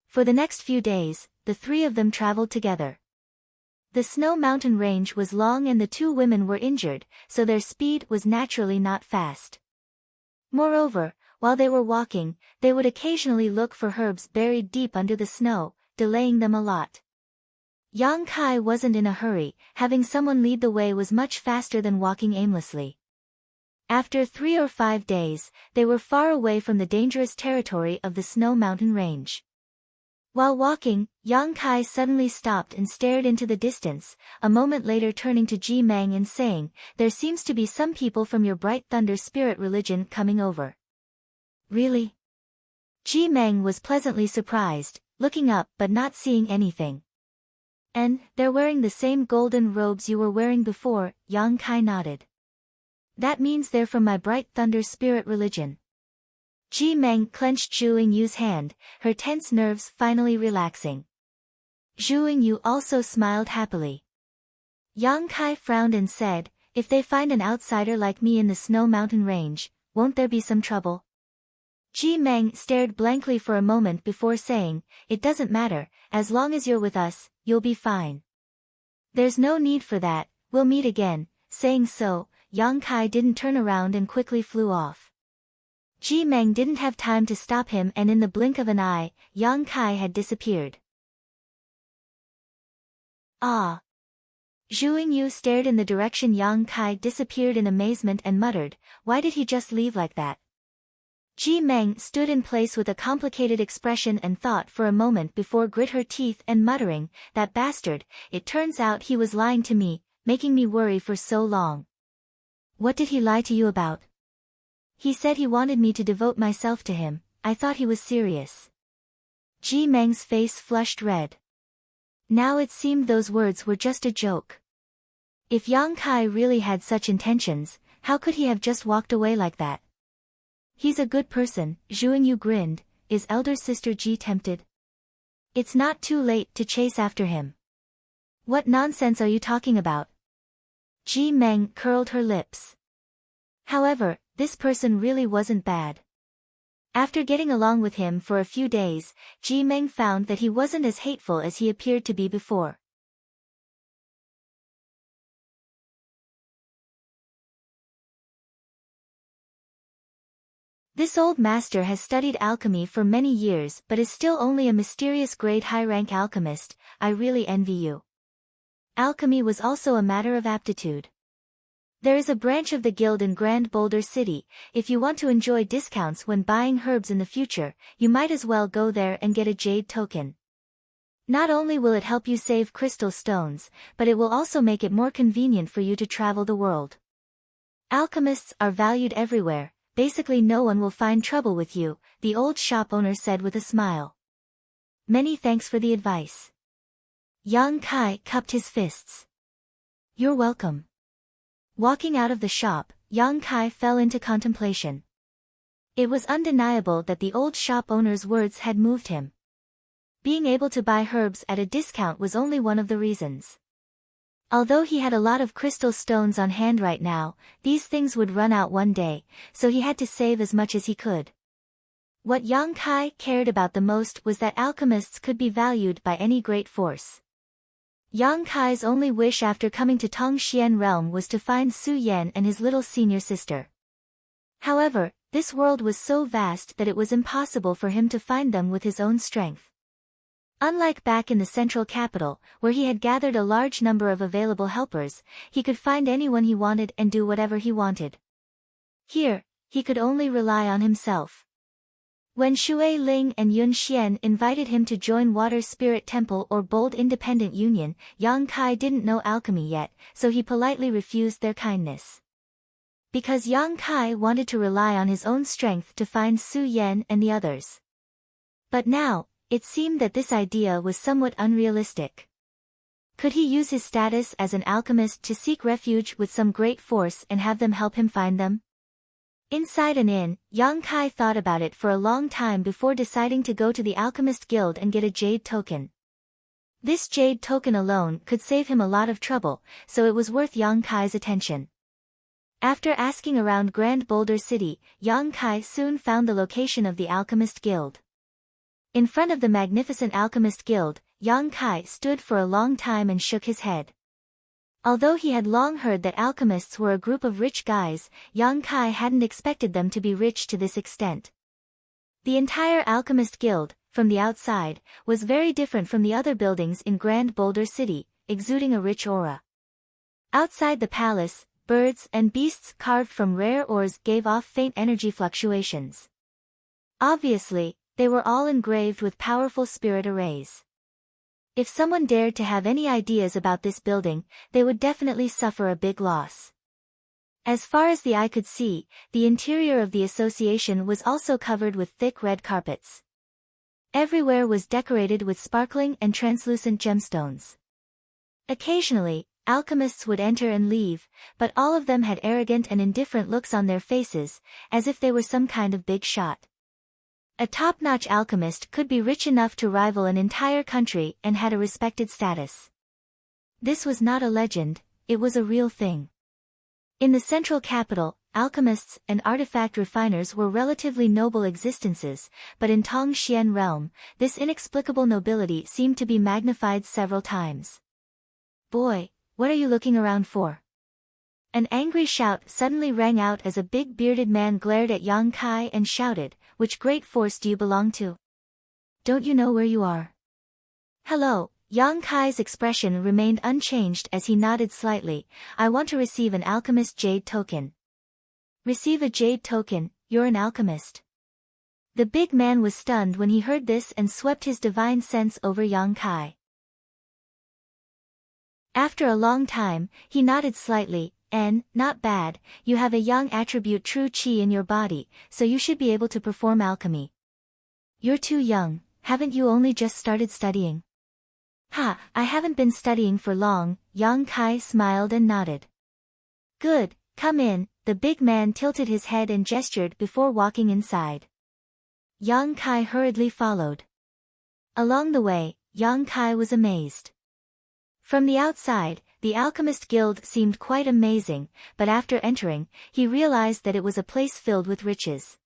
For the next few days, the three of them traveled together. The Snow Mountain Range was long and the two women were injured, so their speed was naturally not fast. Moreover, while they were walking, they would occasionally look for herbs buried deep under the snow, delaying them a lot. Yang Kai wasn't in a hurry, having someone lead the way was much faster than walking aimlessly. After 3 or 5 days, they were far away from the dangerous territory of the Snow Mountain Range. While walking, Yang Kai suddenly stopped and stared into the distance, a moment later turning to Ji Meng and saying, "There seems to be some people from your Bright Thunder Spirit Religion coming over." "Really?" Ji Meng was pleasantly surprised, looking up but not seeing anything. "And, they're wearing the same golden robes you were wearing before," Yang Kai nodded. "That means they're from my Bright Thunder Spirit Religion." Ji Meng clenched Zhu Yingyu's hand, her tense nerves finally relaxing. Zhu Yingyu also smiled happily. Yang Kai frowned and said, "If they find an outsider like me in the Snow Mountain Range, won't there be some trouble?" Ji Meng stared blankly for a moment before saying, "It doesn't matter, as long as you're with us, you'll be fine." "There's no need for that, we'll meet again." Saying so, Yang Kai didn't turn around and quickly flew off. Ji Meng didn't have time to stop him and in the blink of an eye, Yang Kai had disappeared. Ah. Zhu Yingyu stared in the direction Yang Kai disappeared in amazement and muttered, "Why did he just leave like that?" Ji Meng stood in place with a complicated expression and thought for a moment before grit her teeth and muttering, "That bastard, it turns out he was lying to me, making me worry for so long." "What did he lie to you about?" "He said he wanted me to devote myself to him. I thought he was serious." Ji Meng's face flushed red. Now it seemed those words were just a joke. If Yang Kai really had such intentions, how could he have just walked away like that? "He's a good person," Zhu Yingyu grinned. "Is elder sister Ji tempted?" "It's not too late to chase after him." "What nonsense are you talking about?" Ji Meng curled her lips. However, this person really wasn't bad. After getting along with him for a few days, Ji Meng found that he wasn't as hateful as he appeared to be before. This old master has studied alchemy for many years but is still only a mysterious grade high-rank alchemist. I really envy you. Alchemy was also a matter of aptitude. There is a branch of the guild in Grand Boulder City. If you want to enjoy discounts when buying herbs in the future, you might as well go there and get a jade token. Not only will it help you save crystal stones, but it will also make it more convenient for you to travel the world. Alchemists are valued everywhere. Basically no one will find trouble with you, the old shop owner said with a smile. Many thanks for the advice. Yang Kai cupped his fists. You're welcome. Walking out of the shop, Yang Kai fell into contemplation. It was undeniable that the old shop owner's words had moved him. Being able to buy herbs at a discount was only one of the reasons. Although he had a lot of crystal stones on hand right now, these things would run out one day, so he had to save as much as he could. What Yang Kai cared about the most was that alchemists could be valued by any great force. Yang Kai's only wish after coming to Tongxian realm was to find Su Yan and his little senior sister. However, this world was so vast that it was impossible for him to find them with his own strength. Unlike back in the central capital, where he had gathered a large number of available helpers, he could find anyone he wanted and do whatever he wanted. Here, he could only rely on himself. When Shui Ling and Yun Xian invited him to join Water Spirit Temple or Bold Independent Union, Yang Kai didn't know alchemy yet, so he politely refused their kindness. Because Yang Kai wanted to rely on his own strength to find Su Yan and the others. But now, it seemed that this idea was somewhat unrealistic. Could he use his status as an alchemist to seek refuge with some great force and have them help him find them? Inside an inn, Yang Kai thought about it for a long time before deciding to go to the Alchemist Guild and get a jade token. This jade token alone could save him a lot of trouble, so it was worth Yang Kai's attention. After asking around Grand Boulder City, Yang Kai soon found the location of the Alchemist Guild. In front of the magnificent Alchemist Guild, Yang Kai stood for a long time and shook his head. Although he had long heard that alchemists were a group of rich guys, Yang Kai hadn't expected them to be rich to this extent. The entire Alchemist Guild, from the outside, was very different from the other buildings in Grand Boulder City, exuding a rich aura. Outside the palace, birds and beasts carved from rare ores gave off faint energy fluctuations. Obviously, they were all engraved with powerful spirit arrays. If someone dared to have any ideas about this building, they would definitely suffer a big loss. As far as the eye could see, the interior of the association was also covered with thick red carpets. Everywhere was decorated with sparkling and translucent gemstones. Occasionally, alchemists would enter and leave, but all of them had arrogant and indifferent looks on their faces, as if they were some kind of big shot. A top-notch alchemist could be rich enough to rival an entire country and had a respected status. This was not a legend, it was a real thing. In the central capital, alchemists and artifact refiners were relatively noble existences, but in Tongxian realm, this inexplicable nobility seemed to be magnified several times. Boy, what are you looking around for? An angry shout suddenly rang out as a big bearded man glared at Yang Kai and shouted, "Which great force do you belong to? Don't you know where you are?" "Hello, Yang Kai's expression remained unchanged as he nodded slightly. I want to receive an alchemist jade token. Receive a jade token, you're an alchemist. The big man was stunned when he heard this and swept his divine sense over Yang Kai. After a long time, he nodded slightly. Not bad, you have a yang attribute true qi in your body, so you should be able to perform alchemy. You're too young, haven't you only just started studying? I haven't been studying for long, Yang Kai smiled and nodded. Good, come in, the big man tilted his head and gestured before walking inside. Yang Kai hurriedly followed. Along the way, Yang Kai was amazed. From the outside, the Alchemist Guild seemed quite amazing, but after entering, he realized that it was a place filled with riches.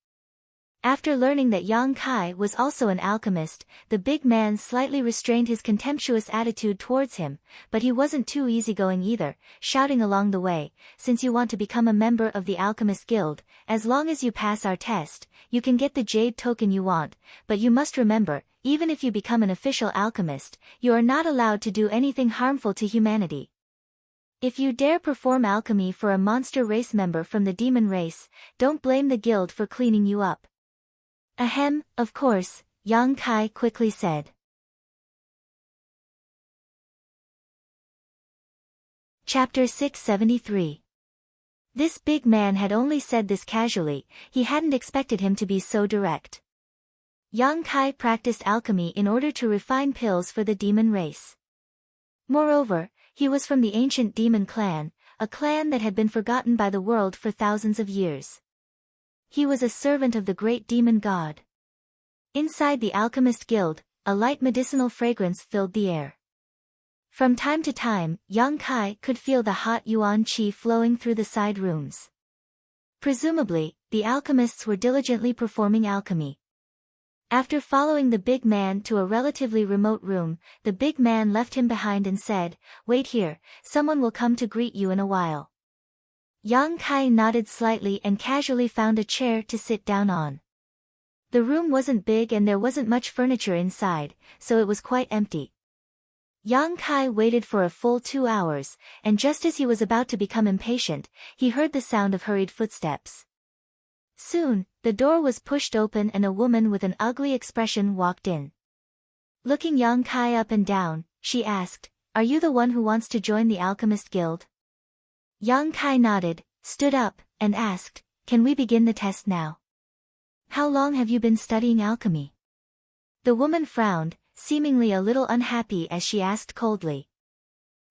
After learning that Yang Kai was also an alchemist, the big man slightly restrained his contemptuous attitude towards him, but he wasn't too easygoing either, shouting along the way, since you want to become a member of the Alchemist Guild, as long as you pass our test, you can get the jade token you want, but you must remember, even if you become an official alchemist, you are not allowed to do anything harmful to humanity. If you dare perform alchemy for a monster race member from the demon race, don't blame the guild for cleaning you up. Ahem, of course, Yang Kai quickly said. Chapter 673. This big man had only said this casually, he hadn't expected him to be so direct. Yang Kai practiced alchemy in order to refine pills for the demon race. Moreover, he was from the ancient demon clan, a clan that had been forgotten by the world for thousands of years. He was a servant of the great demon god. Inside the Alchemist Guild, a light medicinal fragrance filled the air. From time to time, Yang Kai could feel the hot yuan qi flowing through the side rooms. Presumably, the alchemists were diligently performing alchemy. After following the big man to a relatively remote room, the big man left him behind and said, "Wait here, someone will come to greet you in a while." Yang Kai nodded slightly and casually found a chair to sit down on. The room wasn't big and there wasn't much furniture inside, so it was quite empty. Yang Kai waited for a full 2 hours, and just as he was about to become impatient, he heard the sound of hurried footsteps. Soon, the door was pushed open and a woman with an ugly expression walked in. Looking Yang Kai up and down, she asked, "Are you the one who wants to join the Alchemist Guild?" Yang Kai nodded, stood up, and asked, "Can we begin the test now?" "How long have you been studying alchemy?" The woman frowned, seemingly a little unhappy as she asked coldly.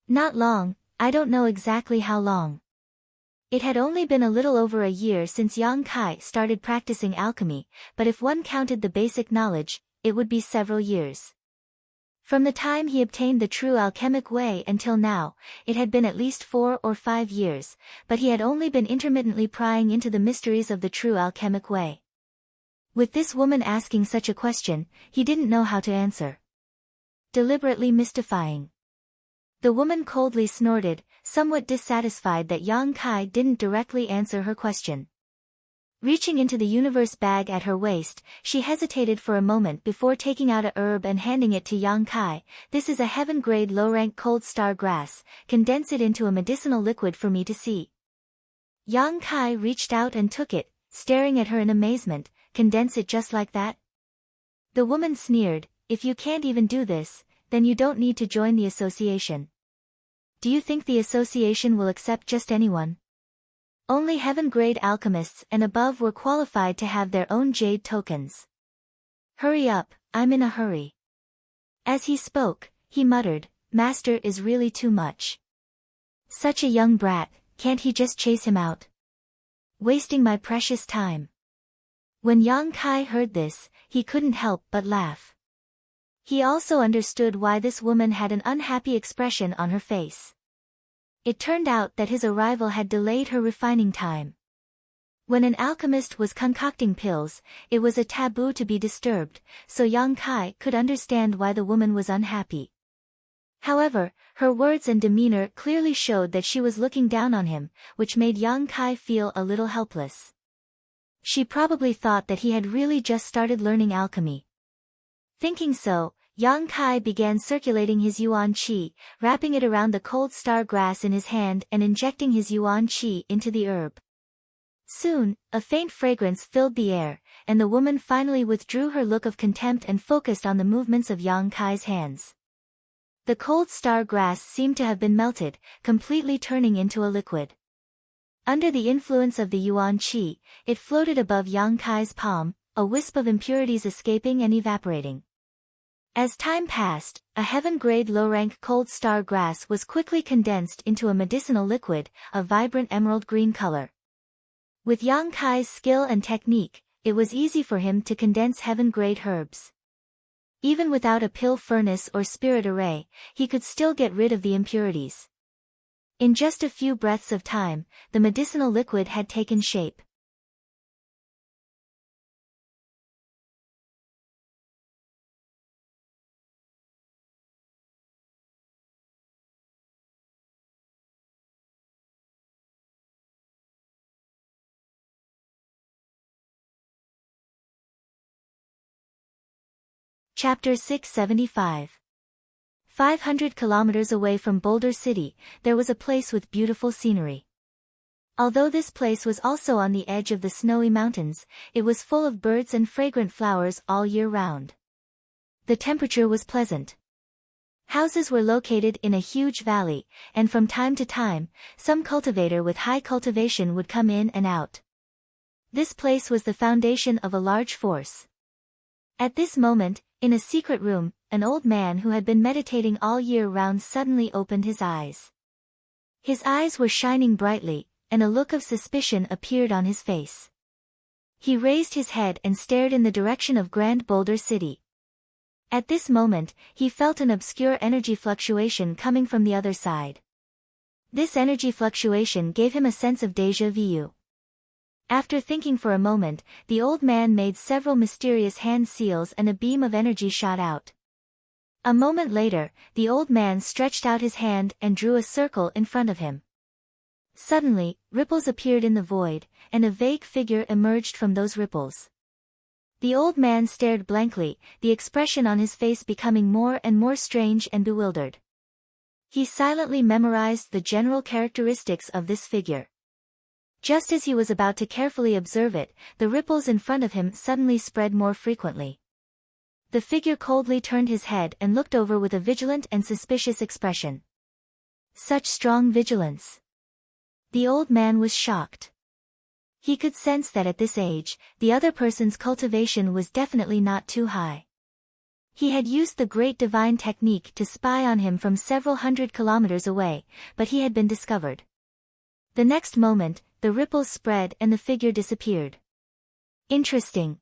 "Not long, I don't know exactly how long." It had only been a little over a year since Yang Kai started practicing alchemy, but if one counted the basic knowledge, it would be several years. From the time he obtained the true alchemic way until now, it had been at least 4 or 5 years, but he had only been intermittently prying into the mysteries of the true alchemic way. With this woman asking such a question, he didn't know how to answer. Deliberately mystifying. The woman coldly snorted, somewhat dissatisfied that Yang Kai didn't directly answer her question. Reaching into the universe bag at her waist, she hesitated for a moment before taking out a herb and handing it to Yang Kai. "This is a heaven-grade low-rank cold star grass, condense it into a medicinal liquid for me to see." Yang Kai reached out and took it, staring at her in amazement. "Condense it just like that?" The woman sneered, "If you can't even do this, then you don't need to join the association. Do you think the association will accept just anyone? Only heaven-grade alchemists and above were qualified to have their own jade tokens. Hurry up, I'm in a hurry." As he spoke, he muttered, "Master is really too much. Such a young brat, can't he just chase him out? Wasting my precious time." When Yang Kai heard this, he couldn't help but laugh. He also understood why this woman had an unhappy expression on her face. It turned out that his arrival had delayed her refining time. When an alchemist was concocting pills, it was a taboo to be disturbed, so Yang Kai could understand why the woman was unhappy. However, her words and demeanor clearly showed that she was looking down on him, which made Yang Kai feel a little helpless. She probably thought that he had really just started learning alchemy. Thinking so, Yang Kai began circulating his yuan qi, wrapping it around the cold star grass in his hand and injecting his yuan qi into the herb. Soon, a faint fragrance filled the air, and the woman finally withdrew her look of contempt and focused on the movements of Yang Kai's hands. The cold star grass seemed to have been melted, completely turning into a liquid. Under the influence of the yuan qi, it floated above Yang Kai's palm, a wisp of impurities escaping and evaporating. As time passed, a heaven-grade low-rank cold star grass was quickly condensed into a medicinal liquid, a vibrant emerald green color. With Yang Kai's skill and technique, it was easy for him to condense heaven-grade herbs. Even without a pill furnace or spirit array, he could still get rid of the impurities. In just a few breaths of time, the medicinal liquid had taken shape. Chapter 675. 500 kilometers away from Boulder City, there was a place with beautiful scenery. Although this place was also on the edge of the snowy mountains, it was full of birds and fragrant flowers all year round. The temperature was pleasant. Houses were located in a huge valley, and from time to time, some cultivator with high cultivation would come in and out. This place was the foundation of a large force. At this moment, in a secret room, an old man who had been meditating all year round suddenly opened his eyes. His eyes were shining brightly, and a look of suspicion appeared on his face. He raised his head and stared in the direction of Grand Boulder City. At this moment, he felt an obscure energy fluctuation coming from the other side. This energy fluctuation gave him a sense of déjà vu. After thinking for a moment, the old man made several mysterious hand seals and a beam of energy shot out. A moment later, the old man stretched out his hand and drew a circle in front of him. Suddenly, ripples appeared in the void, and a vague figure emerged from those ripples. The old man stared blankly, the expression on his face becoming more and more strange and bewildered. He silently memorized the general characteristics of this figure. Just as he was about to carefully observe it, the ripples in front of him suddenly spread more frequently. The figure coldly turned his head and looked over with a vigilant and suspicious expression. Such strong vigilance! The old man was shocked. He could sense that at this age, the other person's cultivation was definitely not too high. He had used the great divine technique to spy on him from several hundred kilometers away, but he had been discovered. The next moment, the ripples spread and the figure disappeared. Interesting.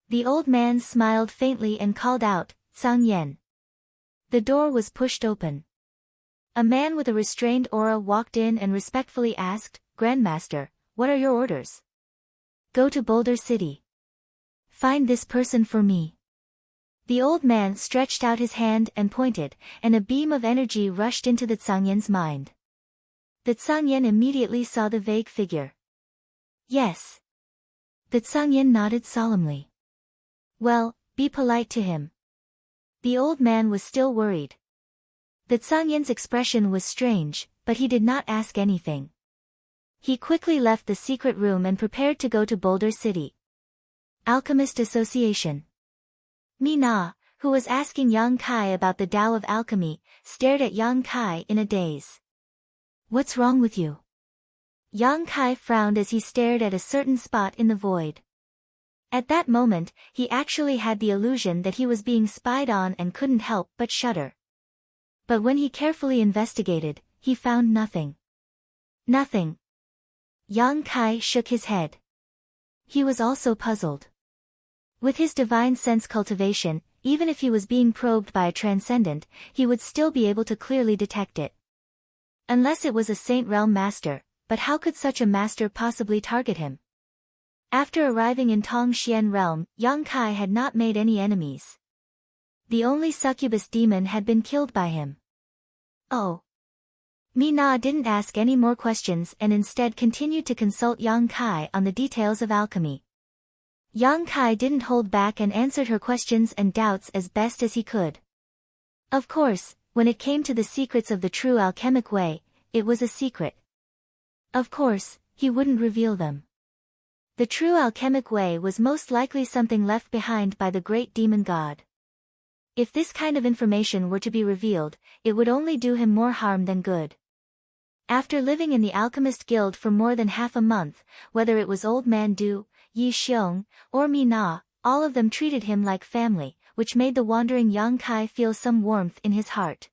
The old man smiled faintly and called out, "Sang Yen." The door was pushed open. A man with a restrained aura walked in and respectfully asked, "Grandmaster, what are your orders?" "Go to Boulder City. Find this person for me." The old man stretched out his hand and pointed, and a beam of energy rushed into the Tsangyen's mind. The Tsangyen immediately saw the vague figure. "Yes." The Tsangyen nodded solemnly. "Well, be polite to him." The old man was still worried. The Tsangyen's expression was strange, but he did not ask anything. He quickly left the secret room and prepared to go to Boulder City. Alchemist Association. Mina, who was asking Yang Kai about the Tao of alchemy, stared at Yang Kai in a daze. "What's wrong with you?" Yang Kai frowned as he stared at a certain spot in the void. At that moment, he actually had the illusion that he was being spied on and couldn't help but shudder. But when he carefully investigated, he found nothing. Nothing. Yang Kai shook his head. He was also puzzled. With his divine sense cultivation, even if he was being probed by a transcendent, he would still be able to clearly detect it. Unless it was a Saint Realm master, but how could such a master possibly target him? After arriving in Tong Xian Realm, Yang Kai had not made any enemies. The only succubus demon had been killed by him. Oh. Mina didn't ask any more questions and instead continued to consult Yang Kai on the details of alchemy. Yang Kai didn't hold back and answered her questions and doubts as best as he could. Of course, when it came to the secrets of the true alchemic way, it was a secret. Of course, he wouldn't reveal them. The true alchemic way was most likely something left behind by the great demon god. If this kind of information were to be revealed, it would only do him more harm than good. After living in the Alchemist Guild for more than half a month, whether it was Old Man Du, Yi Xiong, or Mi Na, all of them treated him like family, which made the wandering Yang Kai feel some warmth in his heart.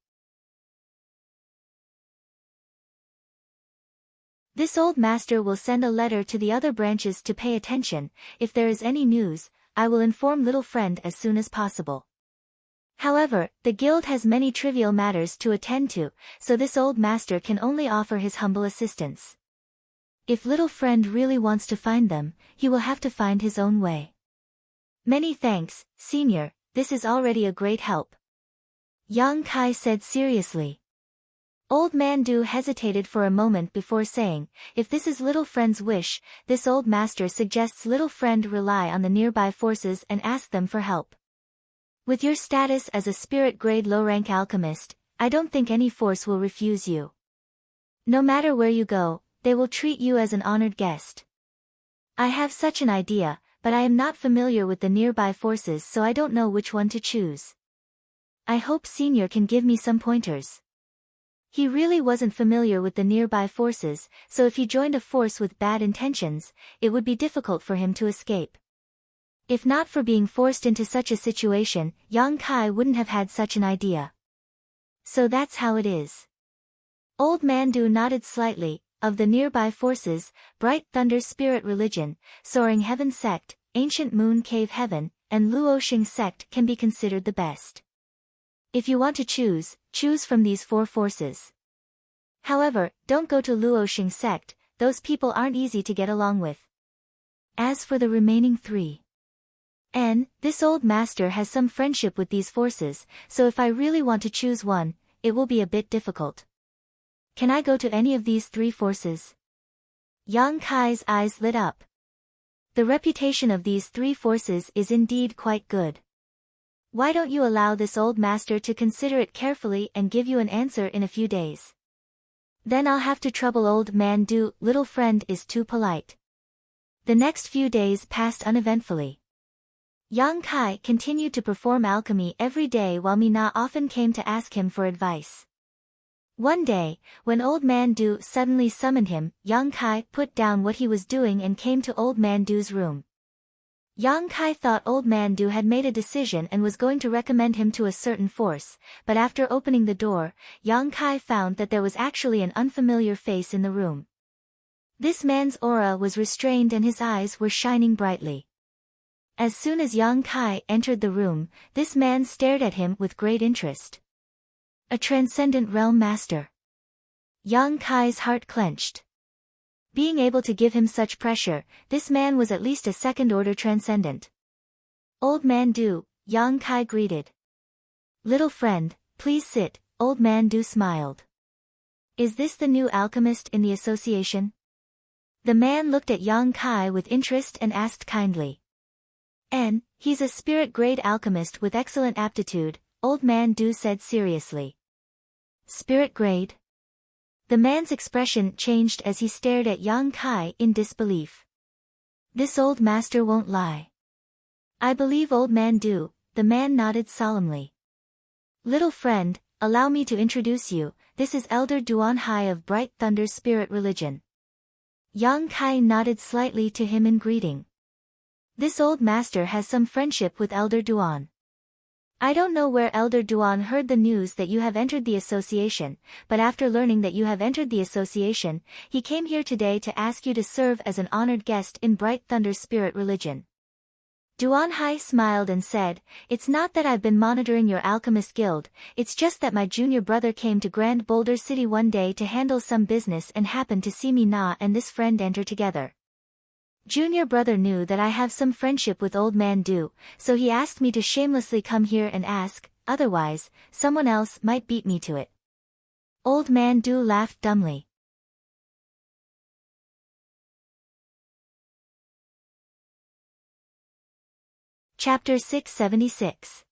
This old master will send a letter to the other branches to pay attention. If there is any news, I will inform little friend as soon as possible. However, the guild has many trivial matters to attend to, so this old master can only offer his humble assistance. If little friend really wants to find them, he will have to find his own way. Many thanks, senior, this is already a great help. Yang Kai said seriously. Old Man Du hesitated for a moment before saying, if this is little friend's wish, this old master suggests little friend rely on the nearby forces and ask them for help. With your status as a spirit-grade low-rank alchemist, I don't think any force will refuse you. No matter where you go, they will treat you as an honored guest. I have such an idea, but I am not familiar with the nearby forces, so I don't know which one to choose. I hope Senior can give me some pointers. He really wasn't familiar with the nearby forces, so if he joined a force with bad intentions, it would be difficult for him to escape. If not for being forced into such a situation, Yang Kai wouldn't have had such an idea. So that's how it is. Old Man Du nodded slightly. Of the nearby forces, Bright Thunder Spirit Religion, Soaring Heaven Sect, Ancient Moon Cave Heaven, and Luoxing Sect can be considered the best. If you want to choose from these 4 forces. However, don't go to Luoxing Sect, those people aren't easy to get along with. As for the remaining 3. This old master has some friendship with these forces, so if I really want to choose one, it will be a bit difficult. Can I go to any of these 3 forces? Yang Kai's eyes lit up. The reputation of these 3 forces is indeed quite good. Why don't you allow this old master to consider it carefully and give you an answer in a few days? Then I'll have to trouble Old Man Du, little friend is too polite. The next few days passed uneventfully. Yang Kai continued to perform alchemy every day while Mina often came to ask him for advice. One day, when Old Man Du suddenly summoned him, Yang Kai put down what he was doing and came to Old Man Du's room. Yang Kai thought Old Man Du had made a decision and was going to recommend him to a certain force, but after opening the door, Yang Kai found that there was actually an unfamiliar face in the room. This man's aura was restrained and his eyes were shining brightly. As soon as Yang Kai entered the room, this man stared at him with great interest. A transcendent realm master. Yang Kai's heart clenched. Being able to give him such pressure, this man was at least a second-order transcendent. Old Man Du, Yang Kai greeted. Little friend, please sit, Old Man Du smiled. Is this the new alchemist in the association? The man looked at Yang Kai with interest and asked kindly. He's a spirit-grade alchemist with excellent aptitude, Old Man Du said seriously. Spirit grade? The man's expression changed as he stared at Yang Kai in disbelief. This old master won't lie. I believe Old Man Du, the man nodded solemnly. Little friend, allow me to introduce you, this is Elder Duan Hai of Bright Thunder Spirit Religion. Yang Kai nodded slightly to him in greeting. This old master has some friendship with Elder Duan. I don't know where Elder Duan heard the news that you have entered the association, but after learning that you have entered the association, he came here today to ask you to serve as an honored guest in Bright Thunder Spirit Religion. Duan Hai smiled and said, it's not that I've been monitoring your alchemist guild, it's just that my junior brother came to Grand Boulder City one day to handle some business and happened to see me Na and this friend enter together. Junior brother knew that I have some friendship with Old Man Du, so he asked me to shamelessly come here and ask, otherwise, someone else might beat me to it. Old Man Du laughed dumbly. Chapter 676.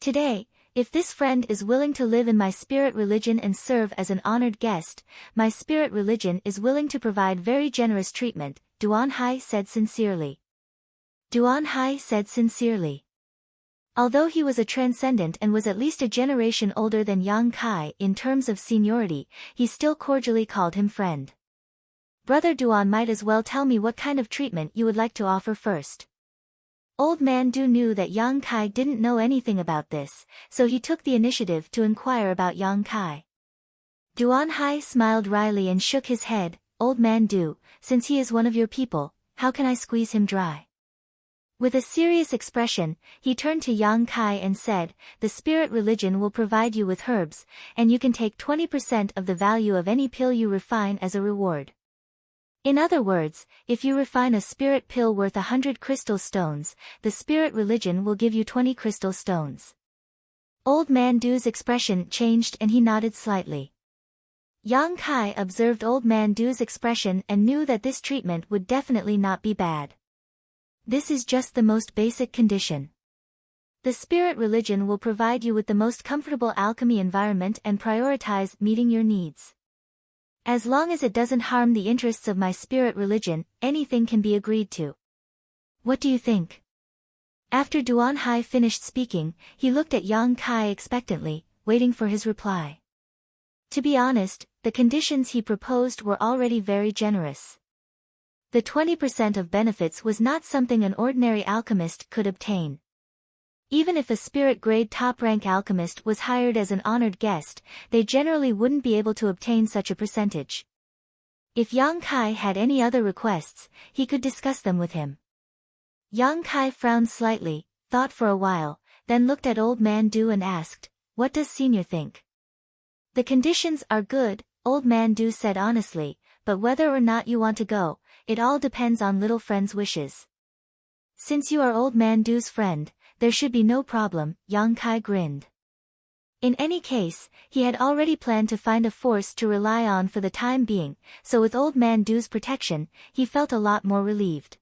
Today, if this friend is willing to live in my spirit religion and serve as an honored guest, my spirit religion is willing to provide very generous treatment, Duan Hai said sincerely. Duan Hai said sincerely. Although he was a transcendent and was at least a generation older than Yang Kai in terms of seniority, he still cordially called him friend. Brother Duan might as well tell me what kind of treatment you would like to offer first. Old man Du knew that Yang Kai didn't know anything about this, so he took the initiative to inquire about Yang Kai. Duan Hai smiled wryly and shook his head. Old man Du, since he is one of your people, how can I squeeze him dry? With a serious expression, he turned to Yang Kai and said, the spirit religion will provide you with herbs, and you can take 20% of the value of any pill you refine as a reward. In other words, if you refine a spirit pill worth 100 crystal stones, the spirit religion will give you 20 crystal stones. Old man Du's expression changed and he nodded slightly. Yang Kai observed Old man Du's expression and knew that this treatment would definitely not be bad. This is just the most basic condition. The spirit religion will provide you with the most comfortable alchemy environment and prioritize meeting your needs. As long as it doesn't harm the interests of my spirit religion, anything can be agreed to. What do you think? After Duan Hai finished speaking, he looked at Yang Kai expectantly, waiting for his reply. To be honest, the conditions he proposed were already very generous. The 20% of benefits was not something an ordinary alchemist could obtain. Even if a spirit-grade top-rank alchemist was hired as an honored guest, they generally wouldn't be able to obtain such a percentage. If Yang Kai had any other requests, he could discuss them with him. Yang Kai frowned slightly, thought for a while, then looked at Old Man Du and asked, what does Senior think? The conditions are good, Old Man Du said honestly, but whether or not you want to go, it all depends on little friend's wishes. Since you are Old Man Du's friend, there should be no problem, Yang Kai grinned. In any case, he had already planned to find a force to rely on for the time being, so with Old Man Du's protection, he felt a lot more relieved.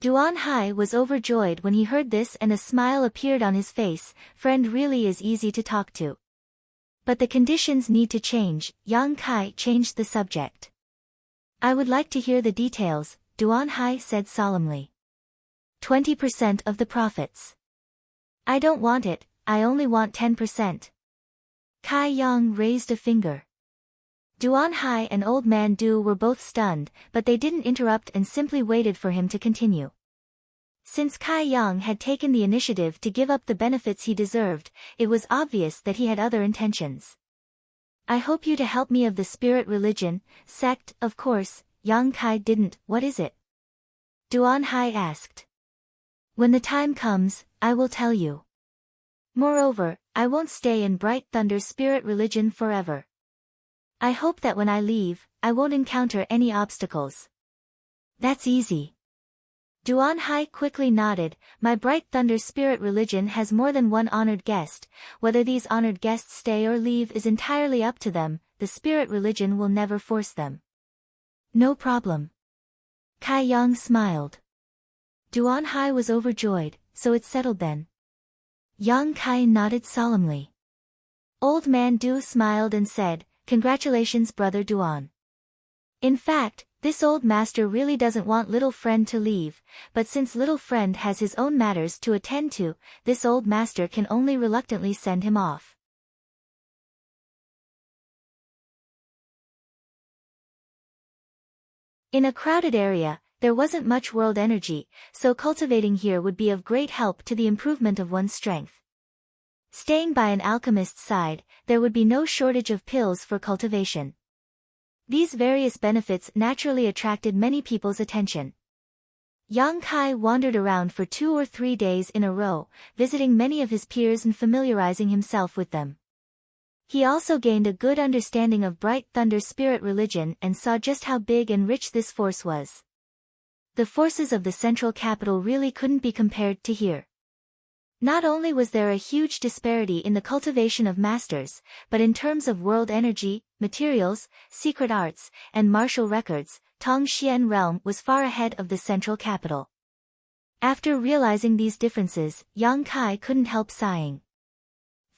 Duan Hai was overjoyed when he heard this and a smile appeared on his face. Friend really is easy to talk to. But the conditions need to change. Yang Kai changed the subject. I would like to hear the details, Duan Hai said solemnly. 20% of the profits. I don't want it, I only want 10%. Kai Yang raised a finger. Duan Hai and Old Man Du were both stunned, but they didn't interrupt and simply waited for him to continue. Since Kai Yang had taken the initiative to give up the benefits he deserved, it was obvious that he had other intentions. I hope you to help me of the spirit religion, sect, of course. Yang Kai didn't. What is it? Duan Hai asked. When the time comes, I will tell you. Moreover, I won't stay in Bright Thunder spirit religion forever. I hope that when I leave, I won't encounter any obstacles. That's easy. Duan Hai quickly nodded. My Bright Thunder spirit religion has more than one honored guest. Whether these honored guests stay or leave is entirely up to them. The spirit religion will never force them. No problem. Kai Yang smiled. Duan Hai was overjoyed, so it's settled then. Yang Kai nodded solemnly. Old Man Du smiled and said, congratulations brother Duan. In fact, this old master really doesn't want little friend to leave, but since little friend has his own matters to attend to, this old master can only reluctantly send him off. In a crowded area, there wasn't much world energy, so cultivating here would be of great help to the improvement of one's strength. Staying by an alchemist's side, there would be no shortage of pills for cultivation. These various benefits naturally attracted many people's attention. Yang Kai wandered around for 2 or 3 days in a row, visiting many of his peers and familiarizing himself with them. He also gained a good understanding of Bright Thunder spirit religion and saw just how big and rich this force was. The forces of the central capital really couldn't be compared to here. Not only was there a huge disparity in the cultivation of masters, but in terms of world energy, materials, secret arts, and martial records, Tongxian realm was far ahead of the central capital. After realizing these differences, Yang Kai couldn't help sighing.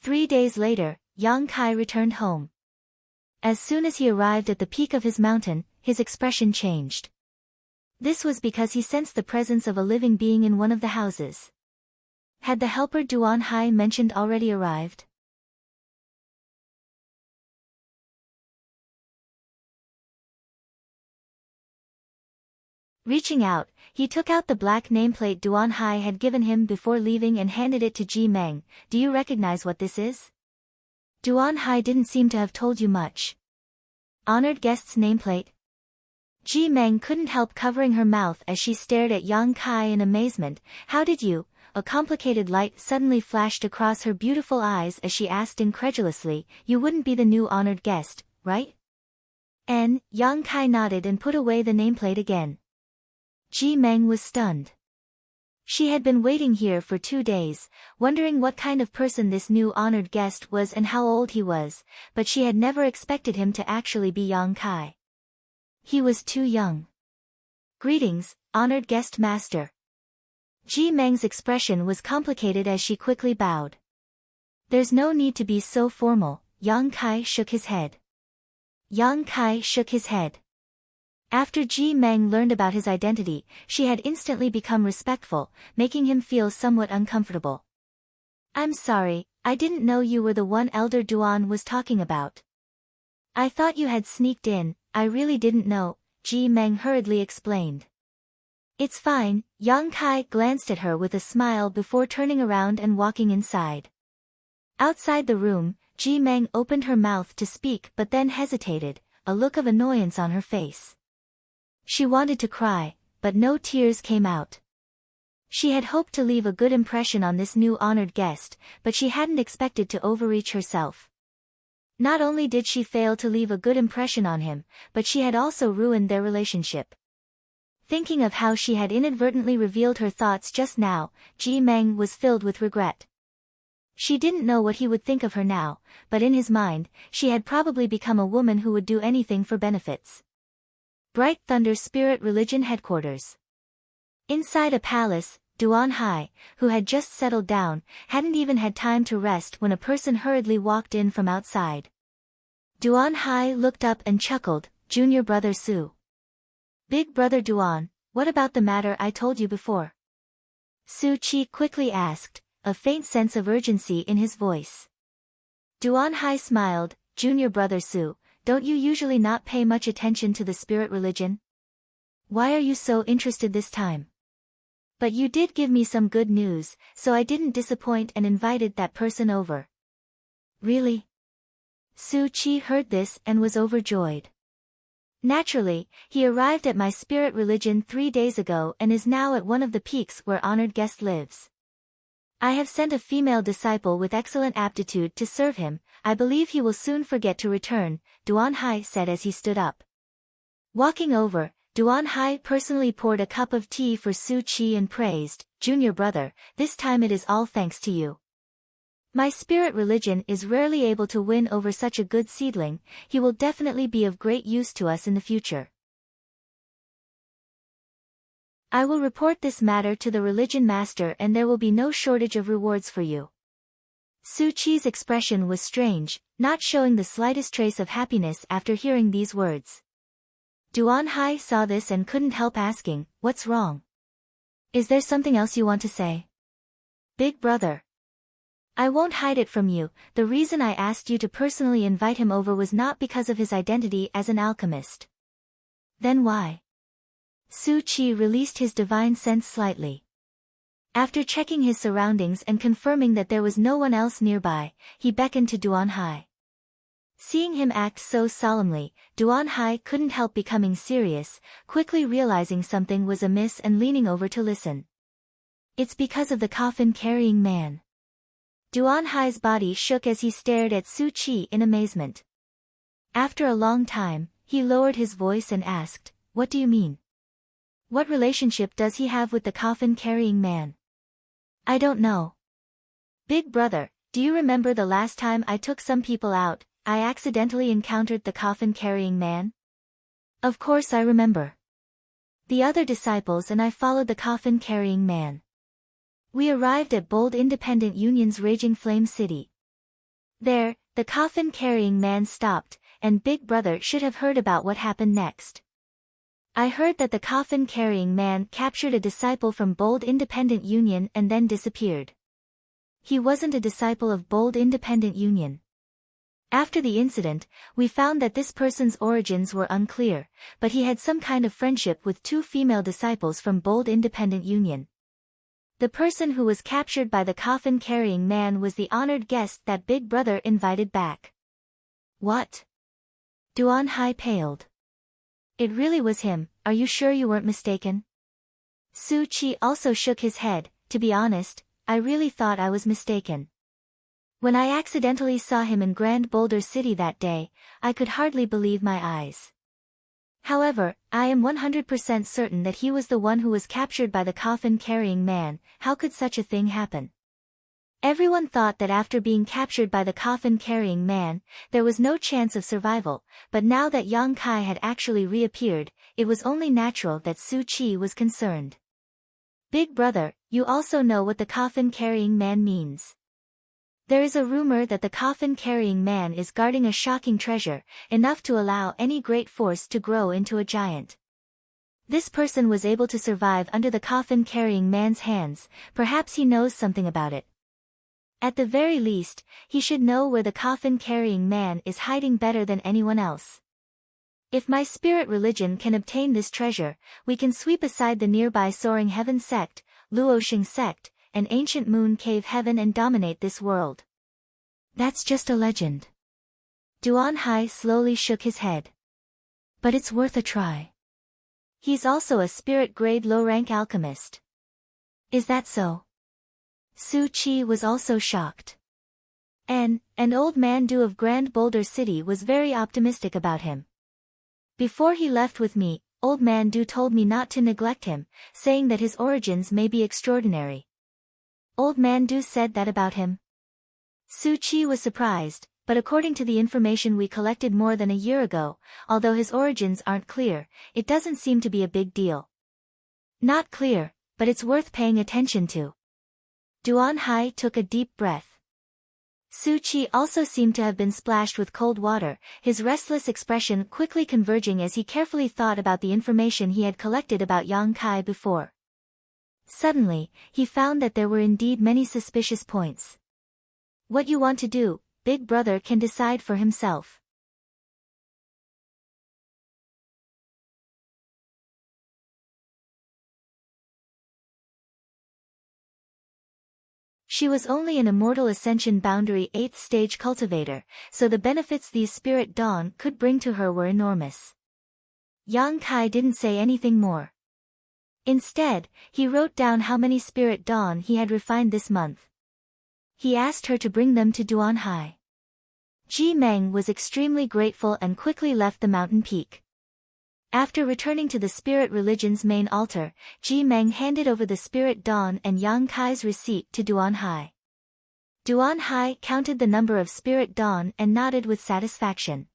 3 days later, Yang Kai returned home. As soon as he arrived at the peak of his mountain, his expression changed. This was because he sensed the presence of a living being in one of the houses. Had the helper Duan Hai mentioned already arrived? Reaching out, he took out the black nameplate Duan Hai had given him before leaving and handed it to Ji Meng. Do you recognize what this is? Duan Hai didn't seem to have told you much. Honored guest's nameplate? Ji Meng couldn't help covering her mouth as she stared at Yang Kai in amazement. How did you? A complicated light suddenly flashed across her beautiful eyes as she asked incredulously. You wouldn't be the new honored guest, right? Yang Kai nodded and put away the nameplate again. Ji Meng was stunned. She had been waiting here for 2 days, wondering what kind of person this new honored guest was and how old he was, but she had never expected him to actually be Yang Kai. He was too young. Greetings, honored guest master. Ji Meng's expression was complicated as she quickly bowed. There's no need to be so formal, Yang Kai shook his head. Yang Kai shook his head. After Ji Meng learned about his identity, she had instantly become respectful, making him feel somewhat uncomfortable. I'm sorry, I didn't know you were the one Elder Duan was talking about. I thought you had sneaked in, I really didn't know, Ji Meng hurriedly explained. It's fine, Yang Kai glanced at her with a smile before turning around and walking inside. Outside the room, Ji Meng opened her mouth to speak but then hesitated, a look of annoyance on her face. She wanted to cry, but no tears came out. She had hoped to leave a good impression on this new honored guest, but she hadn't expected to overreach herself. Not only did she fail to leave a good impression on him, but she had also ruined their relationship. Thinking of how she had inadvertently revealed her thoughts just now, Ji Meng was filled with regret. She didn't know what he would think of her now, but in his mind, she had probably become a woman who would do anything for benefits. Bright Thunder Spirit Religion Headquarters. Inside a palace, Duan Hai, who had just settled down, hadn't even had time to rest when a person hurriedly walked in from outside. Duan Hai looked up and chuckled, Junior Brother Su. Big Brother Duan, what about the matter I told you before? Su Qi quickly asked, a faint sense of urgency in his voice. Duan Hai smiled, Junior Brother Su, don't you usually not pay much attention to the spirit religion? Why are you so interested this time? But you did give me some good news, so I didn't disappoint and invited that person over. Really? Su Qi heard this and was overjoyed. Naturally, he arrived at my spirit religion 3 days ago and is now at one of the peaks where honored guest lives. I have sent a female disciple with excellent aptitude to serve him. I believe he will soon forget to return, Duan Hai said as he stood up. Walking over, Duan Hai personally poured a cup of tea for Su Qi and praised, Junior Brother, this time it is all thanks to you. My spirit religion is rarely able to win over such a good seedling. He will definitely be of great use to us in the future. I will report this matter to the religion master and there will be no shortage of rewards for you. Su Qi's expression was strange, not showing the slightest trace of happiness after hearing these words. Duan Hai saw this and couldn't help asking, what's wrong? Is there something else you want to say? Big brother. I won't hide it from you, the reason I asked you to personally invite him over was not because of his identity as an alchemist. Then why? Su Qi released his divine sense slightly. After checking his surroundings and confirming that there was no one else nearby, he beckoned to Duan Hai. Seeing him act so solemnly, Duan Hai couldn't help becoming serious, quickly realizing something was amiss and leaning over to listen. It's because of the coffin-carrying man. Duan Hai's body shook as he stared at Su Qi in amazement. After a long time, he lowered his voice and asked, what do you mean? What relationship does he have with the coffin-carrying man? I don't know. Big brother, do you remember the last time I took some people out, I accidentally encountered the coffin-carrying man? Of course I remember. The other disciples and I followed the coffin-carrying man. We arrived at bold Independent Union's raging flame city. There, the coffin-carrying man stopped, and Big Brother should have heard about what happened next. I heard that the coffin-carrying man captured a disciple from Bold Independent Union and then disappeared. He wasn't a disciple of Bold Independent Union. After the incident, we found that this person's origins were unclear, but he had some kind of friendship with two female disciples from Bold Independent Union. The person who was captured by the coffin-carrying man was the honored guest that Big Brother invited back. What? Duan Hai paled. It really was him, are you sure you weren't mistaken? Su Chi also shook his head. To be honest, I really thought I was mistaken. When I accidentally saw him in Grand Boulder City that day, I could hardly believe my eyes. However, I am 100% certain that he was the one who was captured by the coffin-carrying man. How could such a thing happen? Everyone thought that after being captured by the coffin-carrying man, there was no chance of survival, but now that Yang Kai had actually reappeared, it was only natural that Su Chi was concerned. Big Brother, you also know what the coffin-carrying man means. There is a rumor that the coffin-carrying man is guarding a shocking treasure, enough to allow any great force to grow into a giant. This person was able to survive under the coffin-carrying man's hands, perhaps he knows something about it. At the very least, he should know where the coffin-carrying man is hiding better than anyone else. If my spirit religion can obtain this treasure, we can sweep aside the nearby Soaring Heaven sect, Luoxing sect, and Ancient Moon Cave Heaven and dominate this world. That's just a legend. Duan Hai slowly shook his head. But it's worth a try. He's also a spirit-grade low-rank alchemist. Is that so? Su Chi was also shocked. An old man Du of Grand Boulder City was very optimistic about him. Before he left with me, Old Man Du told me not to neglect him, saying that his origins may be extraordinary. Old Man Du said that about him? Su Chi was surprised, but according to the information we collected more than a year ago, although his origins aren't clear, it doesn't seem to be a big deal. Not clear, but it's worth paying attention to. Duan Hai took a deep breath. Su Chi also seemed to have been splashed with cold water, his restless expression quickly converging as he carefully thought about the information he had collected about Yang Kai before. Suddenly, he found that there were indeed many suspicious points. What you want to do, Big Brother can decide for himself. She was only an Immortal Ascension Boundary 8th stage cultivator, so the benefits these Spirit Dawn could bring to her were enormous. Yang Kai didn't say anything more. Instead, he wrote down how many Spirit Dawn he had refined this month. He asked her to bring them to Duan Hai. Ji Meng was extremely grateful and quickly left the mountain peak. After returning to the Spirit Religion's main altar, Ji Meng handed over the Spirit Dawn and Yang Kai's receipt to Duan Hai. Duan Hai counted the number of Spirit Dawn and nodded with satisfaction.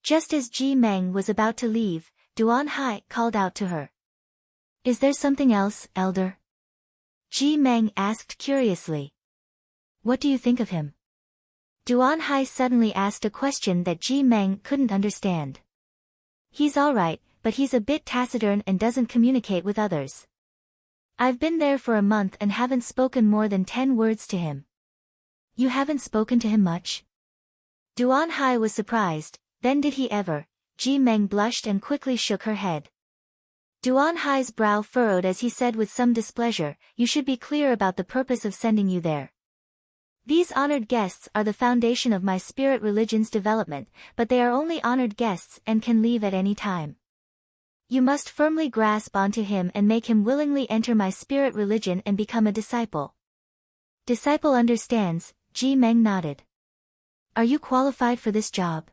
Just as Ji Meng was about to leave, Duan Hai called out to her. Is there something else, Elder? Ji Meng asked curiously. What do you think of him? Duan Hai suddenly asked a question that Ji Meng couldn't understand. He's alright, but he's a bit taciturn and doesn't communicate with others. I've been there for a month and haven't spoken more than 10 words to him. You haven't spoken to him much? Duan Hai was surprised, then did he ever? Ji Meng blushed and quickly shook her head. Duan Hai's brow furrowed as he said with some displeasure, you should be clear about the purpose of sending you there. These honored guests are the foundation of my spirit religion's development, but they are only honored guests and can leave at any time. You must firmly grasp onto him and make him willingly enter my spirit religion and become a disciple. Disciple understands, Ji Meng nodded. Are you qualified for this job?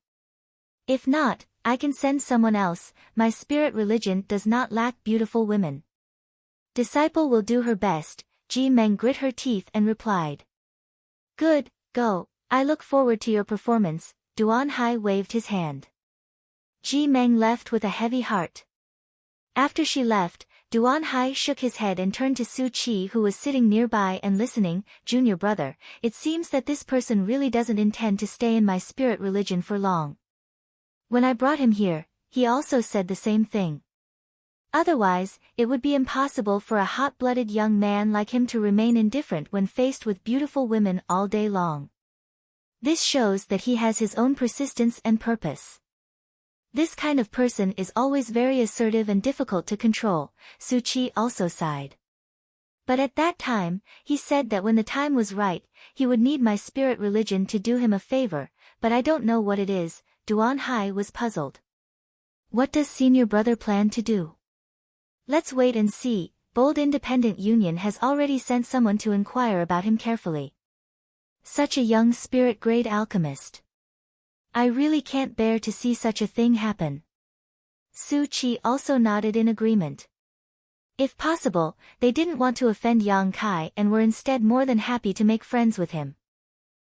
If not, I can send someone else, my spirit religion does not lack beautiful women. Disciple will do her best, Ji Meng grit her teeth and replied. Good, go, I look forward to your performance, Duan Hai waved his hand. Ji Meng left with a heavy heart. After she left, Duan Hai shook his head and turned to Su Qi, who was sitting nearby and listening. Junior brother, it seems that this person really doesn't intend to stay in my spirit religion for long. When I brought him here, he also said the same thing. Otherwise, it would be impossible for a hot-blooded young man like him to remain indifferent when faced with beautiful women all day long. This shows that he has his own persistence and purpose. This kind of person is always very assertive and difficult to control, Su Qi also sighed. But at that time, he said that when the time was right, he would need my spirit religion to do him a favor, but I don't know what it is. Duan Hai was puzzled. What does senior brother plan to do? Let's wait and see. Bold Independent Union has already sent someone to inquire about him carefully. Such a young spirit-grade alchemist. I really can't bear to see such a thing happen. Su Qi also nodded in agreement. If possible, they didn't want to offend Yang Kai and were instead more than happy to make friends with him.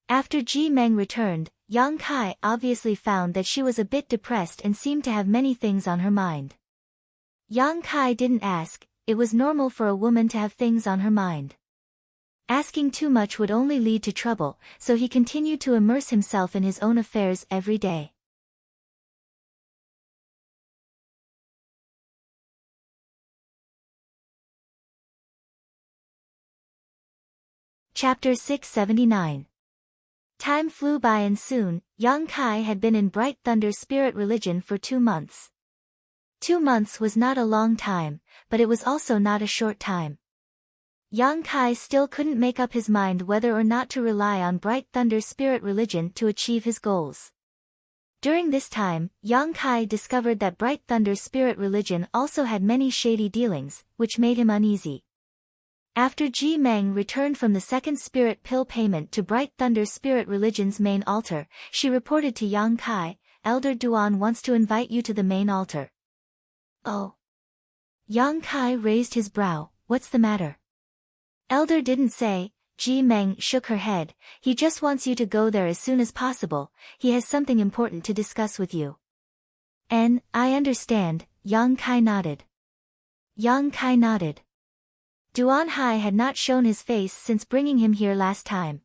After Ji Meng returned, Yang Kai obviously found that she was a bit depressed and seemed to have many things on her mind. Yang Kai didn't ask, it was normal for a woman to have things on her mind. Asking too much would only lead to trouble, so he continued to immerse himself in his own affairs every day. Chapter 679. Time flew by and soon, Yang Kai had been in Bright Thunder spirit religion for 2 months. 2 months was not a long time, but it was also not a short time. Yang Kai still couldn't make up his mind whether or not to rely on Bright Thunder spirit religion to achieve his goals. During this time, Yang Kai discovered that Bright Thunder spirit religion also had many shady dealings, which made him uneasy. After Ji Meng returned from the second spirit pill payment to Bright Thunder spirit religion's main altar, she reported to Yang Kai, Elder Duan wants to invite you to the main altar. Oh. Yang Kai raised his brow, what's the matter? Elder didn't say. Ji Meng shook her head, he just wants you to go there as soon as possible, he has something important to discuss with you. I understand, Yang Kai nodded. Yang Kai nodded. Duan Hai had not shown his face since bringing him here last time.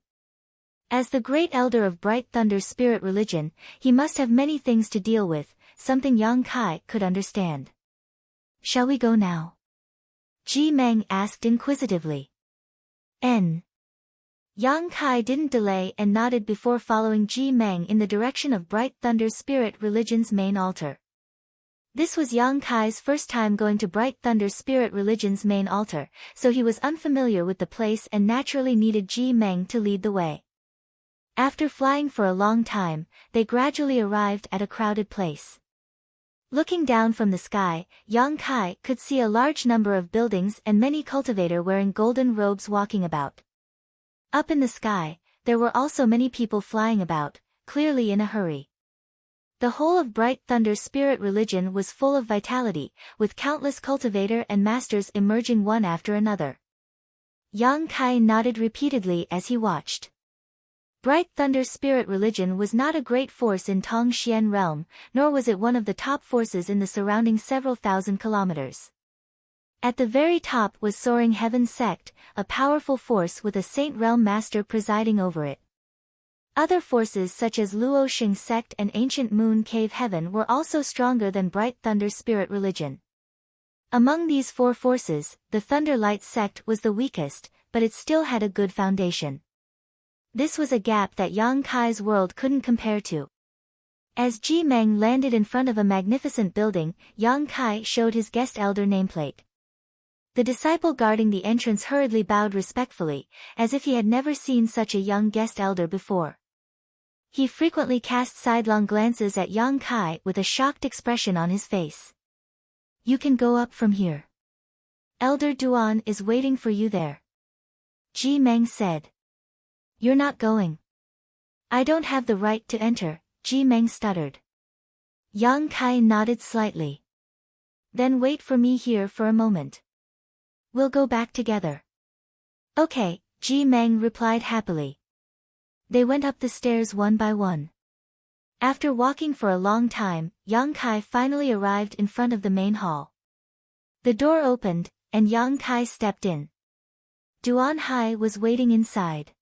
As the great elder of Bright Thunder spirit religion, he must have many things to deal with, something Yang Kai could understand. Shall we go now? Ji Meng asked inquisitively. Yang Kai didn't delay and nodded before following Ji Meng in the direction of Bright Thunder spirit religion's main altar. This was Yang Kai's first time going to Bright Thunder spirit religion's main altar, so he was unfamiliar with the place and naturally needed Ji Meng to lead the way. After flying for a long time, they gradually arrived at a crowded place. Looking down from the sky, Yang Kai could see a large number of buildings and many cultivators wearing golden robes walking about. Up in the sky, there were also many people flying about, clearly in a hurry. The whole of Bright Thunder spirit religion was full of vitality, with countless cultivator and masters emerging one after another. Yang Kai nodded repeatedly as he watched. Bright Thunder spirit religion was not a great force in Tongxian realm, nor was it one of the top forces in the surrounding several thousand kilometers. At the very top was Soaring Heaven sect, a powerful force with a Saint Realm master presiding over it. Other forces such as Luoxing sect and Ancient Moon Cave Heaven were also stronger than Bright Thunder spirit religion. Among these 4 forces, the Thunder Light sect was the weakest, but it still had a good foundation. This was a gap that Yang Kai's world couldn't compare to. As Ji Meng landed in front of a magnificent building, Yang Kai showed his guest elder nameplate. The disciple guarding the entrance hurriedly bowed respectfully, as if he had never seen such a young guest elder before. He frequently cast sidelong glances at Yang Kai with a shocked expression on his face. You can go up from here. Elder Duan is waiting for you there. Ji Meng said. You're not going. I don't have the right to enter, Ji Meng stuttered. Yang Kai nodded slightly. Then wait for me here for a moment. We'll go back together. Okay, Ji Meng replied happily. They went up the stairs one by one. After walking for a long time, Yang Kai finally arrived in front of the main hall. The door opened, and Yang Kai stepped in. Duan Hai was waiting inside.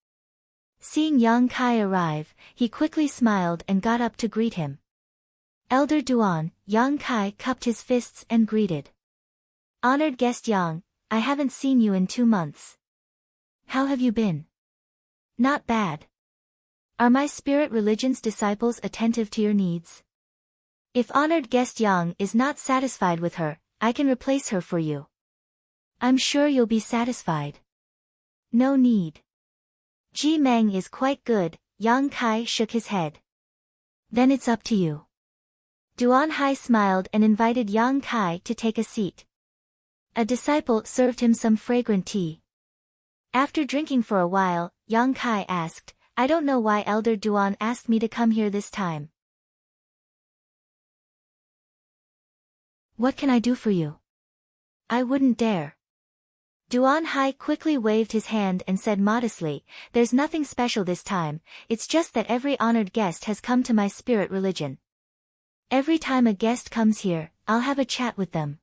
Seeing Yang Kai arrive, he quickly smiled and got up to greet him. Elder Duan, Yang Kai cupped his fists and greeted. Honored guest Yang, I haven't seen you in 2 months. How have you been? Not bad. Are my spirit religion's disciples attentive to your needs? If honored guest Yang is not satisfied with her, I can replace her for you. I'm sure you'll be satisfied. No need. Ji Meng is quite good, Yang Kai shook his head. Then it's up to you. Duan Hai smiled and invited Yang Kai to take a seat. A disciple served him some fragrant tea. After drinking for a while, Yang Kai asked, I don't know why Elder Duan asked me to come here this time. What can I do for you? I wouldn't dare. Duan Hai quickly waved his hand and said modestly, there's nothing special this time, it's just that every honored guest has come to my spirit religion. Every time a guest comes here, I'll have a chat with them.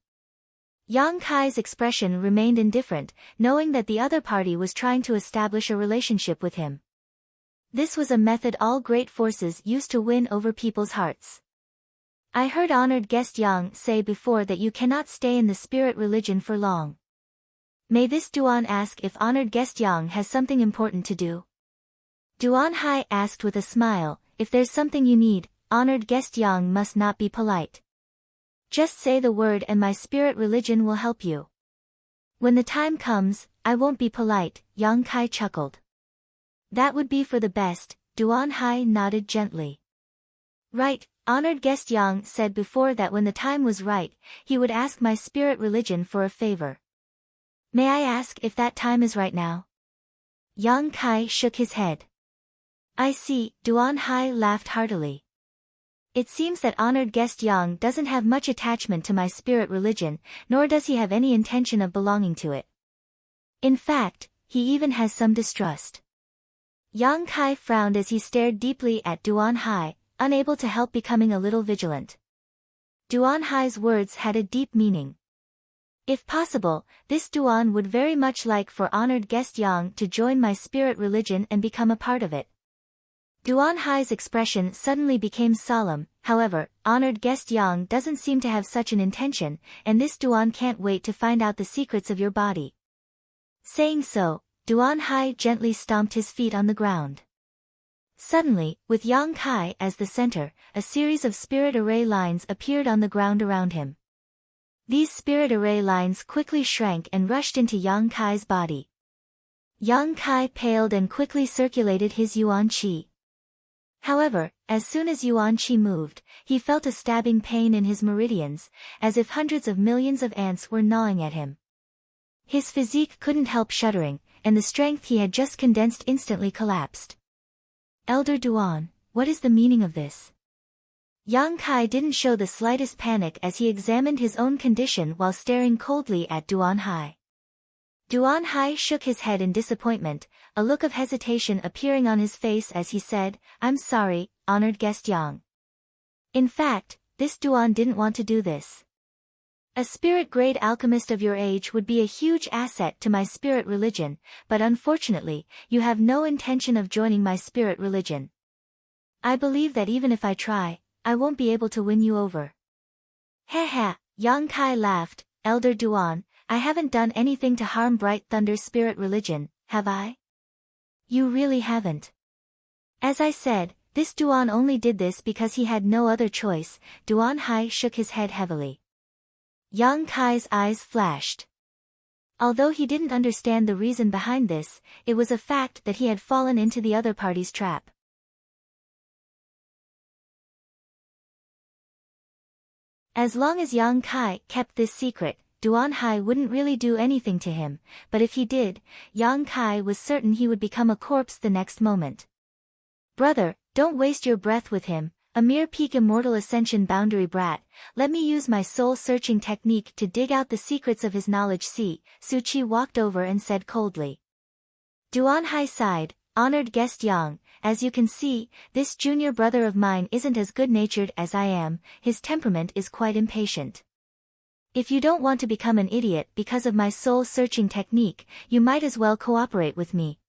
Yang Kai's expression remained indifferent, knowing that the other party was trying to establish a relationship with him. This was a method all great forces used to win over people's hearts. I heard honored guest Yang say before that you cannot stay in the spirit religion for long. May this Duan ask if honored guest Yang has something important to do? Duan Hai asked with a smile, if there's something you need, honored guest Yang must not be polite. Just say the word and my spirit religion will help you. When the time comes, I won't be polite, Yang Kai chuckled. That would be for the best, Duan Hai nodded gently. Right, honored guest Yang said before that when the time was right, he would ask my spirit religion for a favor. May I ask if that time is right now? Yang Kai shook his head. I see, Duan Hai laughed heartily. It seems that honored guest Yang doesn't have much attachment to my spirit religion, nor does he have any intention of belonging to it. In fact, he even has some distrust. Yang Kai frowned as he stared deeply at Duan Hai, unable to help becoming a little vigilant. Duan Hai's words had a deep meaning. If possible, this Duan would very much like for honored guest Yang to join my spirit religion and become a part of it. Duan Hai's expression suddenly became solemn, however, honored guest Yang doesn't seem to have such an intention, and this Duan can't wait to find out the secrets of your body. Saying so, Duan Hai gently stomped his feet on the ground. Suddenly, with Yang Kai as the center, a series of spirit array lines appeared on the ground around him. These spirit array lines quickly shrank and rushed into Yang Kai's body. Yang Kai paled and quickly circulated his yuan qi. However, as soon as yuan qi moved, he felt a stabbing pain in his meridians, as if hundreds of millions of ants were gnawing at him. His physique couldn't help shuddering, and the strength he had just condensed instantly collapsed. Elder Duan, what is the meaning of this? Yang Kai didn't show the slightest panic as he examined his own condition while staring coldly at Duan Hai. Duan Hai shook his head in disappointment, a look of hesitation appearing on his face as he said, I'm sorry, honored guest Yang. In fact, this Duan didn't want to do this. A spirit-grade alchemist of your age would be a huge asset to my spirit religion, but unfortunately, you have no intention of joining my spirit religion. I believe that even if I try, I won't be able to win you over. Heh, Yang Kai laughed, Elder Duan, I haven't done anything to harm Bright Thunder's spirit religion, have I? You really haven't. As I said, this Duan only did this because he had no other choice. Duan Hai shook his head heavily. Yang Kai's eyes flashed. Although he didn't understand the reason behind this, it was a fact that he had fallen into the other party's trap. As long as Yang Kai kept this secret, Duan Hai wouldn't really do anything to him, but if he did, Yang Kai was certain he would become a corpse the next moment. Brother, don't waste your breath with him, a mere peak immortal ascension boundary brat, let me use my soul-searching technique to dig out the secrets of his knowledge. See, Su Chi walked over and said coldly. Duan Hai sighed, honored guest Yang, as you can see, this junior brother of mine isn't as good-natured as I am, his temperament is quite impatient. If you don't want to become an idiot because of my soul-searching technique, you might as well cooperate with me.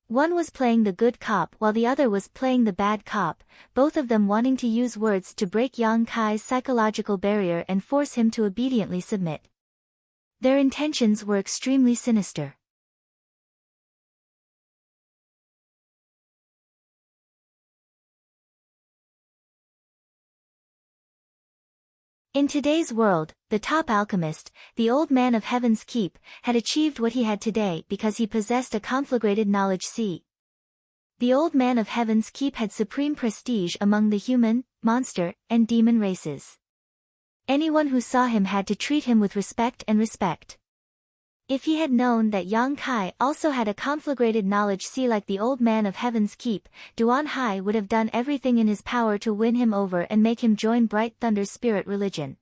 One was playing the good cop while the other was playing the bad cop, both of them wanting to use words to break Yang Kai's psychological barrier and force him to obediently submit. Their intentions were extremely sinister. In today's world, the top alchemist, the old man of Heaven's Keep, had achieved what he had today because he possessed a conflagrated knowledge sea. The old man of Heaven's Keep had supreme prestige among the human, monster, and demon races. Anyone who saw him had to treat him with respect. If he had known that Yang Kai also had a conflagrated knowledge sea like the old man of Heaven's Keep, Duan Hai would have done everything in his power to win him over and make him join Bright Thunder's spirit religion.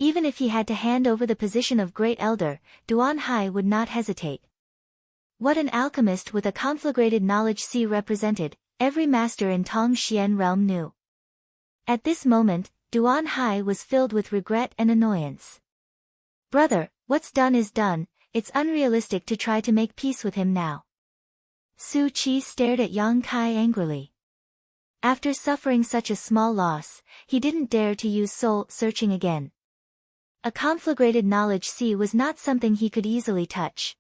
Even if he had to hand over the position of Great Elder, Duan Hai would not hesitate. What an alchemist with a conflagrated knowledge sea represented, every master in Tong Xian realm knew. At this moment, Duan Hai was filled with regret and annoyance. Brother, what's done is done, it's unrealistic to try to make peace with him now. Su Qi stared at Yang Kai angrily. After suffering such a small loss, he didn't dare to use soul-searching again. A conflagrated knowledge sea was not something he could easily touch.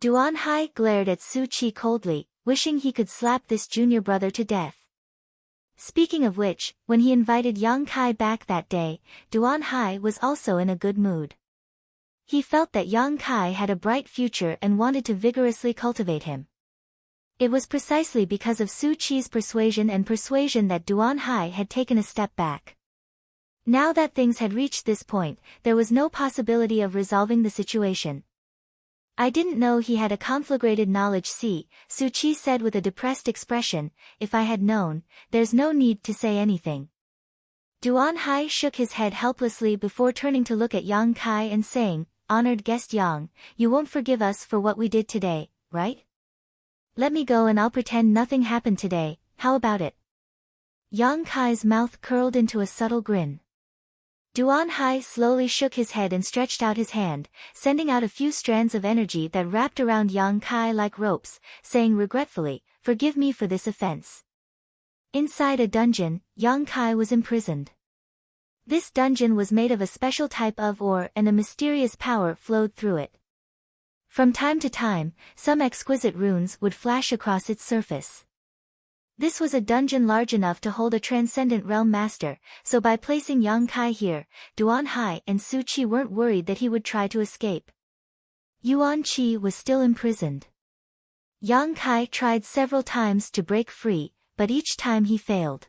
Duan Hai glared at Su Qi coldly, wishing he could slap this junior brother to death. Speaking of which, when he invited Yang Kai back that day, Duan Hai was also in a good mood. He felt that Yang Kai had a bright future and wanted to vigorously cultivate him. It was precisely because of Su Qi's persuasion that Duan Hai had taken a step back. Now that things had reached this point, there was no possibility of resolving the situation. I didn't know he had a conflagrated knowledge sea, Su Qi said with a depressed expression. If I had known, there's no need to say anything. Duan Hai shook his head helplessly before turning to look at Yang Kai and saying, Honored guest Yang, you won't forgive us for what we did today, right? Let me go and I'll pretend nothing happened today, how about it? Yang Kai's mouth curled into a subtle grin. Duan Hai slowly shook his head and stretched out his hand, sending out a few strands of energy that wrapped around Yang Kai like ropes, saying regretfully, Forgive me for this offense. Inside a dungeon, Yang Kai was imprisoned. This dungeon was made of a special type of ore and a mysterious power flowed through it. From time to time, some exquisite runes would flash across its surface. This was a dungeon large enough to hold a transcendent realm master, so by placing Yang Kai here, Duan Hai and Su Qi weren't worried that he would try to escape. Yuan Qi was still imprisoned. Yang Kai tried several times to break free, but each time he failed.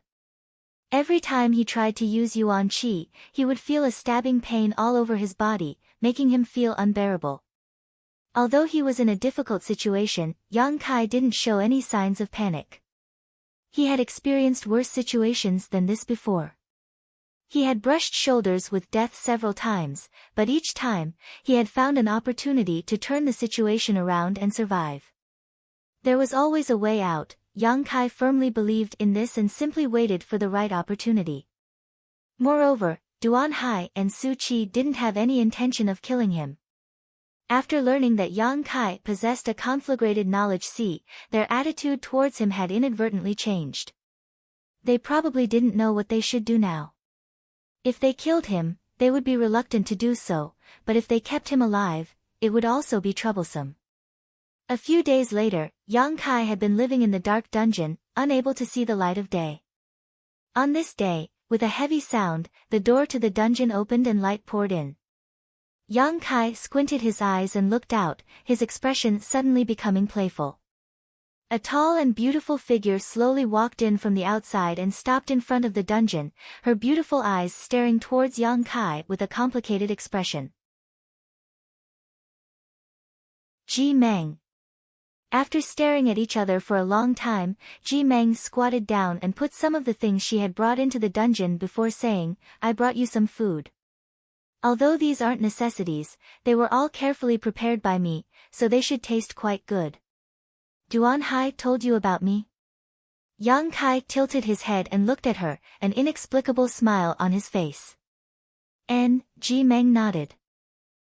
Every time he tried to use Yuan Qi, he would feel a stabbing pain all over his body, making him feel unbearable. Although he was in a difficult situation, Yang Kai didn't show any signs of panic. He had experienced worse situations than this before. He had brushed shoulders with death several times, but each time, he had found an opportunity to turn the situation around and survive. There was always a way out. Yang Kai firmly believed in this and simply waited for the right opportunity. Moreover, Duan Hai and Su Qi didn't have any intention of killing him. After learning that Yang Kai possessed a conflagrated knowledge sea, their attitude towards him had inadvertently changed. They probably didn't know what they should do now. If they killed him, they would be reluctant to do so, but if they kept him alive, it would also be troublesome. A few days later, Yang Kai had been living in the dark dungeon, unable to see the light of day. On this day, with a heavy sound, the door to the dungeon opened and light poured in. Yang Kai squinted his eyes and looked out, his expression suddenly becoming playful. A tall and beautiful figure slowly walked in from the outside and stopped in front of the dungeon, her beautiful eyes staring towards Yang Kai with a complicated expression. Ji Meng. After staring at each other for a long time, Ji Meng squatted down and put some of the things she had brought into the dungeon before saying, I brought you some food. Although these aren't necessities, they were all carefully prepared by me, so they should taste quite good. Duan Hai told you about me? Yang Kai tilted his head and looked at her, an inexplicable smile on his face. Ji Meng nodded.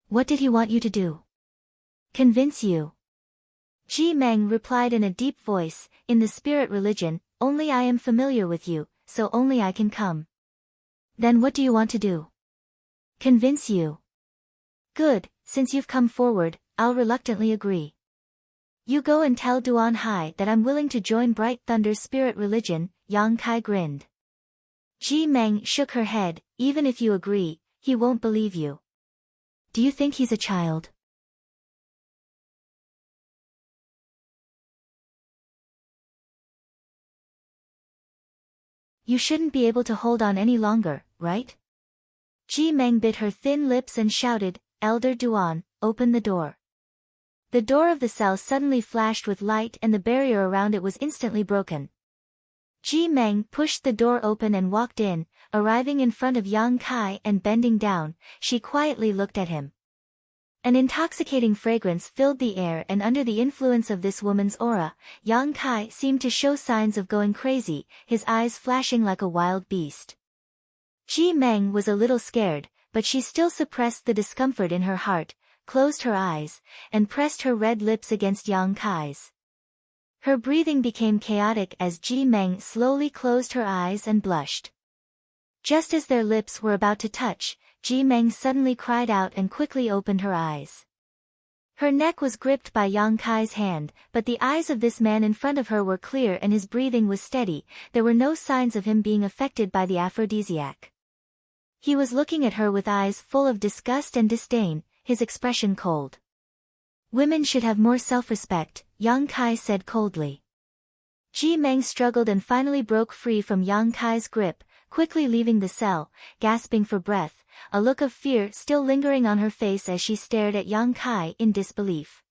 What did he want you to do? Convince you. Ji Meng replied in a deep voice, in the spirit religion, only I am familiar with you, so only I can come. Then what do you want to do? Convince you. Good, since you've come forward, I'll reluctantly agree. You go and tell Duan Hai that I'm willing to join Bright Thunder's spirit religion, Yang Kai grinned. Ji Meng shook her head, even if you agree, he won't believe you. Do you think he's a child? You shouldn't be able to hold on any longer, right? Ji Meng bit her thin lips and shouted, Elder Duan, open the door. The door of the cell suddenly flashed with light and the barrier around it was instantly broken. Ji Meng pushed the door open and walked in, arriving in front of Yang Kai and bending down, she quietly looked at him. An intoxicating fragrance filled the air and under the influence of this woman's aura, Yang Kai seemed to show signs of going crazy, his eyes flashing like a wild beast. Ji Meng was a little scared, but she still suppressed the discomfort in her heart, closed her eyes, and pressed her red lips against Yang Kai's. Her breathing became chaotic as Ji Meng slowly closed her eyes and blushed. Just as their lips were about to touch, Ji Meng suddenly cried out and quickly opened her eyes. Her neck was gripped by Yang Kai's hand, but the eyes of this man in front of her were clear and his breathing was steady, there were no signs of him being affected by the aphrodisiac. He was looking at her with eyes full of disgust and disdain, his expression cold. Women should have more self-respect, Yang Kai said coldly. Ji Meng struggled and finally broke free from Yang Kai's grip, quickly leaving the cell, gasping for breath, a look of fear still lingering on her face as she stared at Yang Kai in disbelief.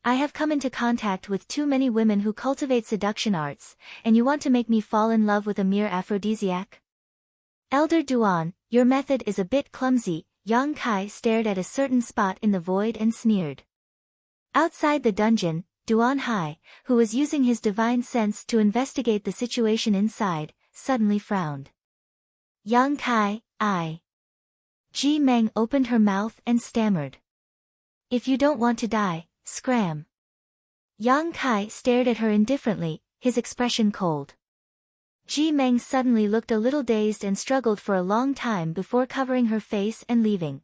I have come into contact with too many women who cultivate seduction arts, and you want to make me fall in love with a mere aphrodisiac? Elder Duan, your method is a bit clumsy, Yang Kai stared at a certain spot in the void and sneered. Outside the dungeon, Duan Hai, who was using his divine sense to investigate the situation inside, suddenly frowned. Yang Kai, Ji Meng opened her mouth and stammered. If you don't want to die, scram. Yang Kai stared at her indifferently, his expression cold. Ji Meng suddenly looked a little dazed and struggled for a long time before covering her face and leaving.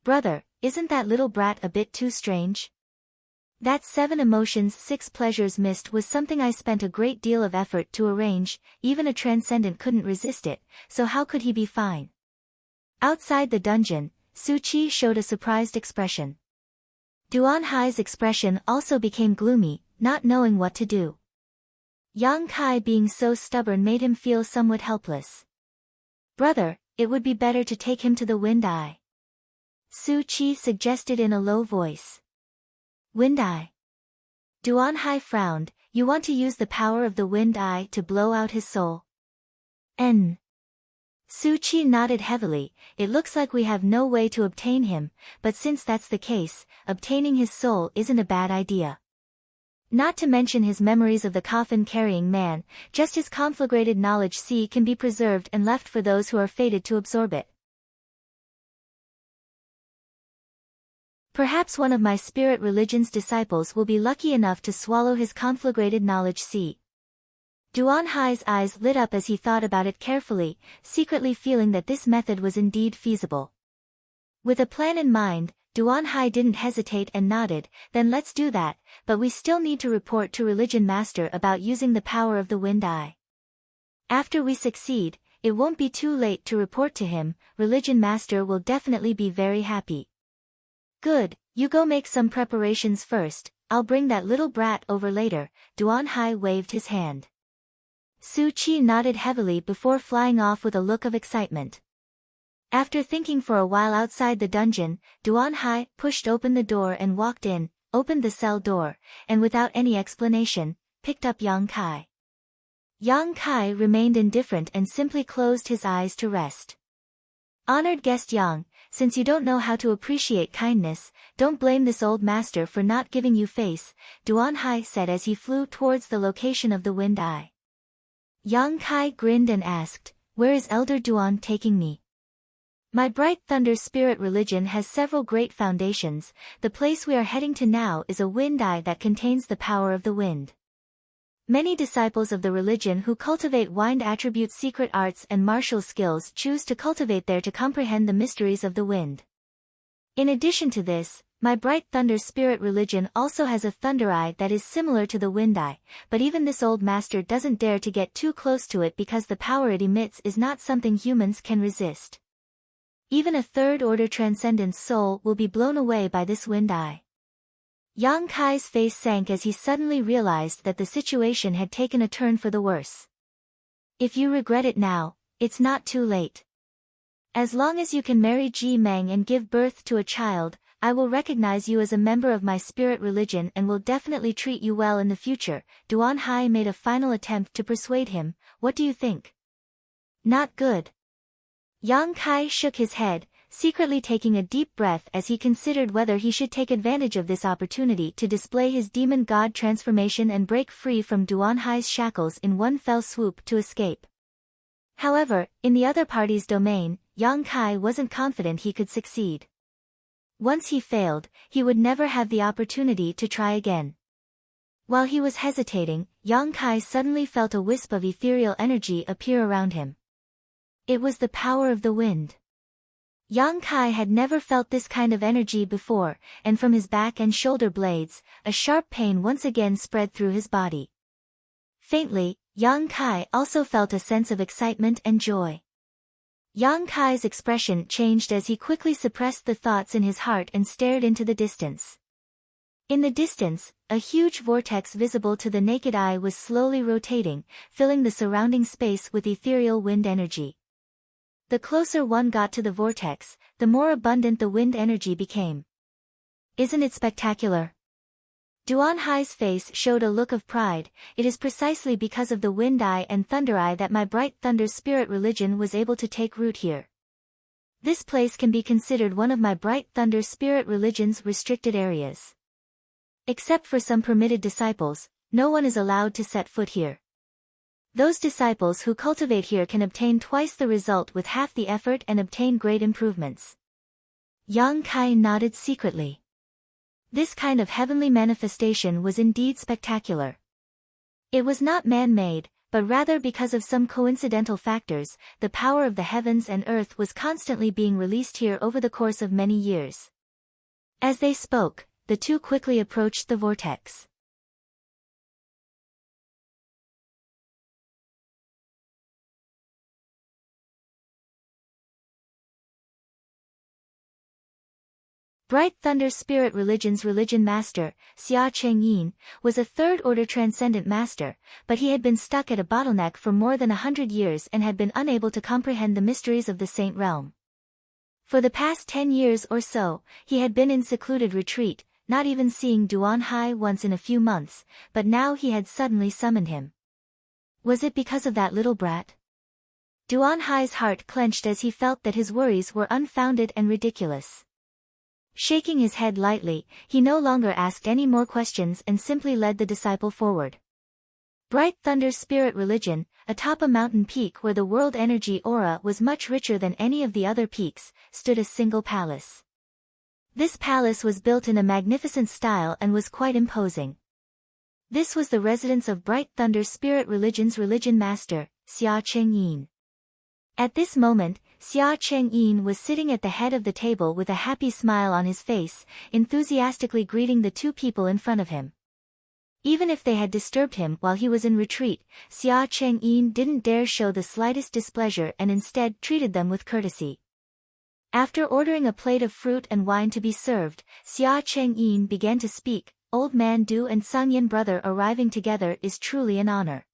Brother, isn't that little brat a bit too strange? That 7 emotions 6 pleasures missed was something I spent a great deal of effort to arrange, even a transcendent couldn't resist it, so how could he be fine? Outside the dungeon, Su Qi showed a surprised expression. Duan Hai's expression also became gloomy, not knowing what to do. Yang Kai being so stubborn made him feel somewhat helpless. Brother, it would be better to take him to the Wind Eye. Su Qi suggested in a low voice. Wind Eye. Duan Hai frowned, you want to use the power of the Wind Eye to blow out his soul? Su Qi nodded heavily, it looks like we have no way to obtain him, but since that's the case, obtaining his soul isn't a bad idea. Not to mention his memories of the coffin-carrying man, just his conflagrated knowledge can be preserved and left for those who are fated to absorb it. Perhaps one of my spirit religion's disciples will be lucky enough to swallow his conflagrated knowledge Duan Hai's eyes lit up as he thought about it carefully, secretly feeling that this method was indeed feasible. With a plan in mind, Duan Hai didn't hesitate and nodded, then let's do that, but we still need to report to Religion Master about using the power of the Wind Eye. After we succeed, it won't be too late to report to him, Religion Master will definitely be very happy. Good, you go make some preparations first, I'll bring that little brat over later, Duan Hai waved his hand. Su Qi nodded heavily before flying off with a look of excitement. After thinking for a while outside the dungeon, Duan Hai pushed open the door and walked in, opened the cell door, and without any explanation, picked up Yang Kai. Yang Kai remained indifferent and simply closed his eyes to rest. Honored guest Yang, since you don't know how to appreciate kindness, don't blame this old master for not giving you face, Duan Hai said as he flew towards the location of the Wind Eye. Yang Kai grinned and asked, where is Elder Duan taking me? My bright thunder spirit religion has several great foundations. The place we are heading to now is a wind eye that contains the power of the wind. Many disciples of the religion who cultivate wind attributes secret arts and martial skills choose to cultivate there to comprehend the mysteries of the wind. In addition to this, my bright thunder spirit religion also has a thunder eye that is similar to the wind eye, but even this old master doesn't dare to get too close to it because the power it emits is not something humans can resist. Even a third-order transcendence soul will be blown away by this wind eye. Yang Kai's face sank as he suddenly realized that the situation had taken a turn for the worse. If you regret it now, it's not too late. As long as you can marry Ji Meng and give birth to a child, I will recognize you as a member of my spirit religion and will definitely treat you well in the future. Duan Hai made a final attempt to persuade him. What do you think? Not good. Yang Kai shook his head, secretly taking a deep breath as he considered whether he should take advantage of this opportunity to display his demon god transformation and break free from Duan Hai's shackles in one fell swoop to escape. However, in the other party's domain, Yang Kai wasn't confident he could succeed. Once he failed, he would never have the opportunity to try again. While he was hesitating, Yang Kai suddenly felt a wisp of ethereal energy appear around him. It was the power of the wind. Yang Kai had never felt this kind of energy before, and from his back and shoulder blades, a sharp pain once again spread through his body. Faintly, Yang Kai also felt a sense of excitement and joy. Yang Kai's expression changed as he quickly suppressed the thoughts in his heart and stared into the distance. In the distance, a huge vortex visible to the naked eye was slowly rotating, filling the surrounding space with ethereal wind energy. The closer one got to the vortex, the more abundant the wind energy became. Isn't it spectacular? Duan Hai's face showed a look of pride. It is precisely because of the wind eye and thunder eye that my bright thunder spirit religion was able to take root here. This place can be considered one of my bright thunder spirit religion's restricted areas. Except for some permitted disciples, no one is allowed to set foot here. Those disciples who cultivate here can obtain twice the result with half the effort and obtain great improvements. Yang Kai nodded secretly. This kind of heavenly manifestation was indeed spectacular. It was not man-made, but rather because of some coincidental factors, the power of the heavens and earth was constantly being released here over the course of many years. As they spoke, the two quickly approached the vortex. Bright Thunder Spirit Religion's religion master, Xia Chengyin, was a third-order transcendent master, but he had been stuck at a bottleneck for more than 100 years and had been unable to comprehend the mysteries of the Saint Realm. For the past 10 years or so, he had been in secluded retreat, not even seeing Duan Hai once in a few months, but now he had suddenly summoned him. Was it because of that little brat? Duan Hai's heart clenched as he felt that his worries were unfounded and ridiculous. Shaking his head lightly, he no longer asked any more questions and simply led the disciple forward. Bright Thunder Spirit Religion, atop a mountain peak where the world energy aura was much richer than any of the other peaks, stood a single palace. This palace was built in a magnificent style and was quite imposing. This was the residence of Bright Thunder Spirit Religion's religion master, Xia Chengyin. At this moment, Xia Chengyin was sitting at the head of the table with a happy smile on his face, enthusiastically greeting the two people in front of him. Even if they had disturbed him while he was in retreat, Xia Chengyin didn't dare show the slightest displeasure and instead treated them with courtesy. After ordering a plate of fruit and wine to be served, Xia Chengyin began to speak. Old Man Du and Sangyan brother arriving together is truly an honor.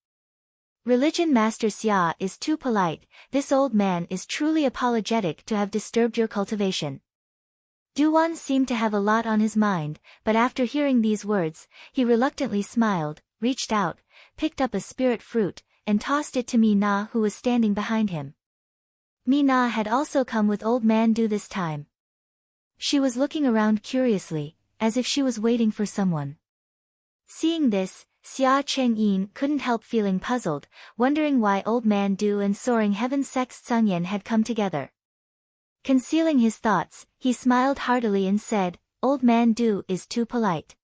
Religion Master Xia is too polite. This old man is truly apologetic to have disturbed your cultivation. Duan seemed to have a lot on his mind, but after hearing these words, he reluctantly smiled, reached out, picked up a spirit fruit, and tossed it to Mina who was standing behind him. Mina had also come with Old Man Du this time. She was looking around curiously, as if she was waiting for someone. Seeing this, Xia Chengyin couldn't help feeling puzzled, wondering why Old Man Du and Soaring Heaven Sext Sangyan had come together. Concealing his thoughts, he smiled heartily and said, Old Man Du is too polite.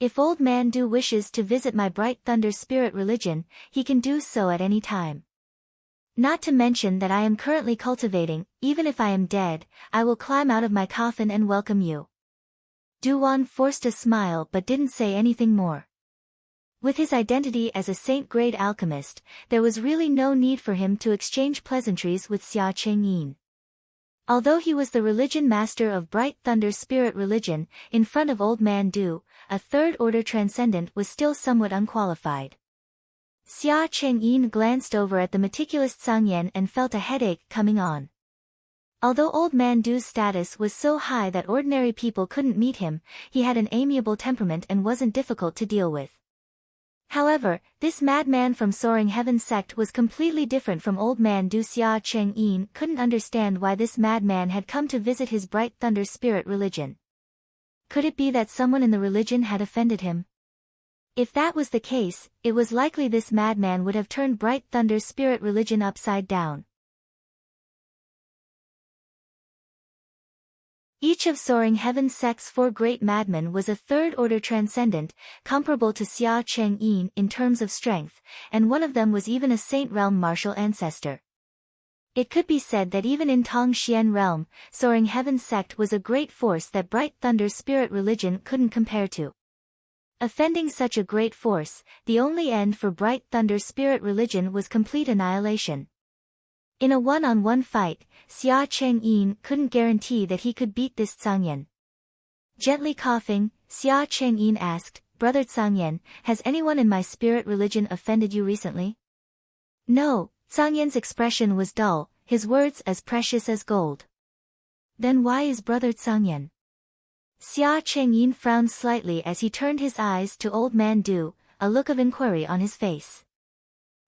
If Old Man Du wishes to visit my Bright Thunder Spirit religion, he can do so at any time. Not to mention that I am currently cultivating, even if I am dead, I will climb out of my coffin and welcome you. Duan forced a smile but didn't say anything more. With his identity as a saint-grade alchemist, there was really no need for him to exchange pleasantries with Xia Chengyin. Although he was the religion master of Bright Thunder Spirit religion, in front of Old Man Du, a third-order transcendent was still somewhat unqualified. Xia Chengyin glanced over at the meticulous Zhang Yan and felt a headache coming on. Although Old Man Du's status was so high that ordinary people couldn't meet him, he had an amiable temperament and wasn't difficult to deal with. However, this madman from Soaring Heaven sect was completely different from Old Man Du. Xia Chengyin couldn't understand why this madman had come to visit his Bright Thunder Spirit religion. Could it be that someone in the religion had offended him? If that was the case, it was likely this madman would have turned Bright Thunder Spirit religion upside down. Each of Soaring Heaven sect's 4 great madmen was a third-order transcendent, comparable to Xia Chengyin in terms of strength, and one of them was even a Saint Realm martial ancestor. It could be said that even in Tong Xian Realm, Soaring Heaven sect was a great force that Bright Thunder Spirit religion couldn't compare to. Offending such a great force, the only end for Bright Thunder Spirit religion was complete annihilation. In a one-on-one fight, Xia Chengyin couldn't guarantee that he could beat this Zhang Yan. Gently coughing, Xia Chengyin asked, Brother Zhang Yan, has anyone in my spirit religion offended you recently? No, Zhang Yan's expression was dull, his words as precious as gold. Then why is Brother Zhang Yan? Xia Chengyin frowned slightly as he turned his eyes to Old Man Du, a look of inquiry on his face.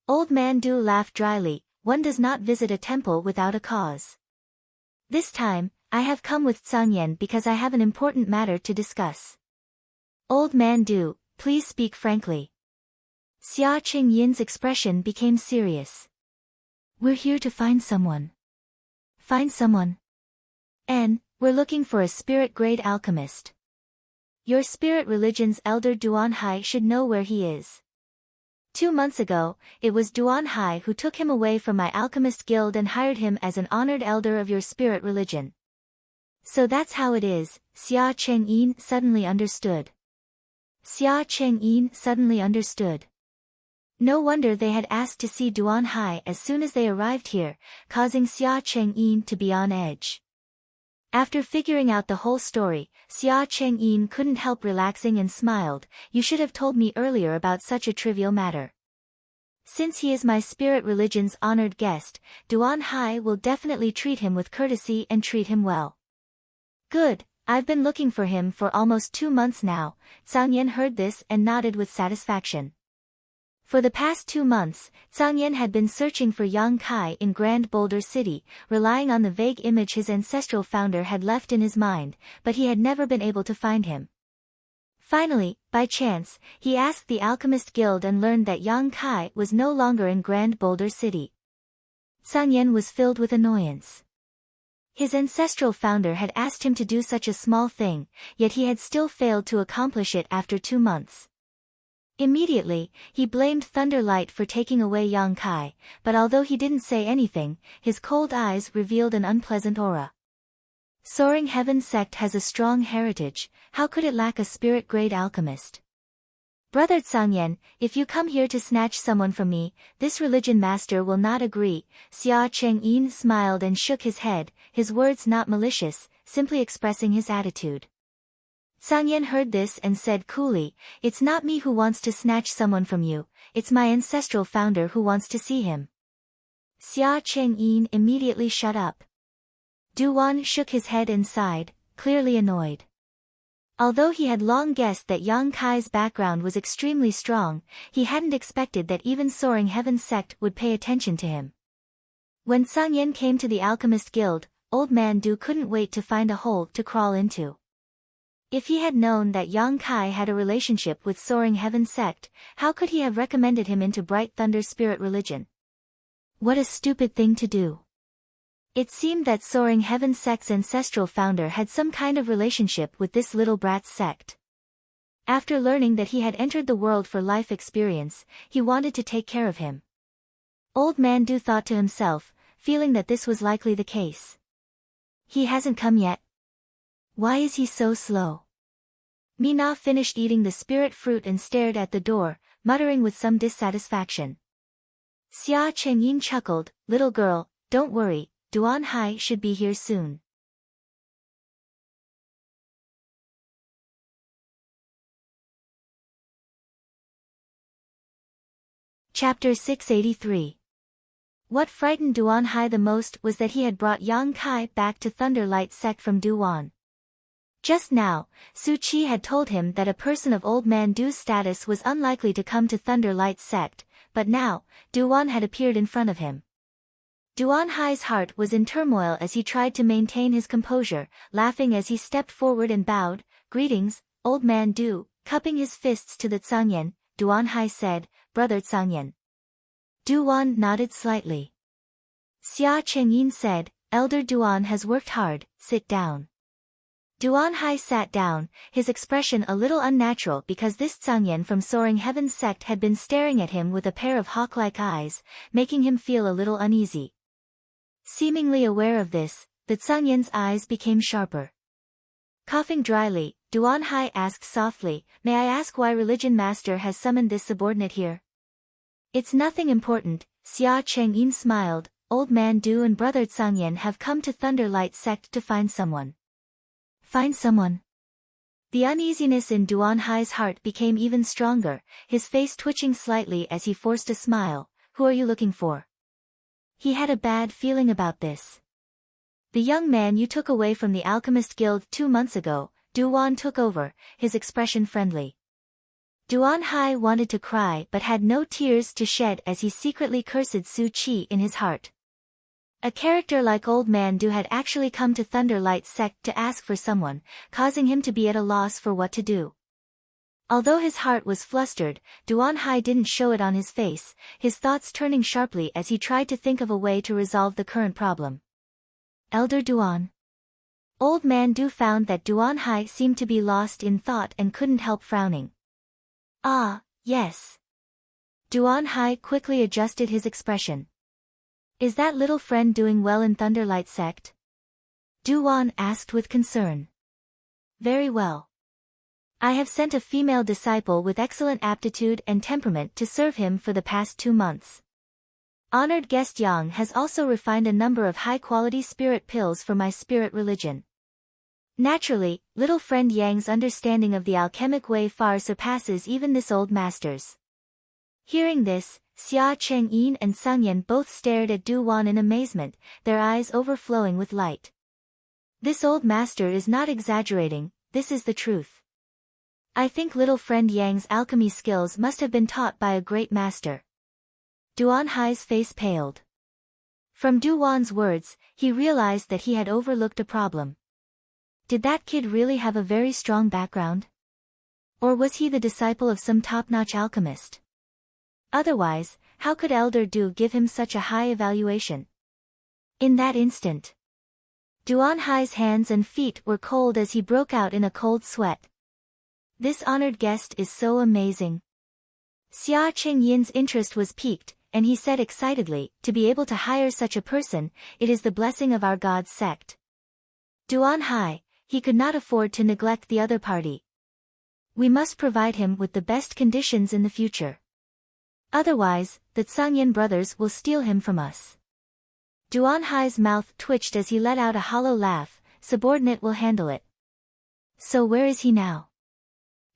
Old Man Du laughed dryly. One does not visit a temple without a cause. This time, I have come with Zhang Yan because I have an important matter to discuss. Old Man Du, please speak frankly. Xia Chengyin's expression became serious. We're here to find someone. Find someone? And, we're looking for a spirit-grade alchemist. Your spirit religion's elder Duan Hai should know where he is. 2 months ago, it was Duan Hai who took him away from my alchemist guild and hired him as an honored elder of your spirit religion. So that's how it is, Xia Chengyin suddenly understood. Xia Chengyin suddenly understood. No wonder they had asked to see Duan Hai as soon as they arrived here, causing Xia Chengyin to be on edge. After figuring out the whole story, Xia Chengyin couldn't help relaxing and smiled. You should have told me earlier about such a trivial matter. Since he is my spirit religion's honored guest, Duan Hai will definitely treat him with courtesy and treat him well. Good, I've been looking for him for almost 2 months now. Zhang Yan heard this and nodded with satisfaction. For the past 2 months, Zhang Yan had been searching for Yang Kai in Grand Boulder City, relying on the vague image his ancestral founder had left in his mind, but he had never been able to find him. Finally, by chance, he asked the Alchemist Guild and learned that Yang Kai was no longer in Grand Boulder City. Zhang Yan was filled with annoyance. His ancestral founder had asked him to do such a small thing, yet he had still failed to accomplish it after 2 months. Immediately, he blamed Thunderlight for taking away Yang Kai, but although he didn't say anything, his cold eyes revealed an unpleasant aura. Soaring Heaven sect has a strong heritage, how could it lack a spirit-grade alchemist? Brother Zhang Yan, if you come here to snatch someone from me, this religion master will not agree. Xia Chengyin smiled and shook his head, his words not malicious, simply expressing his attitude. Zhang Yan heard this and said coolly, it's not me who wants to snatch someone from you, it's my ancestral founder who wants to see him. Xia Chengyin immediately shut up. Duan shook his head and sighed, clearly annoyed. Although he had long guessed that Yang Kai's background was extremely strong, he hadn't expected that even Soaring Heaven sect would pay attention to him. When Zhang Yan came to the Alchemist Guild, Old Man Du couldn't wait to find a hole to crawl into. If he had known that Yang Kai had a relationship with Soaring Heaven sect, how could he have recommended him into Bright Thunder Spirit religion? What a stupid thing to do. It seemed that Soaring Heaven sect's ancestral founder had some kind of relationship with this little brat's sect. After learning that he had entered the world for life experience, he wanted to take care of him. Old Man Du thought to himself, feeling that this was likely the case. He hasn't come yet. Why is he so slow? Mina finished eating the spirit fruit and stared at the door, muttering with some dissatisfaction. Xia Chengyin chuckled, "Little girl, don't worry, Duan Hai should be here soon." Chapter 683. What frightened Duan Hai the most was that he had brought Yang Kai back to Thunderlight sect from Duan. Just now, Su Qi had told him that a person of Old Man Du's status was unlikely to come to Thunderlight sect, but now, Duan had appeared in front of him. Duan Hai's heart was in turmoil as he tried to maintain his composure, laughing as he stepped forward and bowed. "Greetings, Old Man Du." Cupping his fists to the Zhangyan, Duan Hai said, "Brother Zhangyan." Duan nodded slightly. Xia Chengyin said, "Elder Duan has worked hard, sit down." Duan Hai sat down, his expression a little unnatural because this Zhangyan from Soaring Heaven sect had been staring at him with a pair of hawk-like eyes, making him feel a little uneasy. Seemingly aware of this, the Zhangyan's eyes became sharper. Coughing dryly, Duan Hai asked softly, "May I ask why Religion Master has summoned this subordinate here?" "It's nothing important," Xia Chengyin smiled. "Old Man Du and Brother Zhangyan have come to Thunderlight sect to find someone." Find someone? The uneasiness in Duan Hai's heart became even stronger, his face twitching slightly as he forced a smile. "Who are you looking for?" He had a bad feeling about this. "The young man you took away from the Alchemist Guild 2 months ago," Duan took over, his expression friendly. Duan Hai wanted to cry but had no tears to shed as he secretly cursed Su Qi in his heart. A character like Old Man Du had actually come to Thunderlight sect to ask for someone, causing him to be at a loss for what to do. Although his heart was flustered, Duan Hai didn't show it on his face, his thoughts turning sharply as he tried to think of a way to resolve the current problem. "Elder Duan." Old Man Du found that Duan Hai seemed to be lost in thought and couldn't help frowning. "Ah, yes." Duan Hai quickly adjusted his expression. "Is that little friend doing well in Thunderlight sect?" Duan asked with concern. "Very well. I have sent a female disciple with excellent aptitude and temperament to serve him for the past 2 months. Honored guest Yang has also refined a number of high-quality spirit pills for my spirit religion." Naturally, little friend Yang's understanding of the alchemic way far surpasses even this old master's. Hearing this, Xia Chengyin and Zhangyan both stared at Duan in amazement, their eyes overflowing with light. This old master is not exaggerating, this is the truth. I think little friend Yang's alchemy skills must have been taught by a great master. Duan Hai's face paled. From Duan's words, he realized that he had overlooked a problem. Did that kid really have a very strong background? Or was he the disciple of some top-notch alchemist? Otherwise, how could Elder Du give him such a high evaluation? In that instant, Duan Hai's hands and feet were cold as he broke out in a cold sweat. This honored guest is so amazing. Xia Chengyin's interest was piqued, and he said excitedly, "To be able to hire such a person, it is the blessing of our God's sect." Duan Hai, he could not afford to neglect the other party. We must provide him with the best conditions in the future. Otherwise, the Zhangyan brothers will steal him from us. Duan Hai's mouth twitched as he let out a hollow laugh. "Subordinate will handle it." "So where is he now?"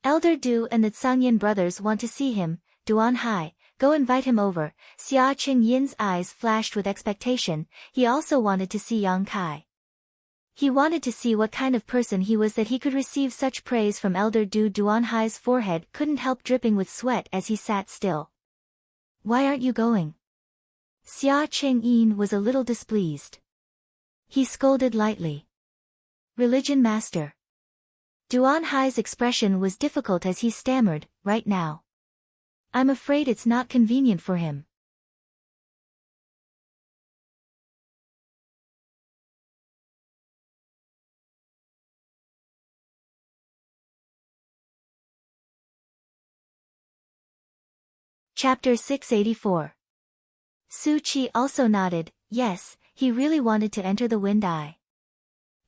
"Elder Du and the Zhangyan brothers want to see him." "Duan Hai, go invite him over." Xia Chengyin's eyes flashed with expectation, he also wanted to see Yang Kai. He wanted to see what kind of person he was that he could receive such praise from Elder Du. Duan Hai's forehead couldn't help dripping with sweat as he sat still. "Why aren't you going?" Xia Chengyin was a little displeased. He scolded lightly. "Religion Master." Duan Hai's expression was difficult as he stammered, "Right now. I'm afraid it's not convenient for him." Chapter 684. Su Qi also nodded. Yes, he really wanted to enter the Wind Eye.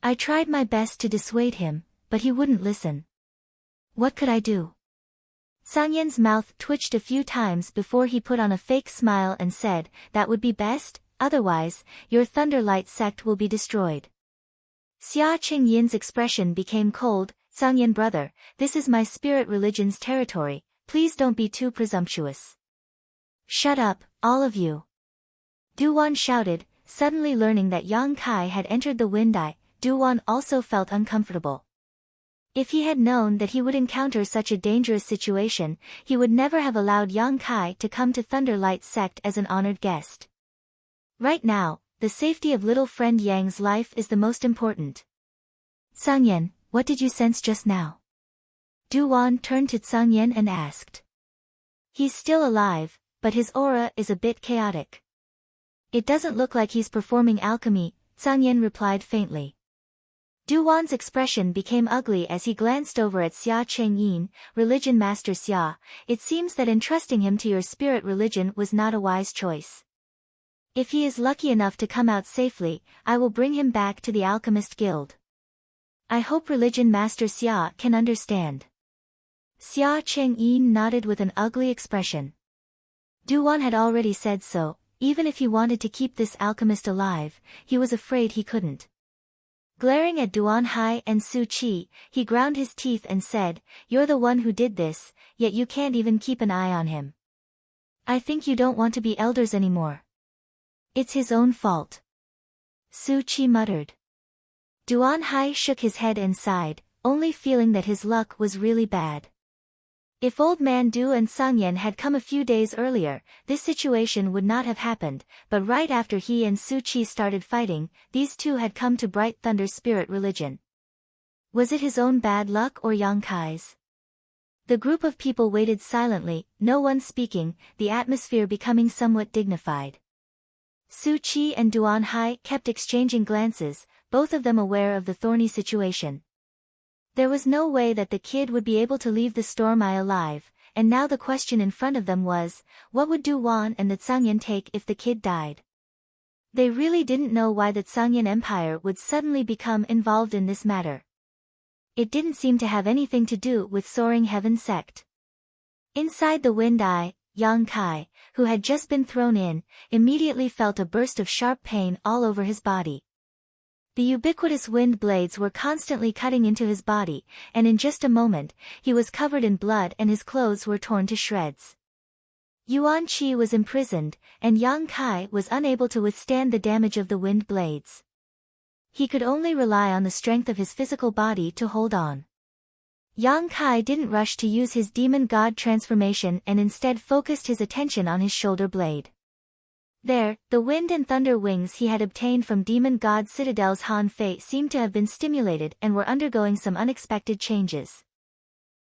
I tried my best to dissuade him, but he wouldn't listen. What could I do? Sang Yan's mouth twitched a few times before he put on a fake smile and said, that would be best, otherwise, your Thunderlight sect will be destroyed. Xia Qingyin's expression became cold. Sang Yan brother, this is my spirit religion's territory, please don't be too presumptuous. Shut up, all of you. Duwan shouted, suddenly learning that Yang Kai had entered the Wind Eye. Duwan also felt uncomfortable. If he had known that he would encounter such a dangerous situation, he would never have allowed Yang Kai to come to Thunderlight sect as an honored guest. Right now, the safety of little friend Yang's life is the most important. Sang Yan, what did you sense just now? Duwan turned to Sang Yan and asked. He's still alive, but his aura is a bit chaotic. It doesn't look like he's performing alchemy, Sang Yan replied faintly. Duwan's expression became ugly as he glanced over at Xia Chengyin, Religion Master Xia. It seems that entrusting him to your spirit religion was not a wise choice. If he is lucky enough to come out safely, I will bring him back to the Alchemist Guild. I hope Religion Master Xia can understand. Xia Chengyin nodded with an ugly expression. Duwan had already said so, even if he wanted to keep this alchemist alive, he was afraid he couldn't. Glaring at Duan Hai and Su Qi, he ground his teeth and said, you're the one who did this, yet you can't even keep an eye on him. I think you don't want to be elders anymore. It's his own fault. Su Qi muttered. Duan Hai shook his head and sighed, only feeling that his luck was really bad. If Old Man Du and Sang Yan had come a few days earlier, this situation would not have happened, but right after he and Su Qi started fighting, these two had come to Bright Thunder's spirit religion. Was it his own bad luck or Yang Kai's? The group of people waited silently, no one speaking, the atmosphere becoming somewhat dignified. Su Qi and Duan Hai kept exchanging glances, both of them aware of the thorny situation. There was no way that the kid would be able to leave the Storm Eye alive, and now the question in front of them was, what would Duwan and the Tsangyan take if the kid died? They really didn't know why the Tsangyan Empire would suddenly become involved in this matter. It didn't seem to have anything to do with Soaring Heaven sect. Inside the Wind Eye, Yang Kai, who had just been thrown in, immediately felt a burst of sharp pain all over his body. The ubiquitous wind blades were constantly cutting into his body, and in just a moment, he was covered in blood and his clothes were torn to shreds. Yuan Qi was imprisoned, and Yang Kai was unable to withstand the damage of the wind blades. He could only rely on the strength of his physical body to hold on. Yang Kai didn't rush to use his demon god transformation and instead focused his attention on his shoulder blade. There, the wind and thunder wings he had obtained from Demon God Citadel's Han Fei seemed to have been stimulated and were undergoing some unexpected changes.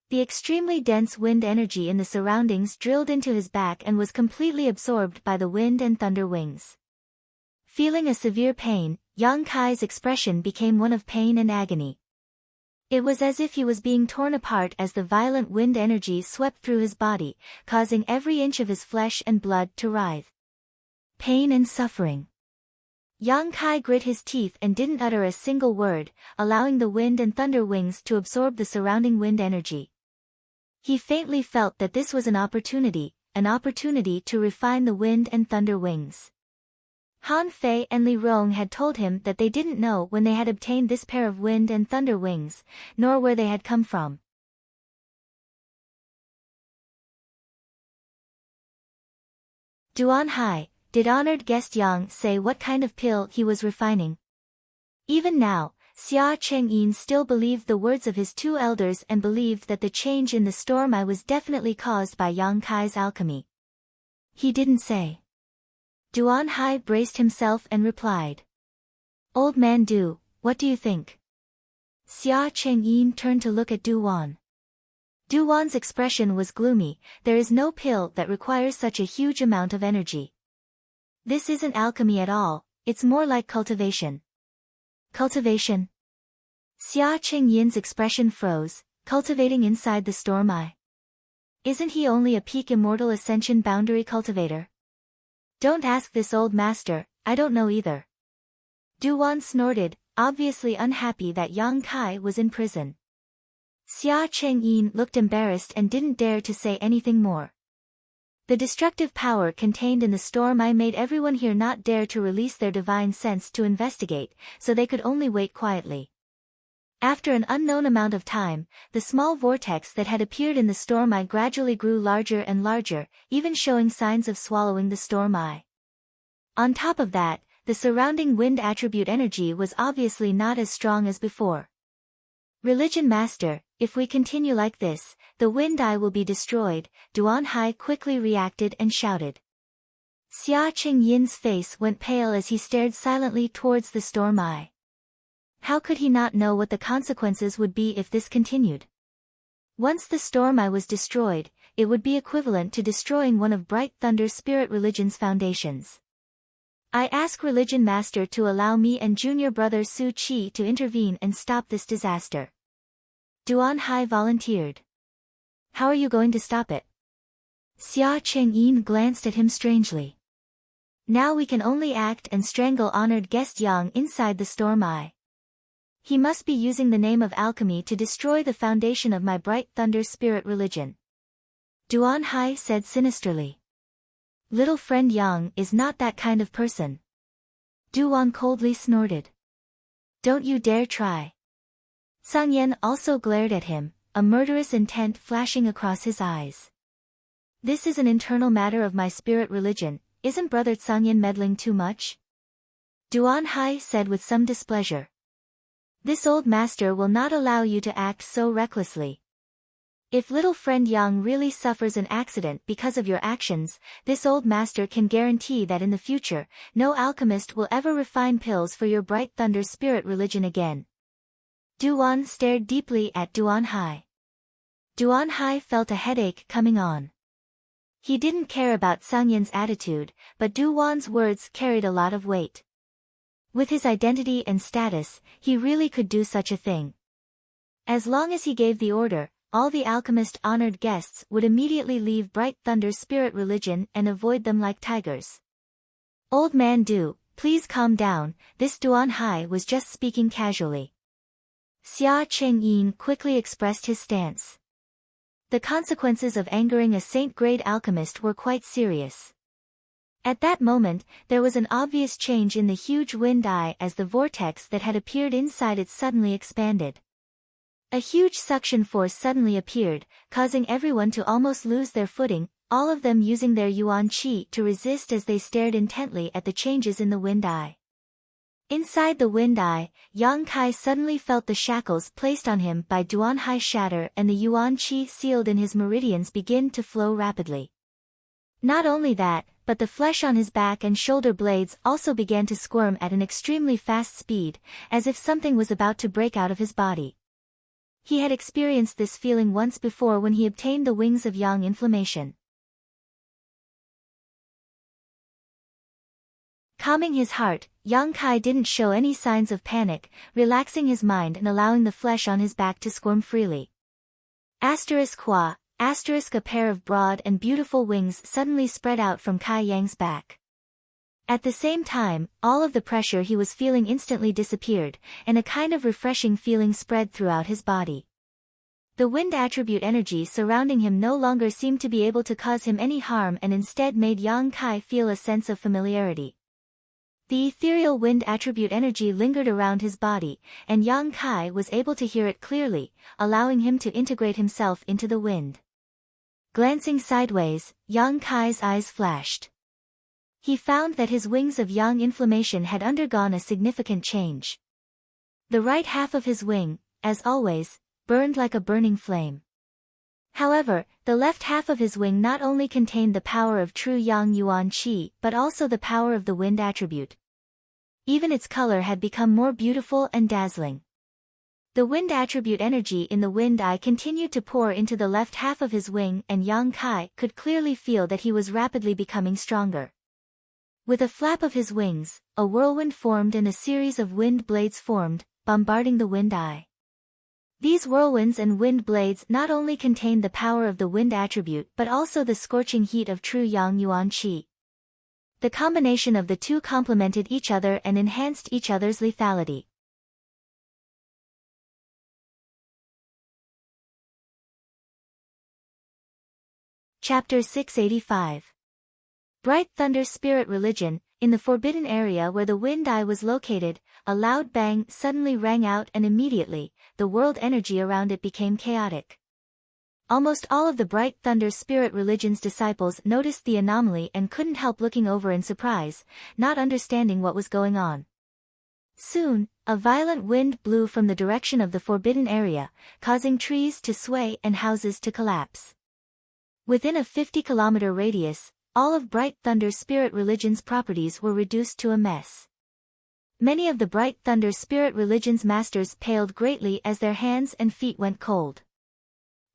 The extremely dense wind energy in the surroundings drilled into his back and was completely absorbed by the wind and thunder wings. Feeling a severe pain, Yang Kai's expression became one of pain and agony. It was as if he was being torn apart as the violent wind energy swept through his body, causing every inch of his flesh and blood to writhe. Pain and suffering. Yang Kai grit his teeth and didn't utter a single word, allowing the wind and thunder wings to absorb the surrounding wind energy. He faintly felt that this was an opportunity to refine the wind and thunder wings. Han Fei and Li Rong had told him that they didn't know when they had obtained this pair of wind and thunder wings, nor where they had come from. Duan Hai, did honored guest Yang say what kind of pill he was refining? Even now, Xia Chengyin still believed the words of his two elders and believed that the change in the Storm Eye was definitely caused by Yang Kai's alchemy. He didn't say. Duan Hai braced himself and replied. Old Man Du, what do you think? Xia Chengyin turned to look at Duwan. Duwan's expression was gloomy. There is no pill that requires such a huge amount of energy. This isn't alchemy at all, it's more like cultivation. Cultivation? Xia Chengyin's expression froze. Cultivating inside the Storm Eye. Isn't he only a peak immortal ascension boundary cultivator? Don't ask this old master, I don't know either. Duan snorted, obviously unhappy that Yang Kai was in prison. Xia Chengyin looked embarrassed and didn't dare to say anything more. The destructive power contained in the storm eye made everyone here not dare to release their divine sense to investigate, so they could only wait quietly. After an unknown amount of time, the small vortex that had appeared in the storm eye gradually grew larger and larger, even showing signs of swallowing the storm eye. On top of that, the surrounding wind attribute energy was obviously not as strong as before. Religion Master, if we continue like this, the wind eye will be destroyed, Duan Hai quickly reacted and shouted. Xia Qingyin's face went pale as he stared silently towards the storm eye. How could he not know what the consequences would be if this continued? Once the storm eye was destroyed, it would be equivalent to destroying one of Bright Thunder Spirit Religion's foundations. I ask Religion Master to allow me and junior brother Su Qi to intervene and stop this disaster. Duan Hai volunteered. How are you going to stop it? Xia Chengyin glanced at him strangely. Now we can only act and strangle honored guest Yang inside the storm eye. He must be using the name of alchemy to destroy the foundation of my Bright Thunder Spirit Religion. Duan Hai said sinisterly. Little friend Yang is not that kind of person. Duan coldly snorted. Don't you dare try. Sang Yen also glared at him, a murderous intent flashing across his eyes. This is an internal matter of my spirit religion, isn't Brother Sang Yen meddling too much? Duan Hai said with some displeasure. This old master will not allow you to act so recklessly. If little friend Yang really suffers an accident because of your actions, this old master can guarantee that in the future, no alchemist will ever refine pills for your Bright Thunder Spirit Religion again. Duan stared deeply at Duan Hai. Duan Hai felt a headache coming on. He didn't care about Sang Yan's attitude, but Duan's words carried a lot of weight. With his identity and status, he really could do such a thing. As long as he gave the order, all the alchemist-honored guests would immediately leave Bright Thunder Spirit Religion and avoid them like tigers. Old man Du, please calm down, this Duan Hai was just speaking casually. Xia Chengyin quickly expressed his stance. The consequences of angering a saint-grade alchemist were quite serious. At that moment, there was an obvious change in the huge wind eye as the vortex that had appeared inside it suddenly expanded. A huge suction force suddenly appeared, causing everyone to almost lose their footing, all of them using their yuan qi to resist as they stared intently at the changes in the wind eye. Inside the wind eye, Yang Kai suddenly felt the shackles placed on him by Duan Hai shatter and the yuan qi sealed in his meridians begin to flow rapidly. Not only that, but the flesh on his back and shoulder blades also began to squirm at an extremely fast speed, as if something was about to break out of his body. He had experienced this feeling once before when he obtained the wings of Yang inflammation. Calming his heart, Yang Kai didn't show any signs of panic, relaxing his mind and allowing the flesh on his back to squirm freely. Hua, a pair of broad and beautiful wings suddenly spread out from Kai Yang's back. At the same time, all of the pressure he was feeling instantly disappeared, and a kind of refreshing feeling spread throughout his body. The wind attribute energy surrounding him no longer seemed to be able to cause him any harm and instead made Yang Kai feel a sense of familiarity. The ethereal wind attribute energy lingered around his body, and Yang Kai was able to hear it clearly, allowing him to integrate himself into the wind. Glancing sideways, Yang Kai's eyes flashed. He found that his wings of Yang inflammation had undergone a significant change. The right half of his wing, as always, burned like a burning flame. However, the left half of his wing not only contained the power of true Yang Yuan Qi but also the power of the wind attribute. Even its color had become more beautiful and dazzling. The wind attribute energy in the wind eye continued to pour into the left half of his wing and Yang Kai could clearly feel that he was rapidly becoming stronger. With a flap of his wings, a whirlwind formed and a series of wind blades formed, bombarding the wind eye. These whirlwinds and wind blades not only contained the power of the wind attribute but also the scorching heat of true Yang Yuan Qi. The combination of the two complemented each other and enhanced each other's lethality. Chapter 685. Bright Thunder Spirit Religion. In the forbidden area where the wind eye was located, a loud bang suddenly rang out and immediately, the world energy around it became chaotic. Almost all of the Bright Thunder Spirit Religion's disciples noticed the anomaly and couldn't help looking over in surprise, not understanding what was going on. Soon, a violent wind blew from the direction of the forbidden area, causing trees to sway and houses to collapse. Within a 50-kilometer radius, all of Bright Thunder Spirit Religion's properties were reduced to a mess. Many of the Bright Thunder Spirit Religion's masters paled greatly as their hands and feet went cold.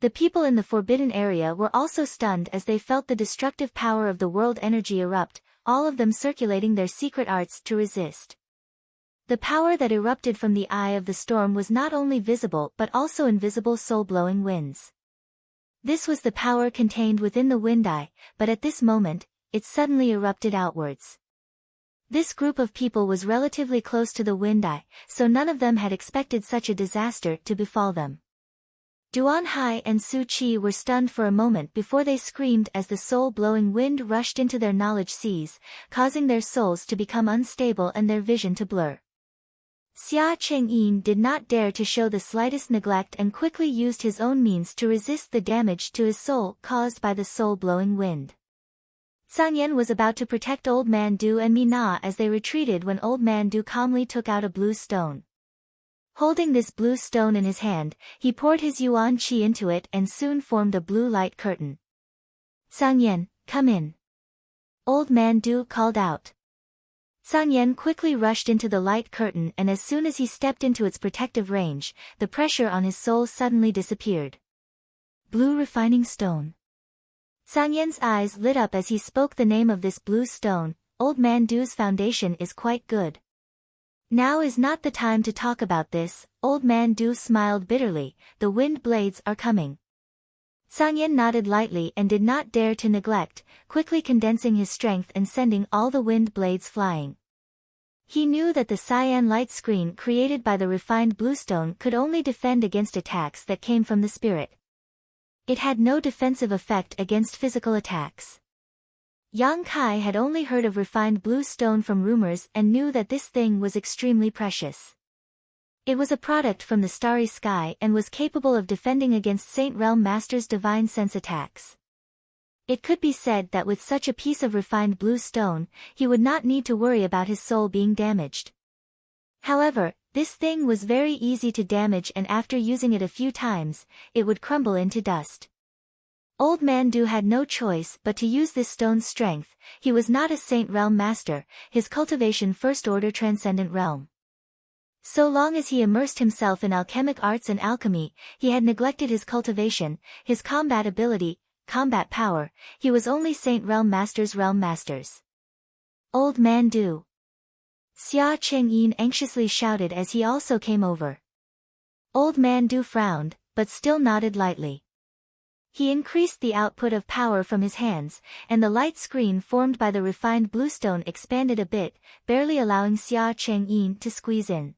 The people in the forbidden area were also stunned as they felt the destructive power of the world energy erupt, all of them circulating their secret arts to resist. The power that erupted from the eye of the storm was not only visible but also invisible soul-blowing winds. This was the power contained within the wind eye, but at this moment, it suddenly erupted outwards. This group of people was relatively close to the wind eye, so none of them had expected such a disaster to befall them. Duan Hai and Su Qi were stunned for a moment before they screamed as the soul-blowing wind rushed into their knowledge seas, causing their souls to become unstable and their vision to blur. Xia Chengyin did not dare to show the slightest neglect and quickly used his own means to resist the damage to his soul caused by the soul-blowing wind. Sang Yan was about to protect Old Man Du and Mina as they retreated when Old Man Du calmly took out a blue stone. Holding this blue stone in his hand, he poured his Yuan Qi into it and soon formed a blue light curtain. Sang Yan, come in. Old Man Du called out. Sang Yan quickly rushed into the light curtain and as soon as he stepped into its protective range, the pressure on his soul suddenly disappeared. Blue refining stone. Sang Yan's eyes lit up as he spoke the name of this blue stone. Old Man Du's foundation is quite good. Now is not the time to talk about this. Old Man Du smiled bitterly. The wind blades are coming. Sang Yan nodded lightly and did not dare to neglect, quickly condensing his strength and sending all the wind blades flying. He knew that the cyan light screen created by the refined bluestone could only defend against attacks that came from the spirit. It had no defensive effect against physical attacks. Yang Kai had only heard of refined bluestone from rumors and knew that this thing was extremely precious. It was a product from the starry sky and was capable of defending against Saint Realm Master's divine sense attacks. It could be said that with such a piece of refined blue stone, he would not need to worry about his soul being damaged. However, this thing was very easy to damage and after using it a few times, it would crumble into dust. Old Man Du had no choice but to use this stone's strength. He was not a Saint Realm Master, his cultivation First Order Transcendent Realm. So long as he immersed himself in alchemic arts and alchemy, he had neglected his cultivation, his combat ability, combat power. He was only Saint Realm Master's Realm Masters. Old Man Du. Xia Chengyin anxiously shouted as he also came over. Old Man Du frowned, but still nodded lightly. He increased the output of power from his hands, and the light screen formed by the refined bluestone expanded a bit, barely allowing Xia Chengyin to squeeze in.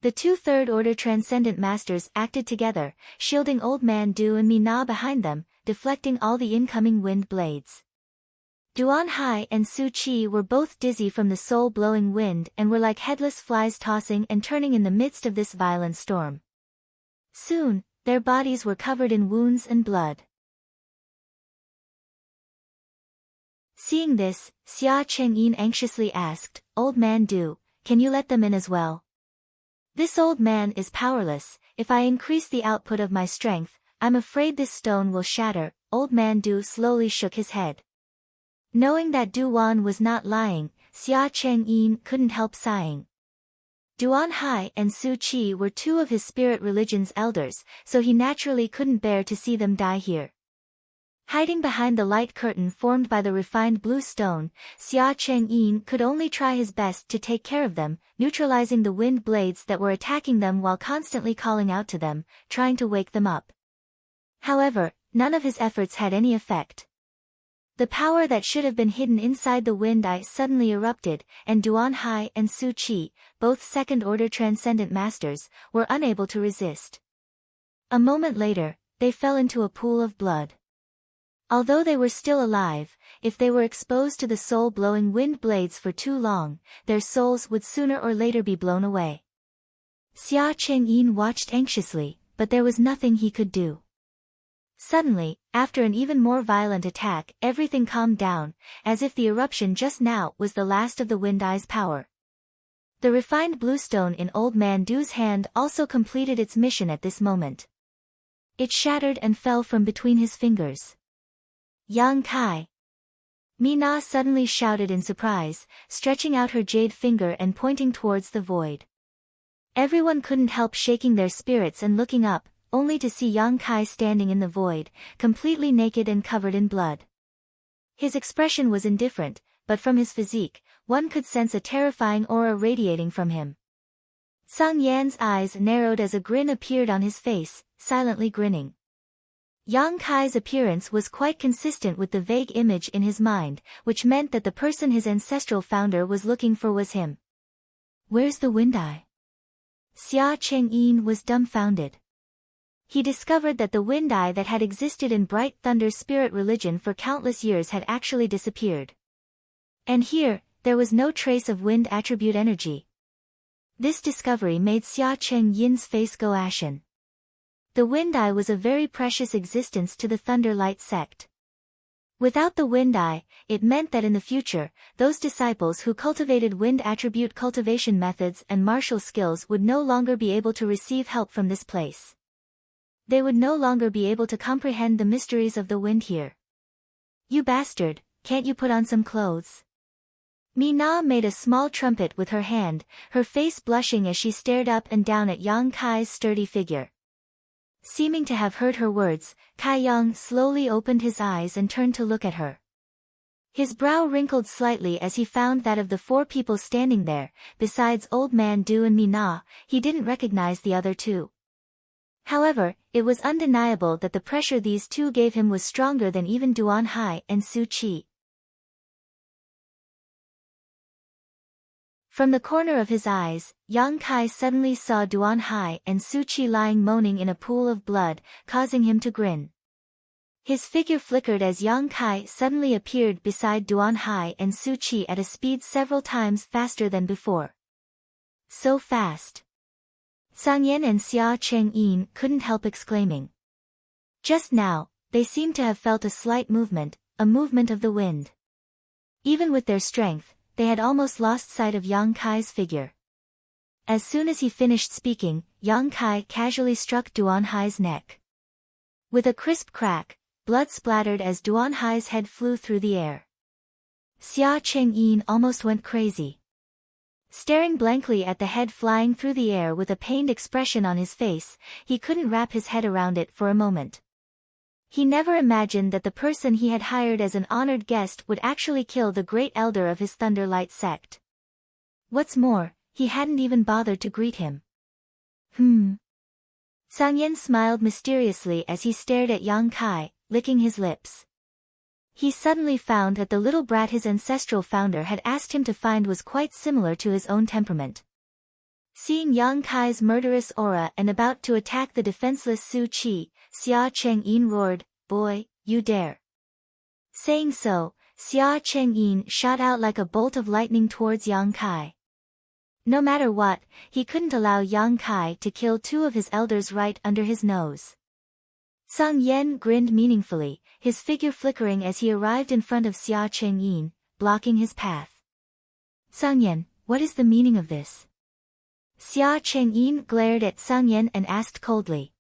The two Third Order Transcendent Masters acted together, shielding Old Man Du and Mina behind them, deflecting all the incoming wind blades. Duan Hai and Su Qi were both dizzy from the soul-blowing wind and were like headless flies tossing and turning in the midst of this violent storm. Soon, their bodies were covered in wounds and blood. Seeing this, Xia Chengyin anxiously asked, Old Man Du, can you let them in as well? This old man is powerless. If I increase the output of my strength, I'm afraid this stone will shatter. Old Man Du slowly shook his head. Knowing that Duan was not lying, Xia Chengyin couldn't help sighing. Duan Hai and Su Qi were two of his spirit religion's elders, so he naturally couldn't bear to see them die here. Hiding behind the light curtain formed by the refined blue stone, Xia Chengyin could only try his best to take care of them, neutralizing the wind blades that were attacking them while constantly calling out to them, trying to wake them up. However, none of his efforts had any effect. The power that should have been hidden inside the wind eye suddenly erupted, and Duan Hai and Su Qi, both second-order transcendent masters, were unable to resist. A moment later, they fell into a pool of blood. Although they were still alive, if they were exposed to the soul-blowing wind blades for too long, their souls would sooner or later be blown away. Xia Chengyin watched anxiously, but there was nothing he could do. Suddenly, after an even more violent attack, everything calmed down, as if the eruption just now was the last of the wind eye's power. The refined bluestone in Old Man Du's hand also completed its mission at this moment. It shattered and fell from between his fingers. Yang Kai! Mina suddenly shouted in surprise, stretching out her jade finger and pointing towards the void. Everyone couldn't help shaking their spirits and looking up, only to see Yang Kai standing in the void, completely naked and covered in blood. His expression was indifferent, but from his physique, one could sense a terrifying aura radiating from him. Sung Yan's eyes narrowed as a grin appeared on his face, silently grinning. Yang Kai's appearance was quite consistent with the vague image in his mind, which meant that the person his ancestral founder was looking for was him. Where's the wind eye? Xia Chengyin was dumbfounded. He discovered that the wind eye that had existed in Bright Thunder spirit religion for countless years had actually disappeared. And here, there was no trace of wind attribute energy. This discovery made Xia Chengyin's face go ashen. The wind eye was a very precious existence to the Thunderlight sect. Without the wind eye, it meant that in the future, those disciples who cultivated wind attribute cultivation methods and martial skills would no longer be able to receive help from this place. They would no longer be able to comprehend the mysteries of the wind here. You bastard, can't you put on some clothes? Mina made a small trumpet with her hand, her face blushing as she stared up and down at Yang Kai's sturdy figure. Seeming to have heard her words, Kai Yang slowly opened his eyes and turned to look at her. His brow wrinkled slightly as he found that of the four people standing there, besides Old Man Du and Mina, he didn't recognize the other two. However, it was undeniable that the pressure these two gave him was stronger than even Duan Hai and Su Qi. From the corner of his eyes, Yang Kai suddenly saw Duan Hai and Su Qi lying moaning in a pool of blood, causing him to grin. His figure flickered as Yang Kai suddenly appeared beside Duan Hai and Su Qi at a speed several times faster than before. So fast! Sang Yan and Xia Chengyin couldn't help exclaiming. Just now, they seemed to have felt a slight movement, a movement of the wind. Even with their strength, they had almost lost sight of Yang Kai's figure. As soon as he finished speaking, Yang Kai casually struck Duan Hai's neck. With a crisp crack, blood splattered as Duan Hai's head flew through the air. Xia Chengyin almost went crazy. Staring blankly at the head flying through the air with a pained expression on his face, he couldn't wrap his head around it for a moment. He never imagined that the person he had hired as an honored guest would actually kill the great elder of his Thunderlight sect. What's more, he hadn't even bothered to greet him. Sang Yan smiled mysteriously as he stared at Yang Kai, licking his lips. He suddenly found that the little brat his ancestral founder had asked him to find was quite similar to his own temperament. Seeing Yang Kai's murderous aura and about to attack the defenseless Su Qi, Xia Chengyin roared, "Boy, you dare!" Saying so, Xia Chengyin shot out like a bolt of lightning towards Yang Kai. No matter what, he couldn't allow Yang Kai to kill two of his elders right under his nose. Sung Yen grinned meaningfully, his figure flickering as he arrived in front of Xia Chengyin, blocking his path. Sung Yen, what is the meaning of this? Xia Chengyin glared at Sung Yen and asked coldly.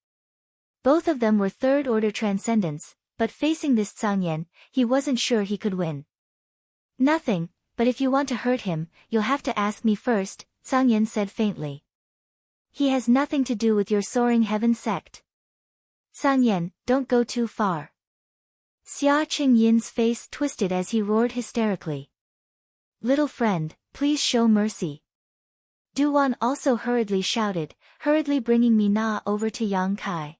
Both of them were third-order transcendents, but facing this Sung Yen, he wasn't sure he could win. Nothing, but if you want to hurt him, you'll have to ask me first, Sung Yen said faintly. He has nothing to do with your soaring heaven sect. Sang Yan, don't go too far. Xia Qingyin's face twisted as he roared hysterically. Little friend, please show mercy. Duan also hurriedly shouted, hurriedly bringing Mina over to Yang Kai.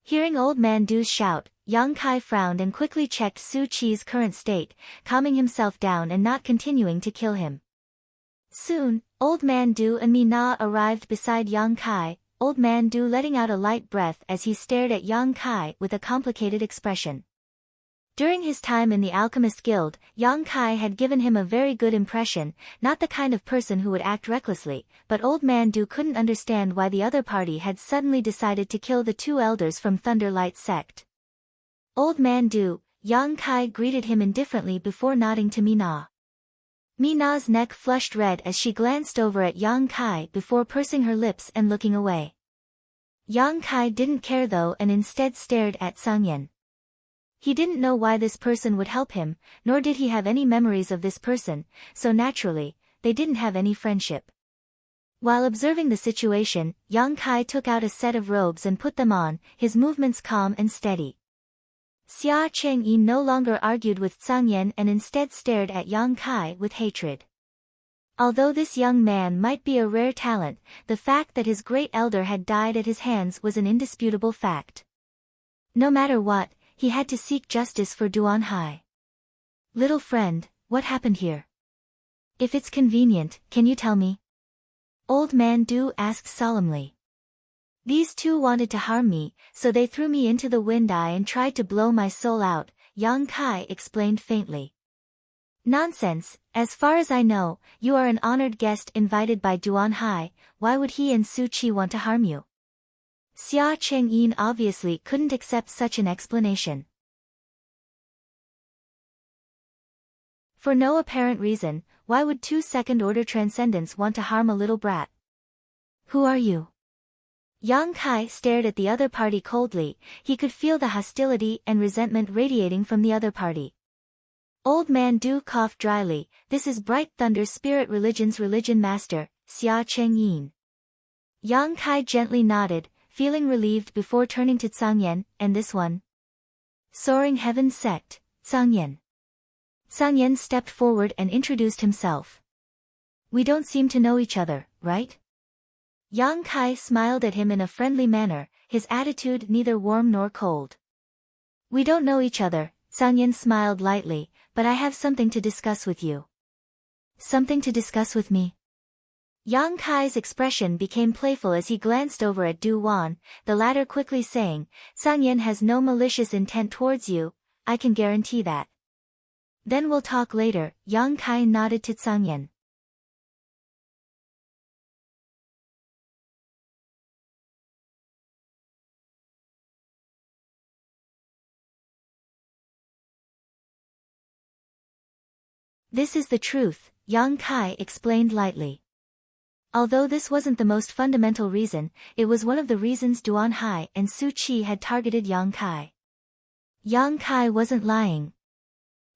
Hearing Old Man Du's shout, Yang Kai frowned and quickly checked Su Qi's current state, calming himself down and not continuing to kill him. Soon, Old Man Du and Mina arrived beside Yang Kai, Old Man Du letting out a light breath as he stared at Yang Kai with a complicated expression. During his time in the Alchemist Guild, Yang Kai had given him a very good impression, not the kind of person who would act recklessly, but Old Man Du couldn't understand why the other party had suddenly decided to kill the two elders from Thunderlight sect. Old Man Du, Yang Kai greeted him indifferently before nodding to Mina. Mina's neck flushed red as she glanced over at Yang Kai before pursing her lips and looking away. Yang Kai didn't care though and instead stared at Sangyan. He didn't know why this person would help him, nor did he have any memories of this person, so naturally, they didn't have any friendship. While observing the situation, Yang Kai took out a set of robes and put them on, his movements calm and steady. Xia Chengyi no longer argued with Sangyan and instead stared at Yang Kai with hatred. Although this young man might be a rare talent, the fact that his great elder had died at his hands was an indisputable fact. No matter what, he had to seek justice for Duan Hai. Little friend, what happened here? If it's convenient, can you tell me? Old Man Du asked solemnly. These two wanted to harm me, so they threw me into the wind eye and tried to blow my soul out, Yang Kai explained faintly. Nonsense, as far as I know, you are an honored guest invited by Duan Hai, why would he and Su Qi want to harm you? Xia Chengyin obviously couldn't accept such an explanation. For no apparent reason, why would two second-order transcendents want to harm a little brat? Who are you? Yang Kai stared at the other party coldly, he could feel the hostility and resentment radiating from the other party. Old Man Du coughed dryly, this is Bright Thunder Spirit Religion's religion master, Xia Chengyin. Yang Kai gently nodded, feeling relieved before turning to Sangyan, and this one? Soaring Heaven Sect, Sangyan. Sangyan stepped forward and introduced himself. We don't seem to know each other, right? Yang Kai smiled at him in a friendly manner, his attitude neither warm nor cold. We don't know each other, Sangyan smiled lightly, but I have something to discuss with you. Something to discuss with me? Yang Kai's expression became playful as he glanced over at Du Wan, the latter quickly saying, Sangyan has no malicious intent towards you, I can guarantee that. Then we'll talk later, Yang Kai nodded to Sangyan. This is the truth, Yang Kai explained lightly. Although this wasn't the most fundamental reason, it was one of the reasons Duan Hai and Su Qi had targeted Yang Kai. Yang Kai wasn't lying.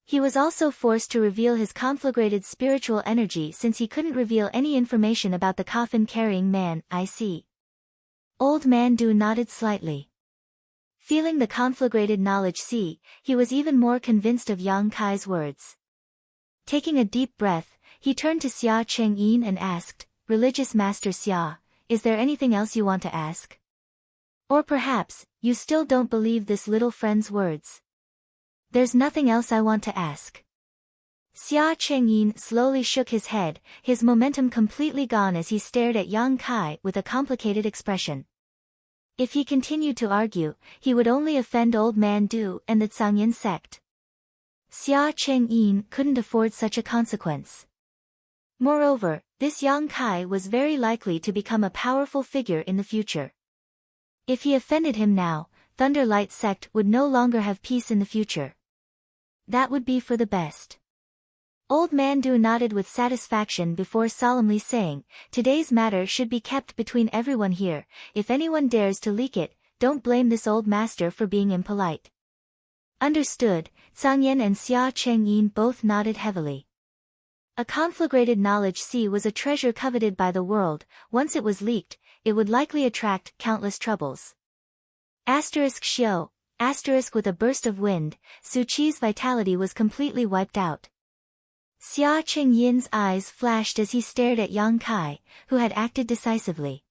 He was also forced to reveal his conflagrated spiritual energy since he couldn't reveal any information about the coffin-carrying man, I see. Old Man Du nodded slightly. Feeling the conflagrated knowledge he was even more convinced of Yang Kai's words. Taking a deep breath, he turned to Xia Chengyin and asked, Religious Master Xia, is there anything else you want to ask? Or perhaps, you still don't believe this little friend's words? There's nothing else I want to ask. Xia Chengyin slowly shook his head, his momentum completely gone as he stared at Yang Kai with a complicated expression. If he continued to argue, he would only offend Old Man Du and the Zhangyan sect. Xia Chengyin couldn't afford such a consequence. Moreover, this Yang Kai was very likely to become a powerful figure in the future. If he offended him now, Thunderlight sect would no longer have peace in the future. That would be for the best. Old Man Du nodded with satisfaction before solemnly saying, today's matter should be kept between everyone here, if anyone dares to leak it, don't blame this old master for being impolite. Understood, Sangyan and Xia Chengyin both nodded heavily. A conflagrated knowledge was a treasure coveted by the world, once it was leaked, it would likely attract countless troubles. Asterisk Shio, asterisk with a burst of wind, Su Qi's vitality was completely wiped out. Xia Qingyin's eyes flashed as he stared at Yang Kai, who had acted decisively.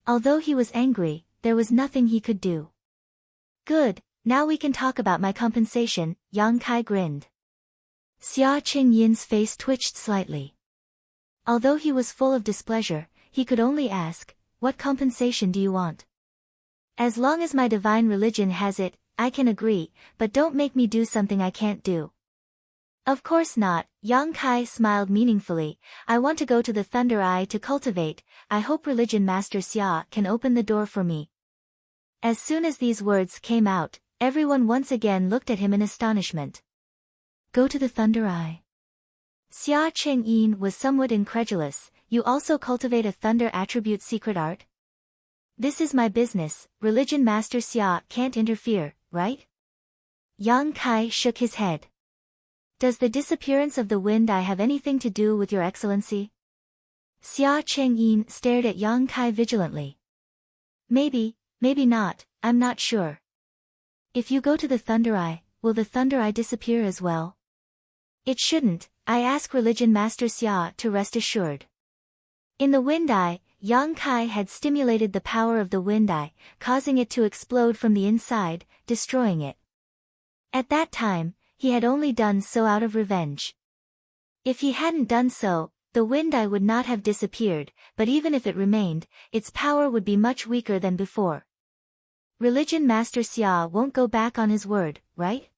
Although he was angry, there was nothing he could do. Good, now we can talk about my compensation, Yang Kai grinned. Xia Qingyin's face twitched slightly. Although he was full of displeasure, he could only ask, what compensation do you want? As long as my divine religion has it, I can agree, but don't make me do something I can't do. Of course not, Yang Kai smiled meaningfully. I want to go to the Thunder Eye to cultivate. I hope Religion Master Xia can open the door for me. As soon as these words came out, everyone once again looked at him in astonishment. Go to the Thunder Eye. Xia Qingyin was somewhat incredulous. You also cultivate a thunder attribute secret art? This is my business, Religion Master Xia can't interfere, right? Yang Kai shook his head. Does the disappearance of the wind eye have anything to do with your excellency? Xia Qingyin stared at Yang Kai vigilantly. Maybe, maybe not, I'm not sure. If you go to the Thunder Eye, will the Thunder Eye disappear as well? It shouldn't, I ask Religion Master Xia to rest assured. In the Wind Eye, Yang Kai had stimulated the power of the Wind Eye, causing it to explode from the inside, destroying it. At that time, he had only done so out of revenge. If he hadn't done so, the Wind Eye would not have disappeared, but even if it remained, its power would be much weaker than before. Religion Master Xia won't go back on his word, right?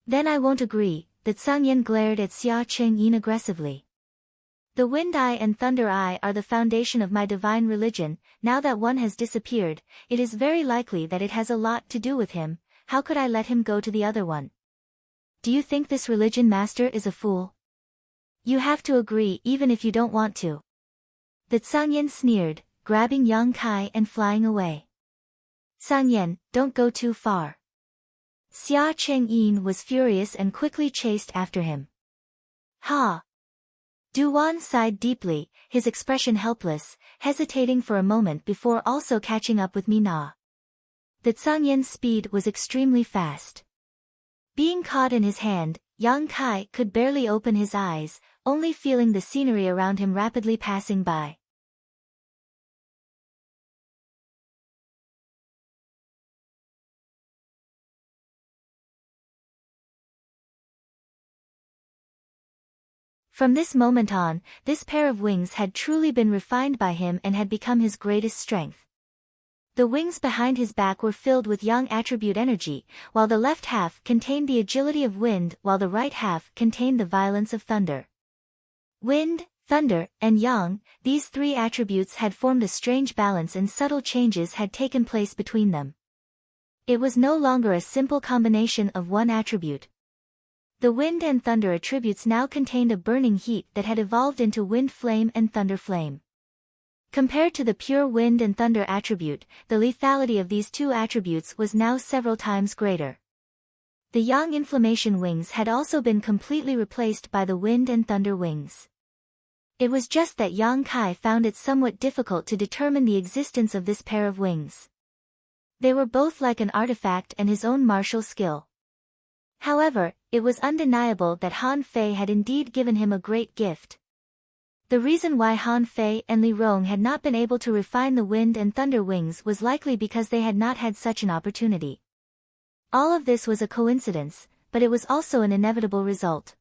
Then I won't agree. The Tsangyan glared at Xia Qingyin aggressively. The Wind Eye and Thunder Eye are the foundation of my divine religion. Now that one has disappeared, it is very likely that it has a lot to do with him. How could I let him go to the other one? Do you think this religion master is a fool? You have to agree even if you don't want to. The Tsangyan sneered, grabbing Yang Kai and flying away. Tsangyan, don't go too far. Xia Qingyin was furious and quickly chased after him. Ha! Duan sighed deeply, his expression helpless, hesitating for a moment before also catching up with Mina. The Tsangyan's speed was extremely fast. Being caught in his hand, Yang Kai could barely open his eyes, only feeling the scenery around him rapidly passing by. From this moment on, this pair of wings had truly been refined by him and had become his greatest strength. The wings behind his back were filled with yang attribute energy, while the left half contained the agility of wind while the right half contained the violence of thunder. Wind, thunder, and yang, these three attributes had formed a strange balance and subtle changes had taken place between them. It was no longer a simple combination of one attribute. The wind and thunder attributes now contained a burning heat that had evolved into wind flame and thunder flame. Compared to the pure wind and thunder attribute, the lethality of these two attributes was now several times greater. The yang inflammation wings had also been completely replaced by the wind and thunder wings. It was just that Yang Kai found it somewhat difficult to determine the existence of this pair of wings. They were both like an artifact and his own martial skill. However, it was undeniable that Han Fei had indeed given him a great gift. The reason why Han Fei and Li Rong had not been able to refine the wind and thunder wings was likely because they had not had such an opportunity. All of this was a coincidence, but it was also an inevitable result.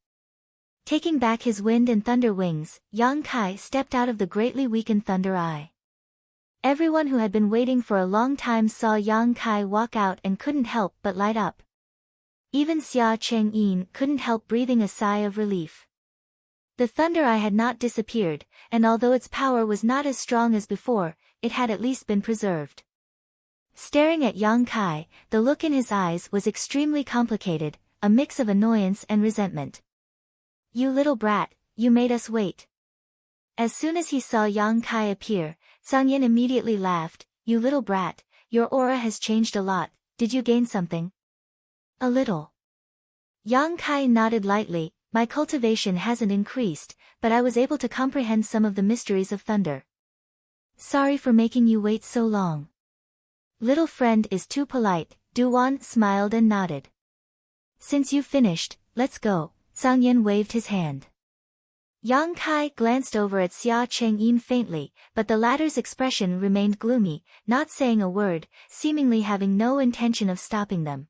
Taking back his wind and thunder wings, Yang Kai stepped out of the greatly weakened Thunder Eye. Everyone who had been waiting for a long time saw Yang Kai walk out and couldn't help but light up. Even Xia Qingyin couldn't help breathing a sigh of relief. The Thunder Eye had not disappeared, and although its power was not as strong as before, it had at least been preserved. Staring at Yang Kai, the look in his eyes was extremely complicated, a mix of annoyance and resentment. You little brat, you made us wait. As soon as he saw Yang Kai appear, Tsangyan immediately laughed. You little brat, your aura has changed a lot, did you gain something? A little. Yang Kai nodded lightly. My cultivation hasn't increased, but I was able to comprehend some of the mysteries of thunder. Sorry for making you wait so long. Little friend is too polite, Duan smiled and nodded. Since you've finished, let's go. Sang Yen waved his hand. Yang Kai glanced over at Xia Chengyin faintly, but the latter's expression remained gloomy, not saying a word, seemingly having no intention of stopping them.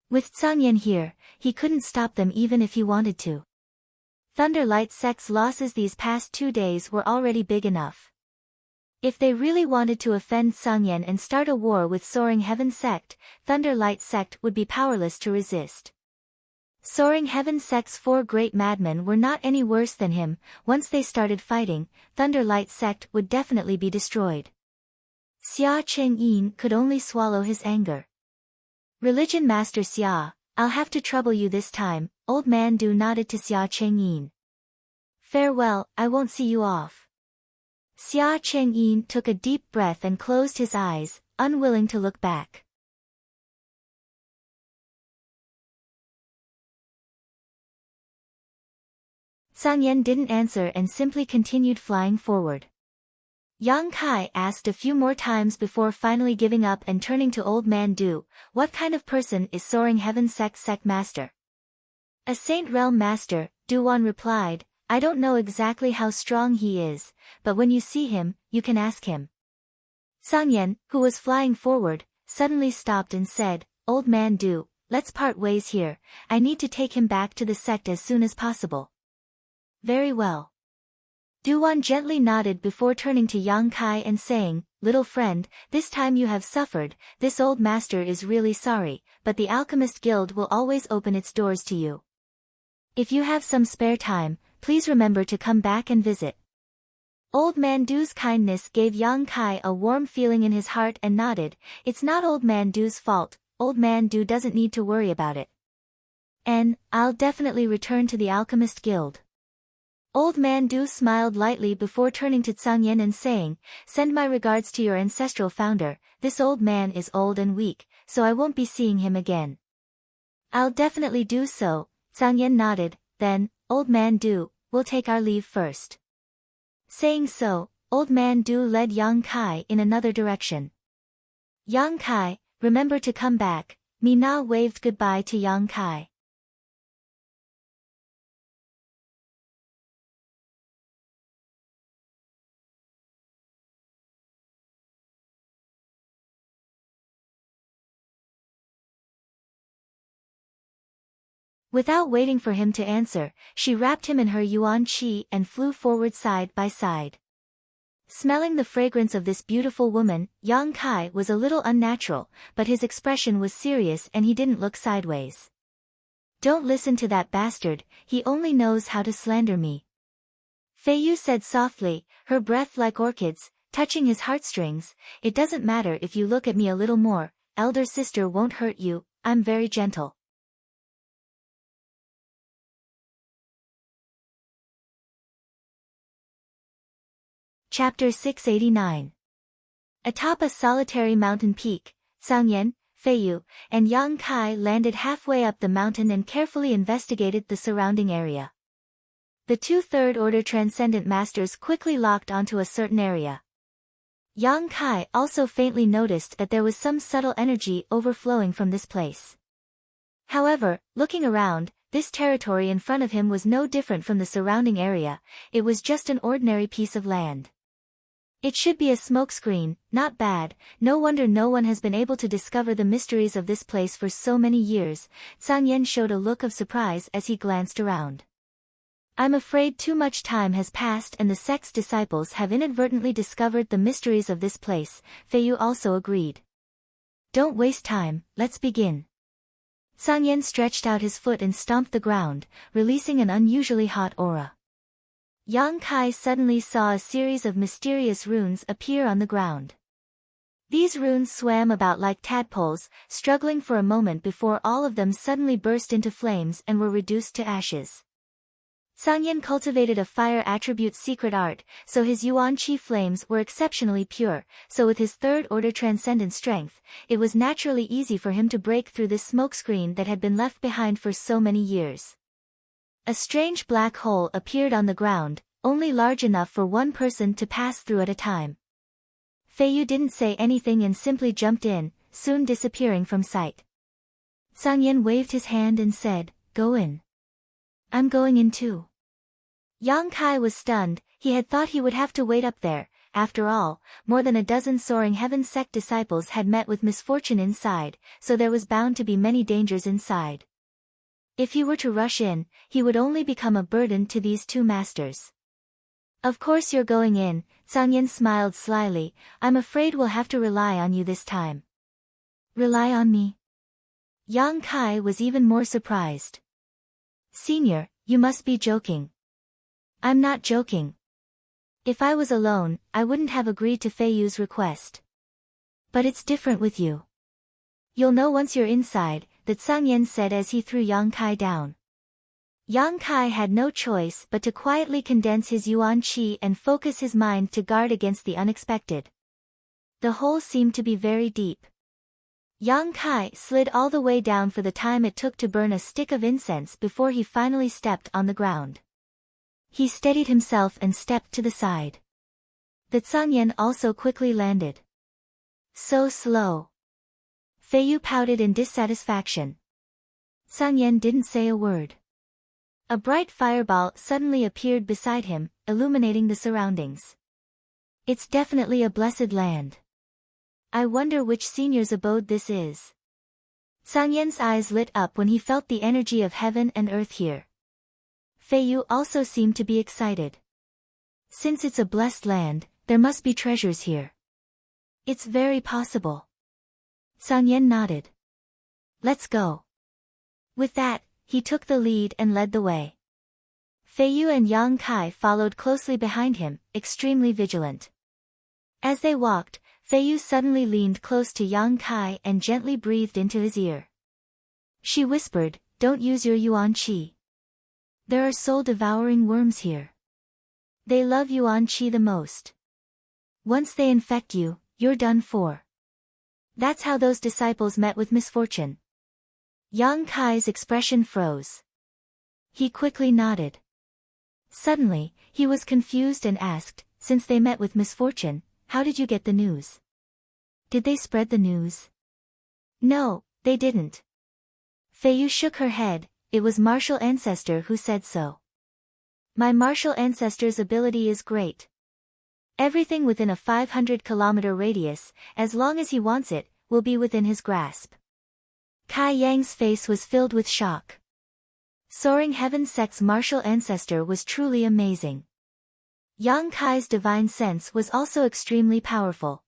With Sang Yen here, he couldn't stop them even if he wanted to. Thunderlight Sect's losses these past 2 days were already big enough. If they really wanted to offend Sang Yen and start a war with Soaring Heaven Sect, Thunderlight Sect would be powerless to resist. Soaring Heaven Sect's 4 great madmen were not any worse than him. Once they started fighting, Thunderlight Sect would definitely be destroyed. Xia Chengyin could only swallow his anger. Religion Master Xia, I'll have to trouble you this time. Old Man Du nodded to Xia Chengyin. Farewell, I won't see you off. Xia Chengyin took a deep breath and closed his eyes, unwilling to look back. Sang Yen didn't answer and simply continued flying forward. Yang Kai asked a few more times before finally giving up and turning to Old Man Du, what kind of person is Soaring Heaven Sect Master? A Saint Realm Master, Duan replied. I don't know exactly how strong he is, but when you see him, you can ask him. Sang Yen, who was flying forward, suddenly stopped and said, Old Man Du, let's part ways here. I need to take him back to the sect as soon as possible. Very well. Duan gently nodded before turning to Yang Kai and saying, Little friend, this time you have suffered. This old master is really sorry, but the Alchemist Guild will always open its doors to you. If you have some spare time, please remember to come back and visit. Old Man Du's kindness gave Yang Kai a warm feeling in his heart and nodded. It's not Old Man Du's fault. Old Man Du doesn't need to worry about it. And I'll definitely return to the Alchemist Guild. Old Man Du smiled lightly before turning to Sang Yen and saying, Send my regards to your ancestral founder. This old man is old and weak, so I won't be seeing him again. I'll definitely do so. Sang Yen nodded. Then, Old Man Du, we'll take our leave first. Saying so, Old Man Du led Yang Kai in another direction. Yang Kai, remember to come back. Mina waved goodbye to Yang Kai. Without waiting for him to answer, she wrapped him in her yuan qi and flew forward side by side. Smelling the fragrance of this beautiful woman, Yang Kai was a little unnatural, but his expression was serious and he didn't look sideways. Don't listen to that bastard, he only knows how to slander me. Fei Yu said softly, her breath like orchids, touching his heartstrings. It doesn't matter if you look at me a little more, elder sister won't hurt you, I'm very gentle. Chapter 689. Atop a solitary mountain peak, Sang Yen, Fei Yu, and Yang Kai landed halfway up the mountain and carefully investigated the surrounding area. The 2 third-order Transcendent Masters quickly locked onto a certain area. Yang Kai also faintly noticed that there was some subtle energy overflowing from this place. However, looking around, this territory in front of him was no different from the surrounding area. It was just an ordinary piece of land. It should be a smokescreen, not bad. No wonder no one has been able to discover the mysteries of this place for so many years. Sang Yen showed a look of surprise as he glanced around. I'm afraid too much time has passed and the sect's disciples have inadvertently discovered the mysteries of this place, Fei Yu also agreed. Don't waste time, let's begin. Sang Yen stretched out his foot and stomped the ground, releasing an unusually hot aura. Yang Kai suddenly saw a series of mysterious runes appear on the ground. These runes swam about like tadpoles, struggling for a moment before all of them suddenly burst into flames and were reduced to ashes. Sang Yen cultivated a fire attribute secret art, so his yuan qi flames were exceptionally pure, so with his third-order transcendent strength, it was naturally easy for him to break through this smokescreen that had been left behind for so many years. A strange black hole appeared on the ground, only large enough for one person to pass through at a time. Fei Yu didn't say anything and simply jumped in, soon disappearing from sight. Sang-yen waved his hand and said, "Go in." "I'm going in too." Yang Kai was stunned. He had thought he would have to wait up there. After all, more than a dozen Soaring Heaven sect disciples had met with misfortune inside, so there was bound to be many dangers inside. If he were to rush in, he would only become a burden to these two masters. "Of course you're going in," Sang-yen smiled slyly. "I'm afraid we'll have to rely on you this time." "Rely on me?" Yang Kai was even more surprised. "Senior, you must be joking." "I'm not joking. If I was alone, I wouldn't have agreed to Feiyu's request. But it's different with you. You'll know once you're inside," that Sang-yen said as he threw Yang Kai down. Yang Kai had no choice but to quietly condense his yuan qi and focus his mind to guard against the unexpected. The hole seemed to be very deep. Yang Kai slid all the way down for the time it took to burn a stick of incense before he finally stepped on the ground. He steadied himself and stepped to the side. The Sang-yen also quickly landed. "So slow." Feiyu pouted in dissatisfaction. Sang-yen didn't say a word. A bright fireball suddenly appeared beside him, illuminating the surroundings. "It's definitely a blessed land. I wonder which senior's abode this is." Sang-yen's eyes lit up when he felt the energy of heaven and earth here. Feiyu also seemed to be excited. "Since it's a blessed land, there must be treasures here." "It's very possible." Sang-yen nodded. "Let's go." With that, he took the lead and led the way. Feiyu and Yang Kai followed closely behind him, extremely vigilant. As they walked, Feiyu suddenly leaned close to Yang Kai and gently breathed into his ear. She whispered, "Don't use your yuan qi. There are soul-devouring worms here. They love yuan qi the most. Once they infect you, you're done for." That's how those disciples met with misfortune. Yang Kai's expression froze. He quickly nodded. Suddenly, he was confused and asked, "Since they met with misfortune, how did you get the news? Did they spread the news?" "No, they didn't." Feiyu shook her head. "It was martial ancestor who said so. My martial ancestor's ability is great. Everything within a 500-kilometer radius, as long as he wants it, will be within his grasp." Kai Yang's face was filled with shock. Soaring Heaven sect's martial ancestor was truly amazing. Yang Kai's divine sense was also extremely powerful.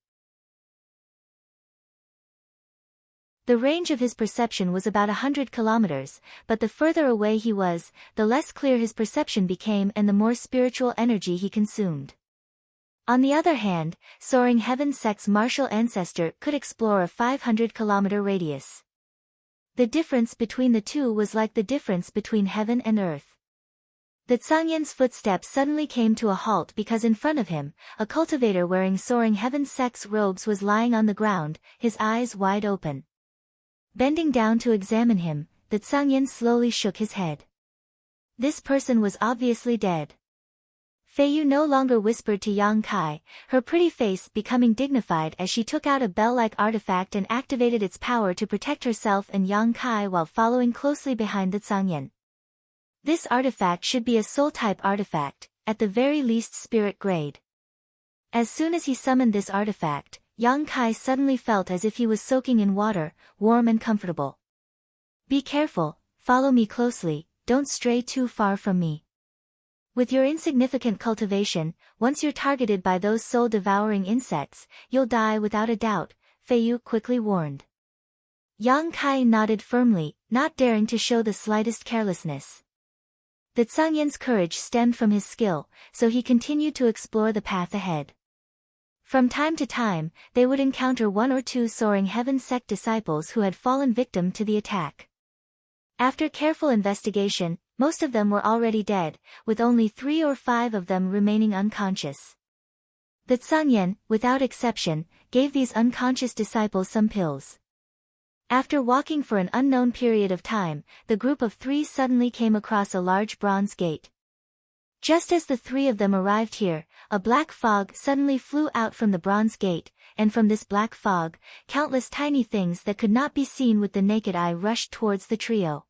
The range of his perception was about 100 kilometers, but the further away he was, the less clear his perception became and the more spiritual energy he consumed. On the other hand, Soaring Heaven sect's martial ancestor could explore a 500-kilometer radius. The difference between the two was like the difference between heaven and earth. The Sang-yen's footsteps suddenly came to a halt because in front of him, a cultivator wearing Soaring Heaven sect's robes was lying on the ground, his eyes wide open. Bending down to examine him, the Sang-yen slowly shook his head. This person was obviously dead. Feiyu no longer whispered to Yang Kai, her pretty face becoming dignified as she took out a bell-like artifact and activated its power to protect herself and Yang Kai while following closely behind the Sang-yen. This artifact should be a soul-type artifact, at the very least spirit grade. As soon as he summoned this artifact, Yang Kai suddenly felt as if he was soaking in water, warm and comfortable. "Be careful, follow me closely, don't stray too far from me. With your insignificant cultivation, once you're targeted by those soul-devouring insects, you'll die without a doubt," Feiyu quickly warned. Yang Kai nodded firmly, not daring to show the slightest carelessness. The Sang-yen's courage stemmed from his skill, so he continued to explore the path ahead. From time to time, they would encounter one or two Soaring Heaven sect disciples who had fallen victim to the attack. After careful investigation, most of them were already dead, with only 3 or 5 of them remaining unconscious. The Sang-yen, without exception, gave these unconscious disciples some pills. After walking for an unknown period of time, the group of 3 suddenly came across a large bronze gate. Just as the 3 of them arrived here, a black fog suddenly flew out from the bronze gate, and from this black fog, countless tiny things that could not be seen with the naked eye rushed towards the trio.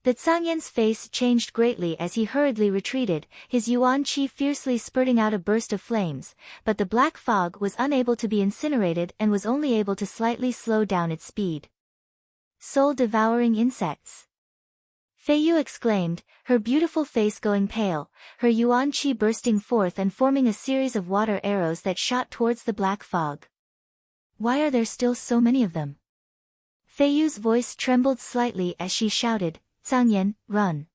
The Tsangyen's face changed greatly as he hurriedly retreated, his yuan qi fiercely spurting out a burst of flames, but the black fog was unable to be incinerated and was only able to slightly slow down its speed. Soul-devouring insects! Fei Yu exclaimed, her beautiful face going pale, her yuan qi bursting forth and forming a series of water arrows that shot towards the black fog. Why are there still so many of them? Fei Yu's voice trembled slightly as she shouted, Tsangyen, run!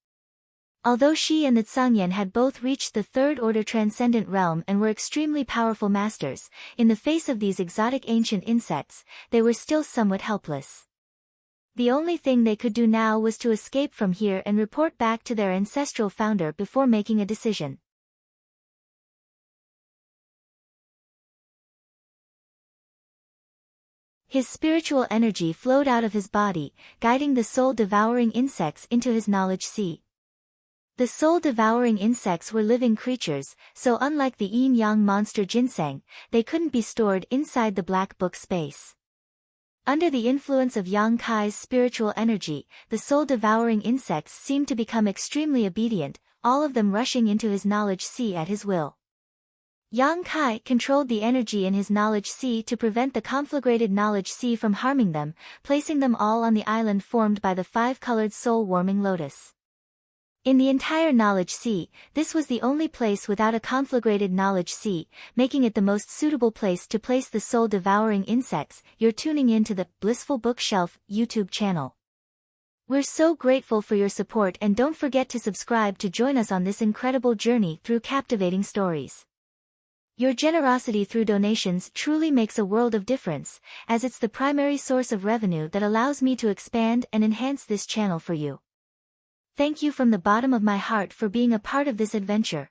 Although she and the Tsangyen had both reached the third-order transcendent realm and were extremely powerful masters, in the face of these exotic ancient insects, they were still somewhat helpless. The only thing they could do now was to escape from here and report back to their ancestral founder before making a decision. His spiritual energy flowed out of his body, guiding the soul-devouring insects into his knowledge sea. The soul-devouring insects were living creatures, so unlike the yin-yang monster ginseng, they couldn't be stored inside the black book space. Under the influence of Yang Kai's spiritual energy, the soul-devouring insects seemed to become extremely obedient, all of them rushing into his knowledge sea at his will. Yang Kai controlled the energy in his knowledge sea to prevent the conflagrated knowledge sea from harming them, placing them all on the island formed by the five-colored soul-warming lotus. In the entire knowledge sea, this was the only place without a conflagrated knowledge sea, making it the most suitable place to place the soul-devouring insects. You're tuning in to the Blissful Bookshelf YouTube channel. We're so grateful for your support, and don't forget to subscribe to join us on this incredible journey through captivating stories. Your generosity through donations truly makes a world of difference, as it's the primary source of revenue that allows me to expand and enhance this channel for you. Thank you from the bottom of my heart for being a part of this adventure.